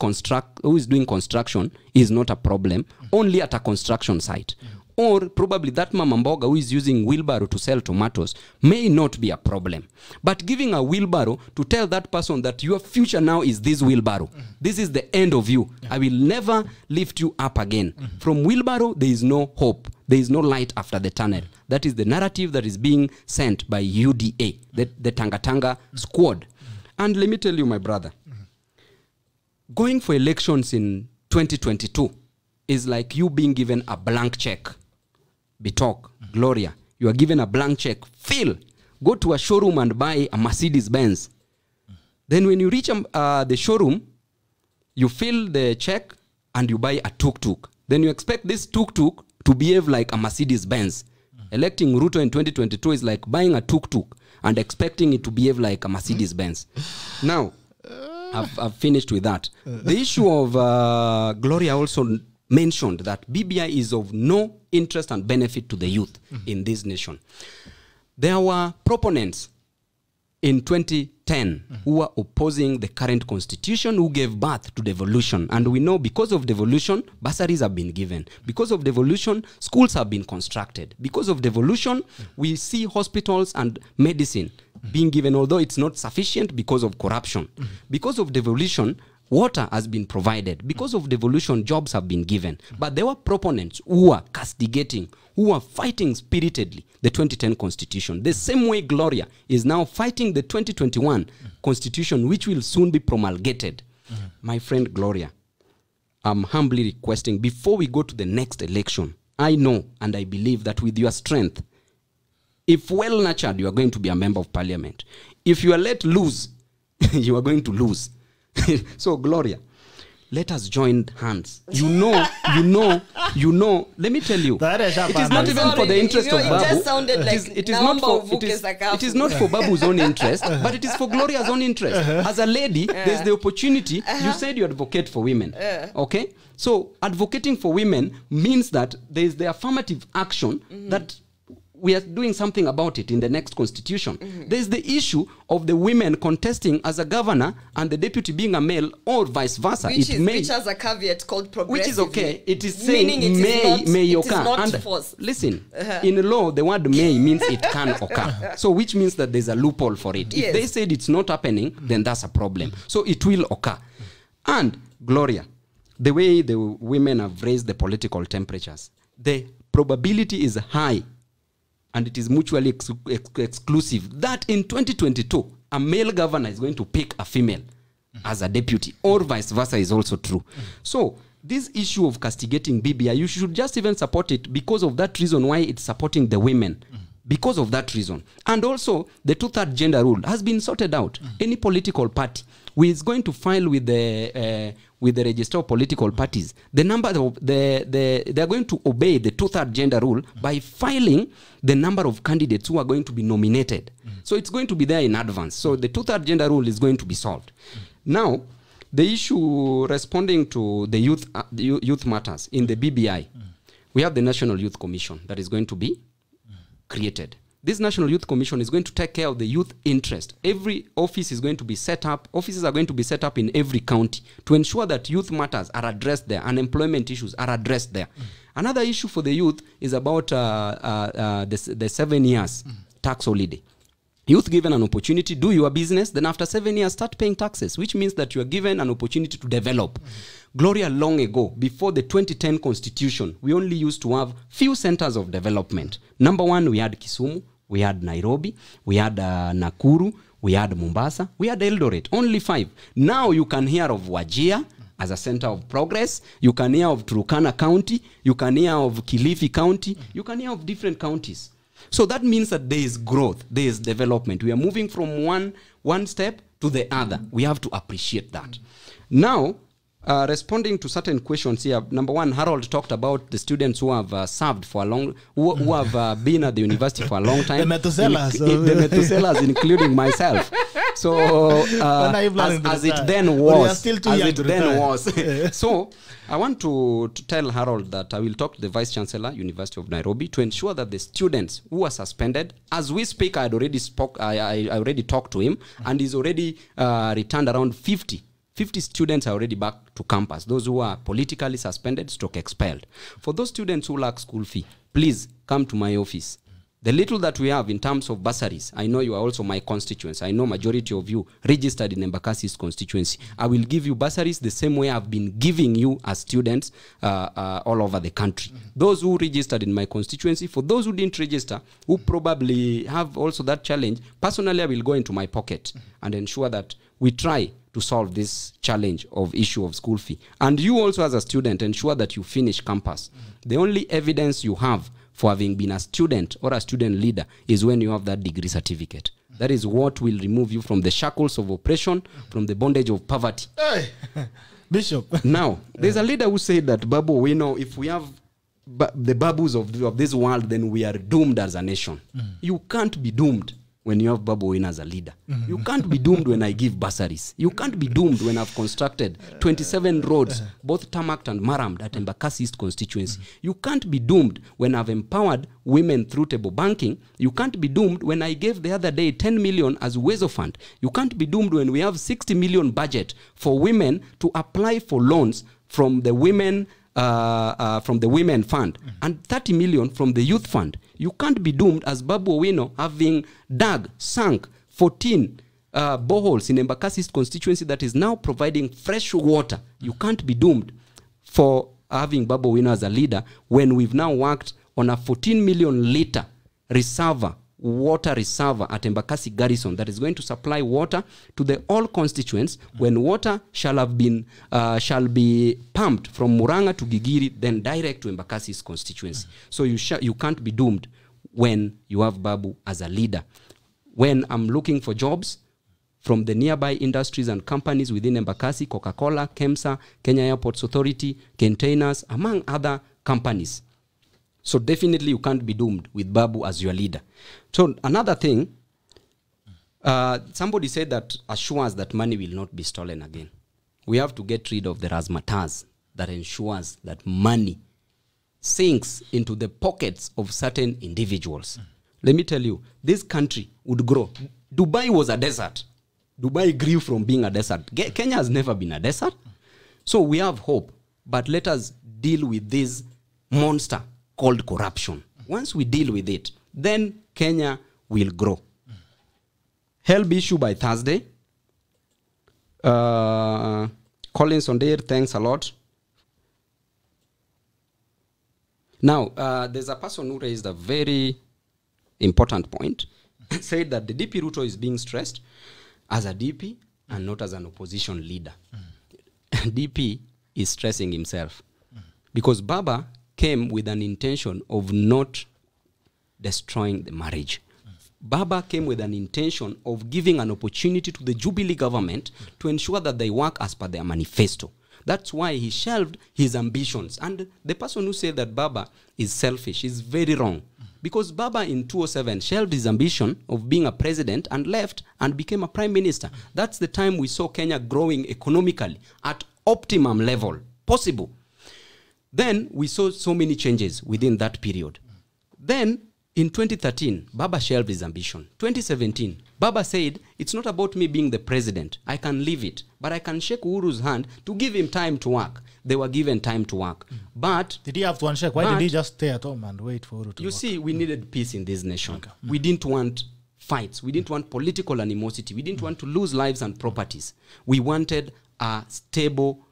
doing construction is not a problem, only at a construction site. Or probably that mama mboga who is using wheelbarrow to sell tomatoes may not be a problem. But giving a wheelbarrow to tell that person that your future now is this wheelbarrow. This is the end of you. I will never lift you up again. From wheelbarrow, there is no hope. There is no light after the tunnel. That is the narrative that is being sent by UDA, the Tanga squad. And let me tell you, my brother, going for elections in 2022 is like you being given a blank check. Bitok, Gloria, you are given a blank check. Fill. Go to a showroom and buy a Mercedes Benz. Then when you reach the showroom, you fill the check and you buy a tuk-tuk. Then you expect this tuk-tuk to behave like a Mercedes Benz. Electing Ruto in 2022 is like buying a tuk-tuk and expecting it to behave like a Mercedes Benz. Now, I've finished with that. The issue of Gloria also mentioned that BBI is of no interest and benefit to the youth in this nation. There were proponents in 2010 who were opposing the current constitution, who gave birth to devolution. And we know because of devolution, bursaries have been given. Because of devolution, schools have been constructed. Because of devolution, we see hospitals and medicine being given, although it's not sufficient because of corruption. Because of devolution, water has been provided. Because of devolution, jobs have been given. But there were proponents who were castigating, who were fighting spiritedly the 2010 constitution. The same way Gloria is now fighting the 2021 constitution, which will soon be promulgated. My friend Gloria, I'm humbly requesting, before we go to the next election, I know and I believe that with your strength, if well nurtured, you are going to be a member of parliament. If you are let loose, you are going to lose. So Gloria, let us join hands. You know, let me tell you, it is not even for the interest of Babu. It is not for Babu's own interest, but it is for Gloria's own interest. As a lady, there's the opportunity. You said you advocate for women. Okay? So advocating for women means that there's the affirmative action that we are doing something about it in the next constitution. There's the issue of the women contesting as a governor and the deputy being a male, or vice versa. Which has a caveat called progressive. Which is okay. It is saying may occur. And force. Listen, in law, the word may means it can occur. So which means that there's a loophole for it. If they said it's not happening, then that's a problem. So it will occur. And Gloria, the way the women have raised the political temperatures, the probability is high, and it is mutually exclusive, that in 2022, a male governor is going to pick a female as a deputy, or vice versa is also true. So this issue of castigating BBI, you should just even support it because of that reason why it's supporting the women. Because of that reason. And also, the 2/3 gender rule has been sorted out. Any political party who is going to file with the register of political parties, the number of they are going to obey the 2/3 gender rule by filing the number of candidates who are going to be nominated. So it's going to be there in advance. So the 2/3 gender rule is going to be solved. Now, the issue responding to the youth matters in the BBI, we have the National Youth Commission that is going to be created. This National Youth Commission is going to take care of the youth interest. Every office is going to be set up. Offices are going to be set up in every county to ensure that youth matters are addressed there, unemployment issues are addressed there. Another issue for the youth is about the 7 years tax holiday. Youth given an opportunity, do your business, then after 7 years, start paying taxes, which means that you are given an opportunity to develop. Gloria, long ago, before the 2010 constitution, we only used to have few centers of development. Number one, we had Kisumu, we had Nairobi, we had Nakuru, we had Mombasa, we had Eldoret, only 5. Now you can hear of Wajir as a center of progress, you can hear of Turkana County, you can hear of Kilifi County, you can hear of different counties. So that means that there is growth, there is development. We are moving from one step to the other. We have to appreciate that. Now, responding to certain questions here, number one, Harold talked about the students who have served for a long, who have been at the university for a long time. The Methuselahs. The Methuselahs, including myself. So, as it then was. So, I want to tell Harold that I will talk to the Vice Chancellor, University of Nairobi, to ensure that the students who are suspended, as we speak, I already talked to him, and he's already returned around 50 students are already back to campus. Those who are politically suspended, expelled. For those students who lack school fee, please come to my office. The little that we have in terms of bursaries, I know you are also my constituents. I know majority of you registered in Embakasi's constituency. I will give you bursaries the same way I've been giving you as students all over the country. Those who registered in my constituency, for those who didn't register, who probably have also that challenge, personally I will go into my pocket and ensure that we try to solve this challenge of issue of school fee. And you also as a student, ensure that you finish campus. The only evidence you have for having been a student or a student leader is when you have that degree certificate. That is what will remove you from the shackles of oppression, from the bondage of poverty. Hey. Bishop. Now, there's a leader who said that, Babu, we know if we have the babus of this world, then we are doomed as a nation. You can't be doomed when you have Babu Owino as a leader. You can't be doomed when I give bursaries. You can't be doomed when I've constructed 27 roads, both tarmacked and marramed at Embakasi East constituency. You can't be doomed when I've empowered women through table banking. You can't be doomed when I gave the other day 10 million as Wezo Fund. You can't be doomed when we have 60 million budget for women to apply for loans from the women fund and 30 million from the youth fund. You can't be doomed as Babu Owino having sunk 14 boreholes in Embakasi's constituency that is now providing fresh water. You can't be doomed for having Babu Owino as a leader when we've now worked on a 14 million liter water reservoir at Embakasi Garrison that is going to supply water to the all constituents when water shall be pumped from Muranga to Gigiri, then direct to Embakasi's constituency. So you can't be doomed when you have Babu as a leader. When I'm looking for jobs from the nearby industries and companies within Embakasi, Coca-Cola, KEMSA, Kenya Airports Authority, Containers, among other companies. So definitely you can't be doomed with Babu as your leader. So another thing, somebody said that assures that money will not be stolen again. We have to get rid of the razzmatazz that ensures that money sinks into the pockets of certain individuals. Let me tell you, this country would grow. Dubai was a desert. Dubai grew from being a desert. Kenya has never been a desert. So we have hope, but let us deal with this monster called corruption. Once we deal with it, then Kenya will grow. Help issue by Thursday. Colin Sonder, thanks a lot. Now, there's a person who raised a very important point. Said that the DP Ruto is being stressed as a DP and not as an opposition leader. DP is stressing himself because Baba came with an intention of not destroying the marriage. Baba came with an intention of giving an opportunity to the Jubilee government to ensure that they work as per their manifesto. That's why he shelved his ambitions. And the person who said that Baba is selfish is very wrong. Because Baba in 2007 shelved his ambition of being a president and left and became a prime minister. That's the time we saw Kenya growing economically at optimum level possible. Then we saw so many changes within that period. Then in 2013, Baba shelved his ambition. 2017, Baba said, it's not about me being the president. I can leave it. But I can shake Uhuru's hand to give him time to work. They were given time to work. But did he have to unshake? Why did he just stay at home and wait for Uhuru to work? You see, we needed peace in this nation. Okay. We didn't want fights. We didn't want political animosity. We didn't want to lose lives and properties. We wanted a stable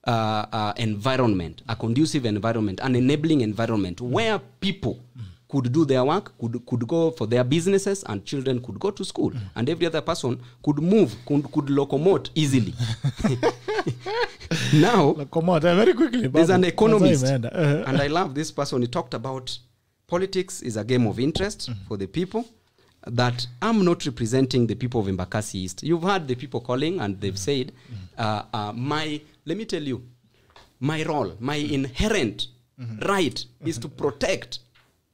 environment, a conducive environment, an enabling environment where people could do their work, could go for their businesses, and children could go to school, and every other person could move, could locomote easily. Now, locomote very quickly. There's an economist, and I love this person. He talked about politics is a game of interest for the people, that I'm not representing the people of Embakasi East. You've heard the people calling and they've said, let me tell you, my role, my inherent right is to protect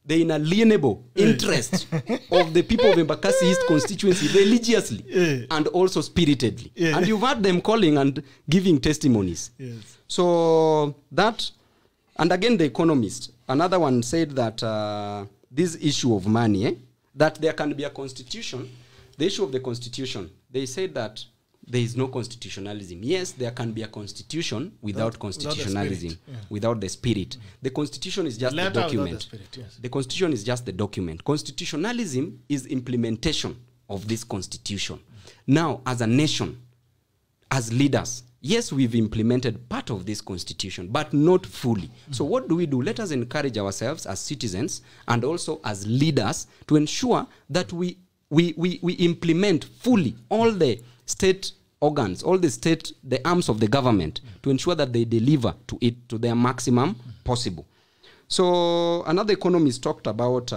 the inalienable interest of the people of Embakasi East constituency religiously and also spiritedly. And you've heard them calling and giving testimonies. So that, and again the Economist, another one said that this issue of money, that there can be a constitution, the issue of the constitution, they said that there is no constitutionalism. Yes, there can be a constitution without constitutionalism, without the spirit. The constitution is just the document. Spirit, yes. The constitution is just the document. Constitutionalism is implementation of this constitution. Now, as a nation, as leaders, yes, we've implemented part of this constitution, but not fully. So what do? Let us encourage ourselves as citizens and also as leaders to ensure that we implement fully all the state organs, all the arms of the government, to ensure that they deliver to it to their maximum possible. So another economist talked about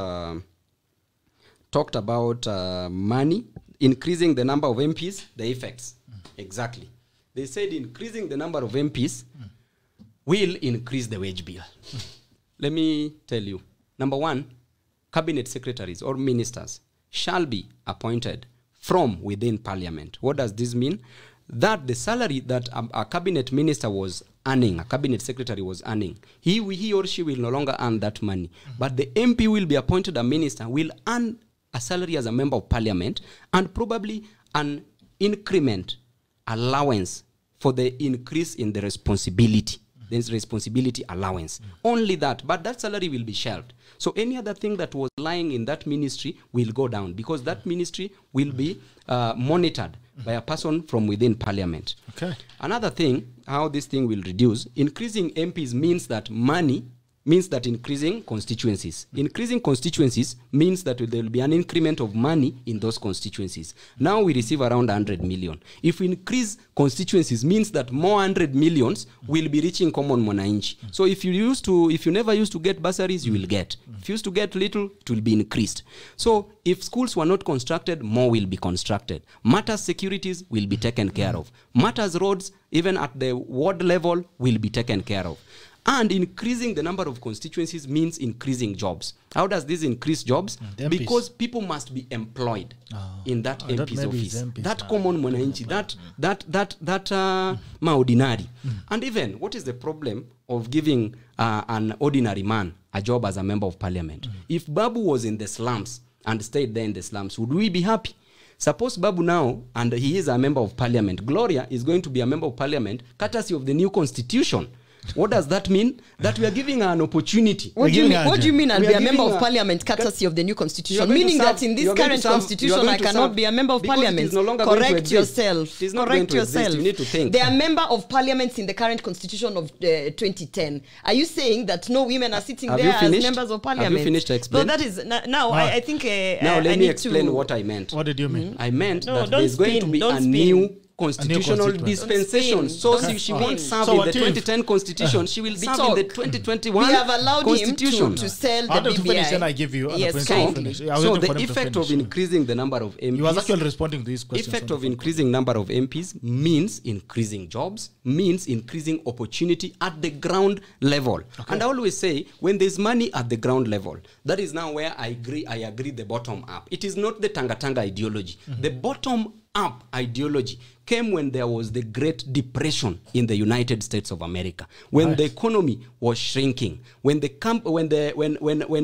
money, increasing the number of MPs, the effects. Exactly. They said increasing the number of MPs will increase the wage bill. Let me tell you. Number one, cabinet secretaries or ministers shall be appointed from within parliament. What does this mean? That the salary that a cabinet minister was earning, a cabinet secretary was earning, he or she will no longer earn that money. But the MP will be appointed a minister, will earn a salary as a member of parliament, and probably an increment allowance for the increase in the responsibility. There's responsibility allowance. Only that, but that salary will be shelved. So any other thing that was lying in that ministry will go down, because that ministry will be monitored by a person from within parliament. Okay. Another thing, how this thing will reduce, increasing MPs means that money, means that increasing constituencies. Increasing constituencies means that there will be an increment of money in those constituencies. Now we receive around 100 million. If we increase constituencies, means that more 100 millions will be reaching common mwananchi. So if you never used to get bursaries, you will get. If you used to get little, it will be increased. So if schools were not constructed, more will be constructed. Matters securities will be taken care of. Matters roads, even at the ward level, will be taken care of. And increasing the number of constituencies means increasing jobs. How does this increase jobs? Because people must be employed in that MP's office. That common mwananchi, that maordinary. And even, what is the problem of giving an ordinary man a job as a member of parliament? If Babu was in the slums and stayed there in the slums, would we be happy? Suppose Babu now, and he is a member of parliament, Gloria is going to be a member of parliament, courtesy of the new constitution. What does that mean? That we are giving her an opportunity. What do you mean I'll be a member of parliament courtesy of the new constitution? Meaning that in this current constitution I cannot be a member of parliament. Correct yourself. Correct yourself. You need to think. They are member of parliaments in the current constitution of 2010. Are you saying that no women are sitting there as members of parliament? Have you finished to explain? No, that is, now I think now let me explain what I meant. What did you mean? I meant that there is going to be a new constitutional dispensation. So she won't serve in the 2010 constitution. She will serve in the 2021 we have allowed constitution. Him to sell the BBI. To finish, then I give you. Yes, so the effect of increasing the number of MPs. You was actually responding to these questions. Effect of increasing number of MPs means increasing jobs, means increasing opportunity at the ground level. Okay. And I always say, when there's money at the ground level, that is now where I agree the bottom up. It is not the Tanga ideology. The bottom up ideology came when there was the Great Depression in the United States of America, when the economy was shrinking, when the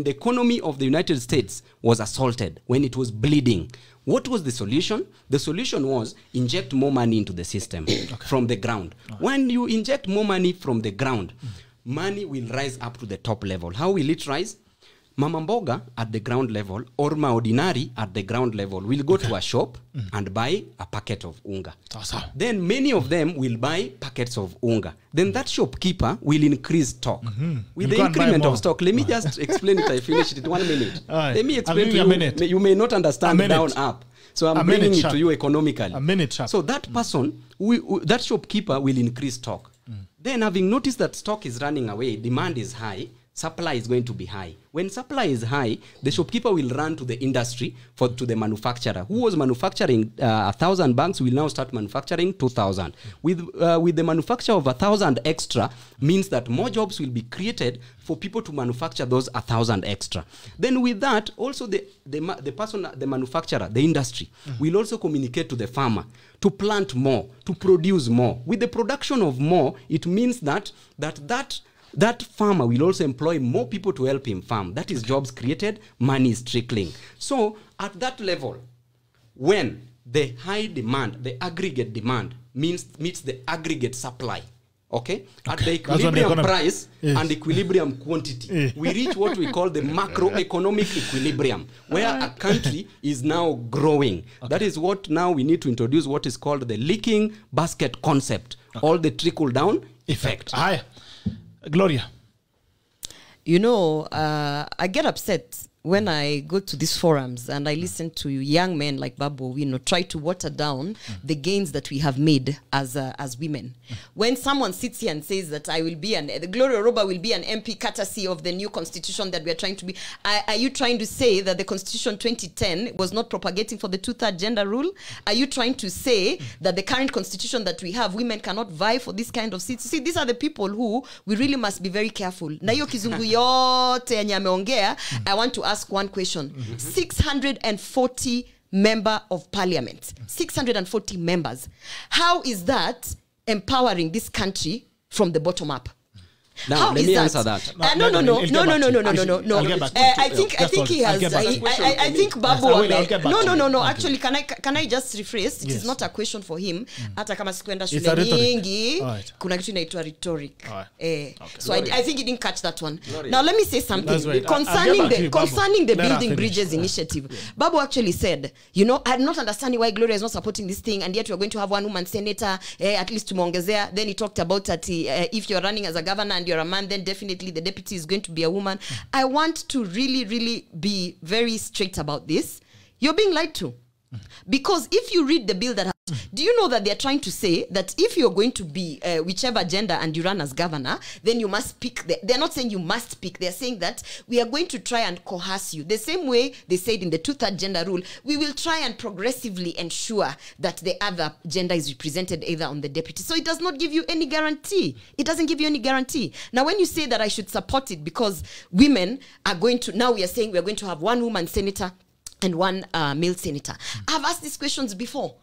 economy of the United States was assaulted, when it was bleeding. What was the solution? The solution was inject more money into the system from the ground. When you inject more money from the ground, money will rise up to the top level. How will it rise? Mama Mboga at the ground level or Maordinari at the ground level will go to a shop and buy a packet of unga. Then many of them will buy packets of unga. Then that shopkeeper will increase stock. With the increment of stock, let me just explain it. I finished it 1 minute. Let me explain to you. You may not understand down up. So I'm bringing it to you economically. A minute sharp. So that person, that shopkeeper will increase stock. Then having noticed that stock is running away, demand is high, supply is going to be high. When supply is high, the shopkeeper will run to the industry, to the manufacturer. Who was manufacturing 1,000 bags will now start manufacturing 2,000. With the manufacture of 1,000 extra means that more jobs will be created for people to manufacture those 1,000 extra. Then with that, also the person, the manufacturer, the industry, will also communicate to the farmer to plant more, to produce more. With the production of more, it means that farmer will also employ more people to help him farm. That is jobs created, money is trickling. So at that level, when the high demand, the aggregate demand meets the aggregate supply, okay? At the equilibrium price and equilibrium quantity, we reach what we call the macroeconomic equilibrium, where a country is now growing. That is what now we need to introduce what is called the leaking basket concept, all the trickle-down effect. Hi. Gloria. You know, I get upset when I go to these forums and I listen to young men like BABU OWINO try to water down the gains that we have made as women. When someone sits here and says that the GLORIA ORWOBA will be an MP courtesy of the new constitution that we are trying to be, are you trying to say that the constitution 2010 was not propagating for the 2/3 gender rule? Are you trying to say that the current constitution that we have, women cannot vie for this kind of seats? See, these are the people who we really must be very careful. Na hiyo kizungu yote yenye ameongea, I want to ask one question. 640 member of parliament, 640 members. How is that empowering this country from the bottom up? Now, let me answer that. No. I think he has. I think Babu. No. Actually, can I just rephrase? It is not a question for him. Hata kama sikwenda shule nyingi, kuna kitu inaitwa rhetoric. So I think he didn't catch that one. Now let me say something concerning the Building Bridges initiative. Babu actually said, you know, I'm not understanding why Gloria is not supporting this thing, and yet we're going to have one woman senator, at least tumeongezea. Then he talked about that if you're running as a governor and you're a man, then definitely the deputy is going to be a woman. I want to really be very straight about this. You're being lied to. Because if you read the bill that do you know that they're trying to say that if you're going to be whichever gender and you run as governor, then you must pick they're not saying you must pick, they're saying that we are going to try and coerce you. The same way they said in the 2/3 gender rule, we will try and progressively ensure that the other gender is represented either on the deputy. So it does not give you any guarantee. It doesn't give you any guarantee. Now when you say that I should support it because women are going to, now we are saying we are going to have one woman senator and one male senator. I've asked these questions before.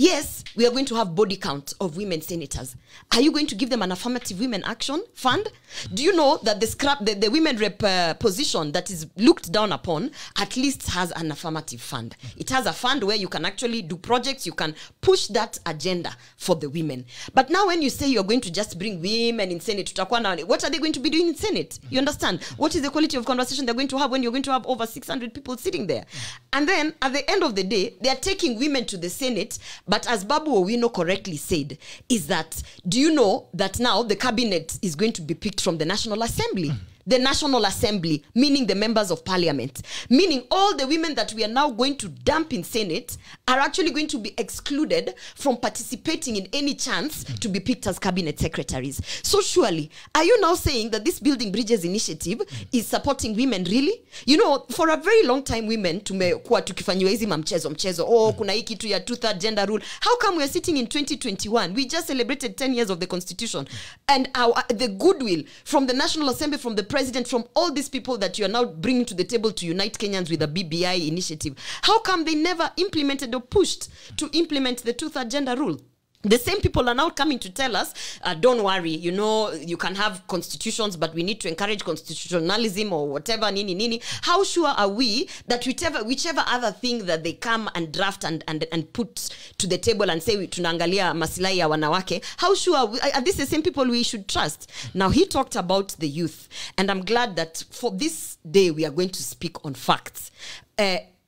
Yes, we are going to have body count of women senators. Are you going to give them an affirmative women action fund? Do you know that the women rep position that is looked down upon at least has an affirmative fund? It has a fund where you can actually do projects, you can push that agenda for the women. But now when you say you're going to just bring women in Senate, what are they going to be doing in Senate? You understand? What is the quality of conversation they're going to have when you're going to have over 600 people sitting there? And then at the end of the day, they're taking women to the Senate. But as BABU OWINO correctly said, is that, do you know that now the cabinet is going to be picked from the National Assembly? The National Assembly, meaning the members of parliament, meaning all the women that we are now going to dump in Senate are actually going to be excluded from participating in any chance to be picked as cabinet secretaries. So surely, are you now saying that this Building Bridges initiative is supporting women really? You know, for a very long time women tumekuwa tukifanywa hizi mchezo. Oh, kuna hii kitu ya 2/3 gender rule. How come we are sitting in 2021? We just celebrated 10 years of the constitution, and the goodwill from the National Assembly, from the president, from all these people that you are now bringing to the table to unite Kenyans with the BBI initiative. How come they never implemented or pushed to implement the 2/3 gender rule? The same people are now coming to tell us, don't worry, you know, you can have constitutions, but we need to encourage constitutionalism or whatever, nini. How sure are we that whichever other thing that they come and draft and put to the table and say, tunaangalia maslahi ya wanawake, how sure are these the same people we should trust? Now, he talked about the youth, and I'm glad that for this day, we are going to speak on facts.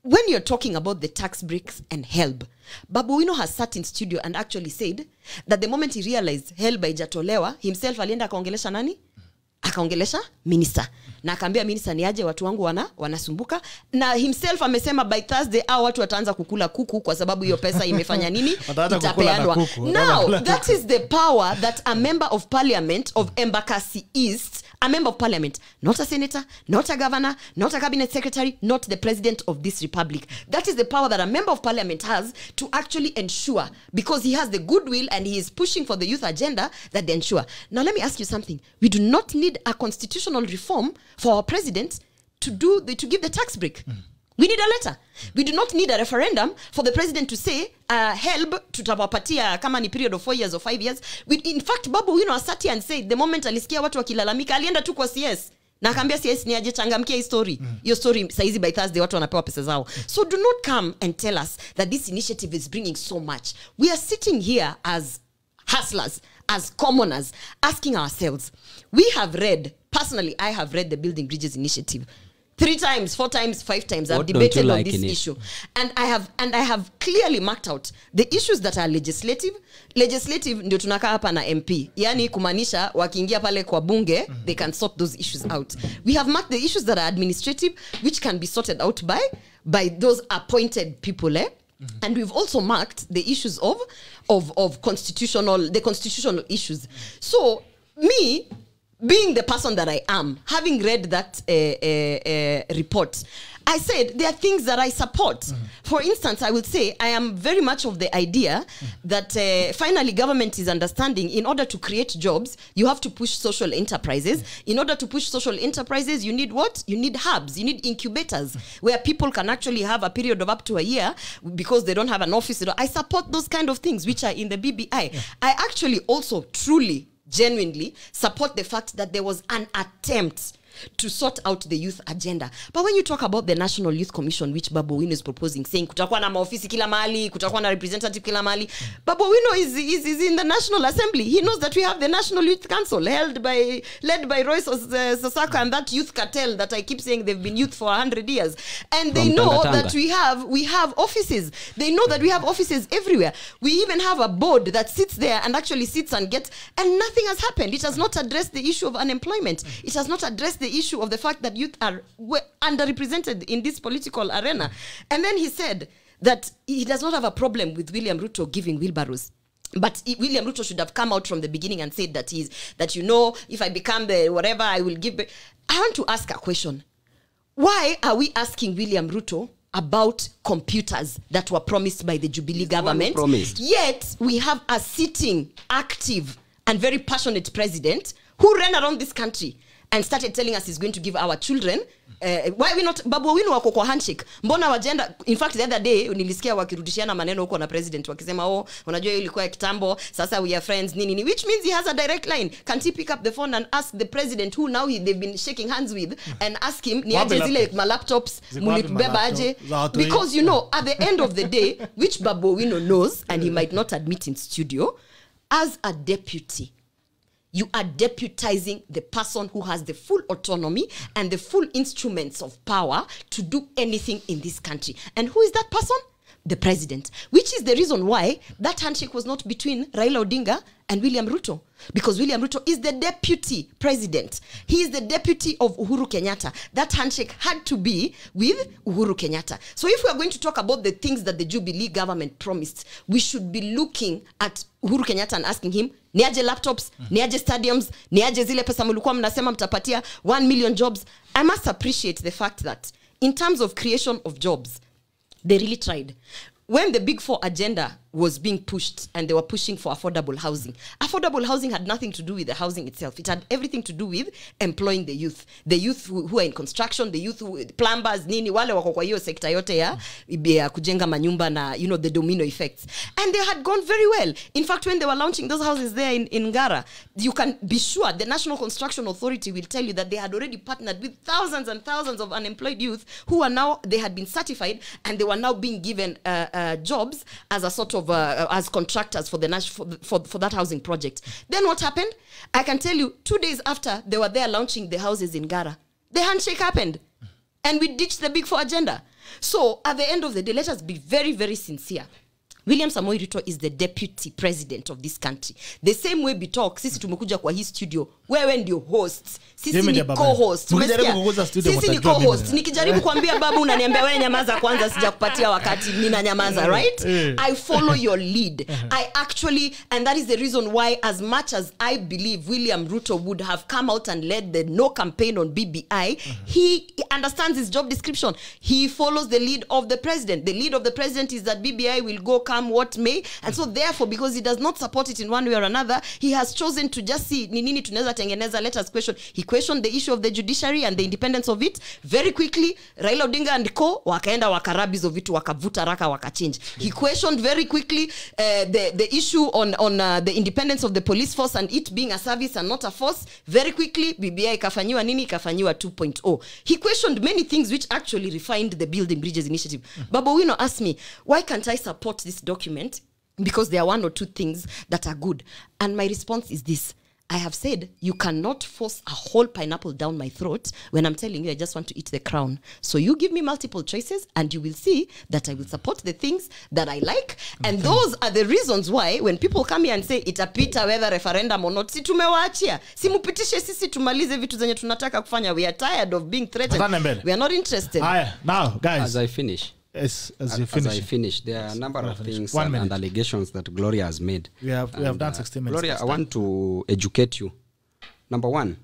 When you're talking about the tax breaks and HELB, BABU OWINO has sat in studio and actually said that the moment he realized HELB haijatolewa, himself alienda akaongelesha nani? Akaongelesha minister. na akaambia minister ni aje watu wangu wanasumbuka, na himself amesema by Thursday watu wataanza kukula kuku kwa sababu hiyo pesa imefanya nini itapeanwa. Now that is the power that a member of parliament of Embakasi East, a member of parliament, not a senator, not a governor, not a cabinet secretary, not the president of this republic. That is the power that a member of parliament has to actually ensure, because he has the goodwill and he is pushing for the youth agenda, that they ensure. Now let me ask you something. We do not need a constitutional reform for our president to give the tax break. We need a letter. We do not need a referendum for the president to say help tutawapatia kama ni period of 4 years or 5 years. In fact, Babu Owino asati and said the moment alisikia watu wakilalamika alienda tu kwa CS na akaambia CS ni aje changamkia hii story. Hiyo story saizi by Thursday watu wanapewa pesa zao. So do not come and tell us that this initiative is bringing so much. We are sitting here as hustlers, as commoners, asking ourselves. We have read, personally I have read the Building Bridges initiative 3 times, 4 times, 5 times. I've debated on this issue, and I have clearly marked out the issues that are legislative ndio tunakaa hapa na MP, yani kumaanisha wakiingia pale kwa bunge they can sort those issues out. We have marked the issues that are administrative, which can be sorted out by those appointed people, and we've also marked the issues of constitutional issues. So me, being the person that I am, having read that report, I said there are things that I support. For instance, I would say I am very much of the idea that finally government is understanding in order to create jobs, you have to push social enterprises. In order to push social enterprises, you need what? You need hubs, you need incubators, where people can actually have a period of up to a year because they don't have an office. I support those kind of things which are in the BBI. I actually also truly, genuinely support the fact that there was an attempt to sort out the youth agenda. But when you talk about the National Youth Commission, which Babu Owino is proposing, saying kutakuwa na maofisi kila mahali, kutakuwa na representative kila mahali, Babu Owino is in the National Assembly. He knows that we have the National Youth Council led by Royce Sosaka and that youth cartel that I keep saying they've been youth for 100 years. And they know that we have offices. They know that we have offices everywhere. We even have a board that sits there and actually sits and nothing has happened. It has not addressed the issue of unemployment. It has not addressed the issue of the fact that youth are underrepresented in this political arena. And then he said that he does not have a problem with William Ruto giving wheelbarrows. But William Ruto should have come out from the beginning and said that if I become the whatever, I will give. I want to ask a question. Why are we asking William Ruto about computers that were promised by the Jubilee government? Yet we have a sitting, active, and very passionate president who ran around this country and started telling us he's going to give our children. Why we not? Babu Owino wako kwa handshake. Mbona wajenda? In fact, the other day nilisikia wakirudishiana maneno huko na president wakisema unajua ilikuwa kitambo, sasa we are friends nini, which means he has a direct line. Can't he pick up the phone and ask the president, who now they've been shaking hands with, and ask him ni aje zile ma laptops mulibeba aje? Because at the end of the day, which Babu Owino knows, and he might not admit in studio, as a deputy, you are deputizing the person who has the full autonomy and the full instruments of power to do anything in this country. And who is that person? The president. Which is the reason why that handshake was not between Raila Odinga and William Ruto. Because William Ruto is the deputy president. He is the deputy of Uhuru Kenyatta. That handshake had to be with Uhuru Kenyatta. So if we are going to talk about the things that the Jubilee government promised, we should be looking at Uhuru Kenyatta and asking him, niaje laptops, niaje stadiums, niaje zile pesa mulikuwa mnasema mtapatia 1 million jobs. I must appreciate the fact that in terms of creation of jobs, they really tried. When the Big Four agenda was being pushed and they were pushing for affordable housing had nothing to do with the housing itself. It had everything to do with employing the youth who are in construction, the youth plumbers, nini, wale wako kwa hiyo sekta yote ya kujenga manyumba na, the domino effects. And they had gone very well. In fact, when they were launching those houses there in Ngara, you can be sure the National Construction Authority will tell you that they had already partnered with thousands and thousands of unemployed youth who are now, they had been certified and they were now being given jobs as a sort of as contractors for that housing project. Then what happened? I can tell you, 2 days after they were there launching the houses in Ngara, the handshake happened and we ditched the Big Four agenda. So at the end of the day, let us be very, very sincere. William Samoei Ruto is the deputy president of this country. The same way Bitok, sisi tumekuja kwa hii studio, wewe ndio host, sisi ni co-host. Sisi ni co-host. Nikijaribu kuambia babu unaniambia wewe nyamaza kwanza, sijakupatia wakati, nina nyamaza, right? I follow your lead. I actually, and that is the reason why, as much as I believe William Ruto would have come out and led the no campaign on BBI, he understands his job description. He follows the lead of the president. The lead of the president is that BBI will go come what may, and so therefore, because he does not support it in one way or another, he has chosen to just see ni nini tunaweza tengeneza. Let us question. He questioned the issue of the judiciary and the independence of it very quickly. Raila Odinga and co wakaenda wakarabizo vitu wakavuta raka wakachange. He questioned very quickly the issue on the independence of the police force and it being a service and not a force. Very quickly BBI kafanyiwa nini, kafanyiwa 2.0. He questioned many things which actually refined the Building Bridges initiative. Babu Owino asked me, why can't I support this document? Because there are one or two things that are good. And my response is this. I have said, you cannot force a whole pineapple down my throat when I'm telling you I just want to eat the crown. So you give me multiple choices and you will see that I will support the things that I like. And those are the reasons why when people come here and say itapita whether referendum or not, si tumewaachia. Si mupitishe sisi tumalize vitu zenye tunataka kufanya. We are tired of being threatened. We are not interested. Now, guys. As I finish. As I finish, there are a number of things and allegations that Gloria has made. We have done 16 minutes. Gloria, I want to educate you. Number one,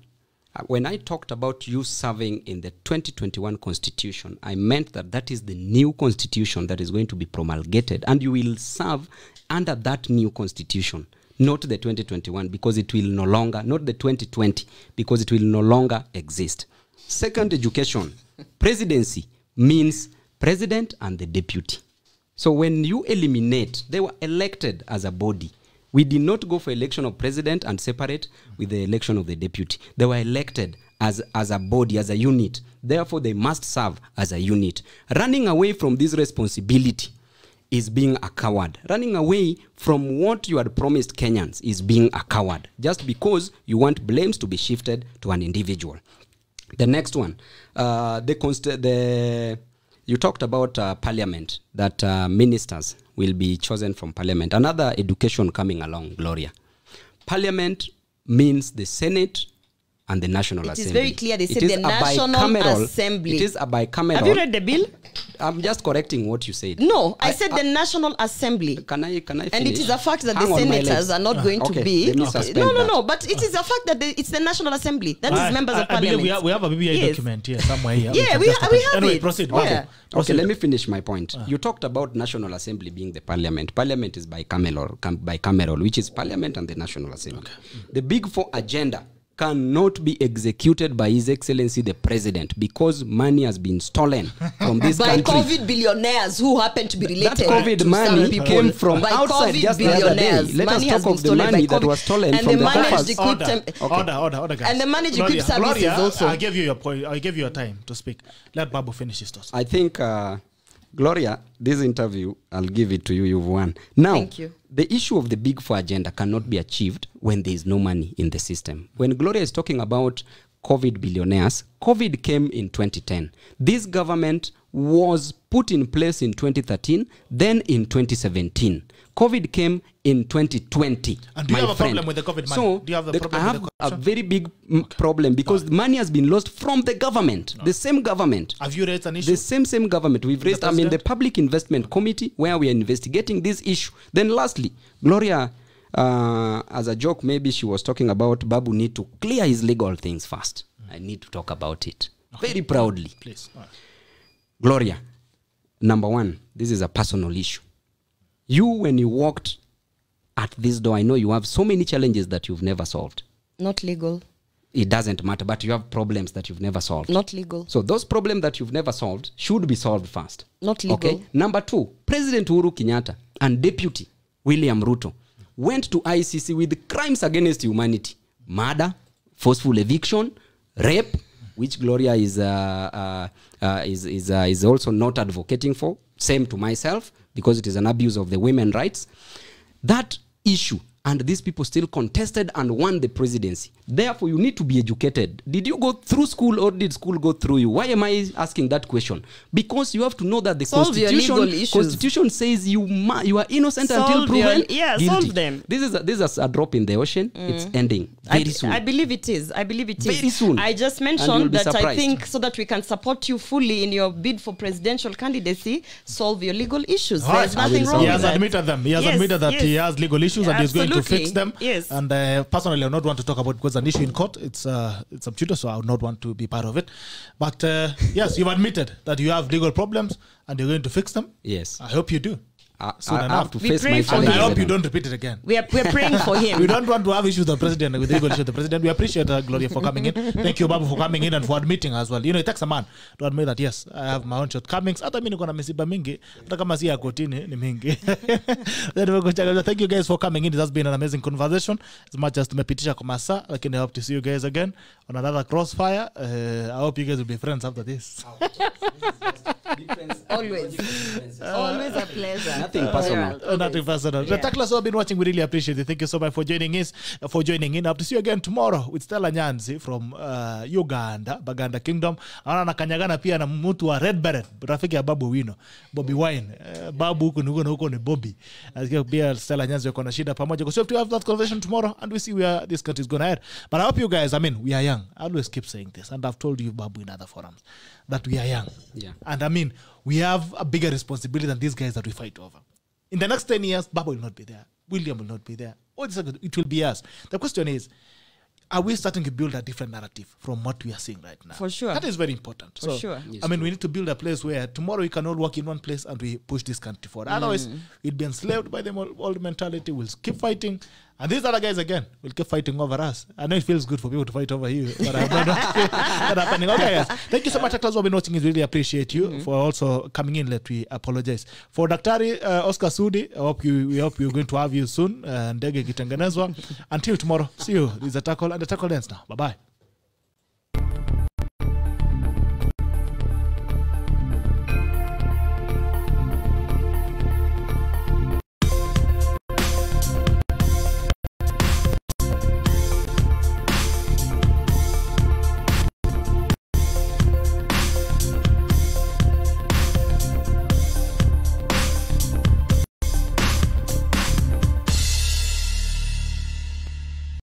when I talked about you serving in the 2021 constitution, I meant that is the new constitution that is going to be promulgated, and you will serve under that new constitution, not the 2021, because it will no longer, not the 2020, because it will no longer exist. Second, education. Presidency means president and the deputy. So when you eliminate, they were elected as a body. We did not go for election of president and separate with the election of the deputy. They were elected as a body, as a unit. Therefore, they must serve as a unit. Running away from this responsibility is being a coward. Running away from what you had promised Kenyans is being a coward, just because you want blames to be shifted to an individual. The next one, you talked about parliament, that ministers will be chosen from parliament. Another education coming along, Gloria. Parliament means the Senate and the National Assembly. It is very clear. They said the National Assembly. It is a bicameral. Have you read the bill? I'm just correcting what you said. No, I said the National Assembly. Can I finish? And it is a fact that the senators are not going to be. No. But it is a fact that it's the National Assembly. That is members of parliament. We have a BBI document here somewhere here. Yeah, we have anyway, it. Proceed. Okay, let me finish my point. You talked about National Assembly being the parliament. Parliament is bicameral, which is parliament and the National Assembly. Okay. The Big Four agenda cannot be executed by His Excellency the President because money has been stolen from this country. By COVID billionaires who happen to be related. That COVID money came from outside just the other day. Let us talk of the money that was stolen from the coffers. Order, guys. And the managed equip services also. I gave you your point. I gave you your time to speak. Let Babu finish his thoughts. I think, Gloria, this interview, I'll give it to you. You've won. Now, thank you. The issue of the Big Four agenda cannot be achieved when there is no money in the system. When Gloria is talking about COVID billionaires, COVID came in 2010. This government was put in place in 2013, then in 2017. COVID came in 2020. And do you have a problem with the COVID money? So, do you have a problem I have a very big problem because money has been lost from the government, the same government. Have you raised an issue? The same government. We've raised, the Public Investment Committee where we are investigating this issue. Then lastly, Gloria, as a joke, maybe she was talking about Babu need to clear his legal things first. I need to talk about it very proudly. Please. Gloria, number one, this is a personal issue. You, when you walked at this door, I know you have so many challenges that you've never solved. Not legal. It doesn't matter, but you have problems that you've never solved. Not legal. So those problems that you've never solved should be solved first. Not legal. Okay. Number two, President Uhuru Kenyatta and Deputy William Ruto went to ICC with crimes against humanity. Murder, forceful eviction, rape, which Gloria is also not advocating for. Same to myself, because it is an abuse of the women's rights. That issue and these people still contested and won the presidency. Therefore, you need to be educated. Did you go through school or did school go through you? Why am I asking that question? Because you have to know that the constitution says you are innocent until proven guilty. Solve them. This is a drop in the ocean. It's ending very soon. I believe it is. Very soon. I just mentioned that I think so that we can support you fully in your bid for presidential candidacy, solve your legal issues. There's nothing wrong with that. He has admitted them. He has admitted that he has legal issues and he's going to fix them. Yes. And personally, I would not want to talk about it because it's an issue in court. It's subjudice, so I would not want to be part of it. But yes, you've admitted that you have legal problems and you're going to fix them. Yes. I hope you do. I have to face my and I hope you don't repeat it again. We're praying for him. We don't want to have issues with the president, with legal issues with the president. We appreciate Gloria for coming in. Thank you, Babu, for coming in and for admitting as well. You know, it takes a man to admit that, yes, I have my own shortcomings. Hata mimi niko na misiba mingi. Hata kama si ya kotini ni mingi. Thank you guys for coming in. It has been an amazing conversation. As much as tumepitisha kwa masaa, lakini I hope to see you guys again on another crossfire. I hope you guys will be friends after this. Always a pleasure. Nothing personal. Nothing personal. The tacklers who have been watching, we really appreciate it. Thank you so much for joining in. I hope to see you again tomorrow with Stella Nyanzi from Uganda, Baganda Kingdom. Ana kanyagana pia na mtu wa Red Beret, rafiki ya Babu Owino, Bobby Wine. Babu huko ni Bobby. Asikia pia Stella Nyanzi yuko na shida pamoja. So we have to have that conversation tomorrow and we see where this country is going to head. But I hope you guys, we are young. I always keep saying this and I've told you, Babu, in other forums that we are young. Yeah. And we have a bigger responsibility than these guys that we fight over. In the next 10 years, Babu will not be there. William will not be there. It will be us. The question is, are we starting to build a different narrative from what we are seeing right now? For sure. That is very important. For sure. Yes, we need to build a place where tomorrow we can all work in one place and we push this country forward. Otherwise, we'll be enslaved by the old mentality. We'll keep fighting. And these other guys, again, will keep fighting over us. I know it feels good for people to fight over you, but I'm not happening. Okay, guys. Thank you so much, actors who have been watching. We really appreciate you for also coming in. Let me apologize. For Daktari Oscar Sudi, we hope we're going to have you soon. Ndege kitengenezwa. Until tomorrow, see you. This is the tackle and the tackle ends now. Bye-bye.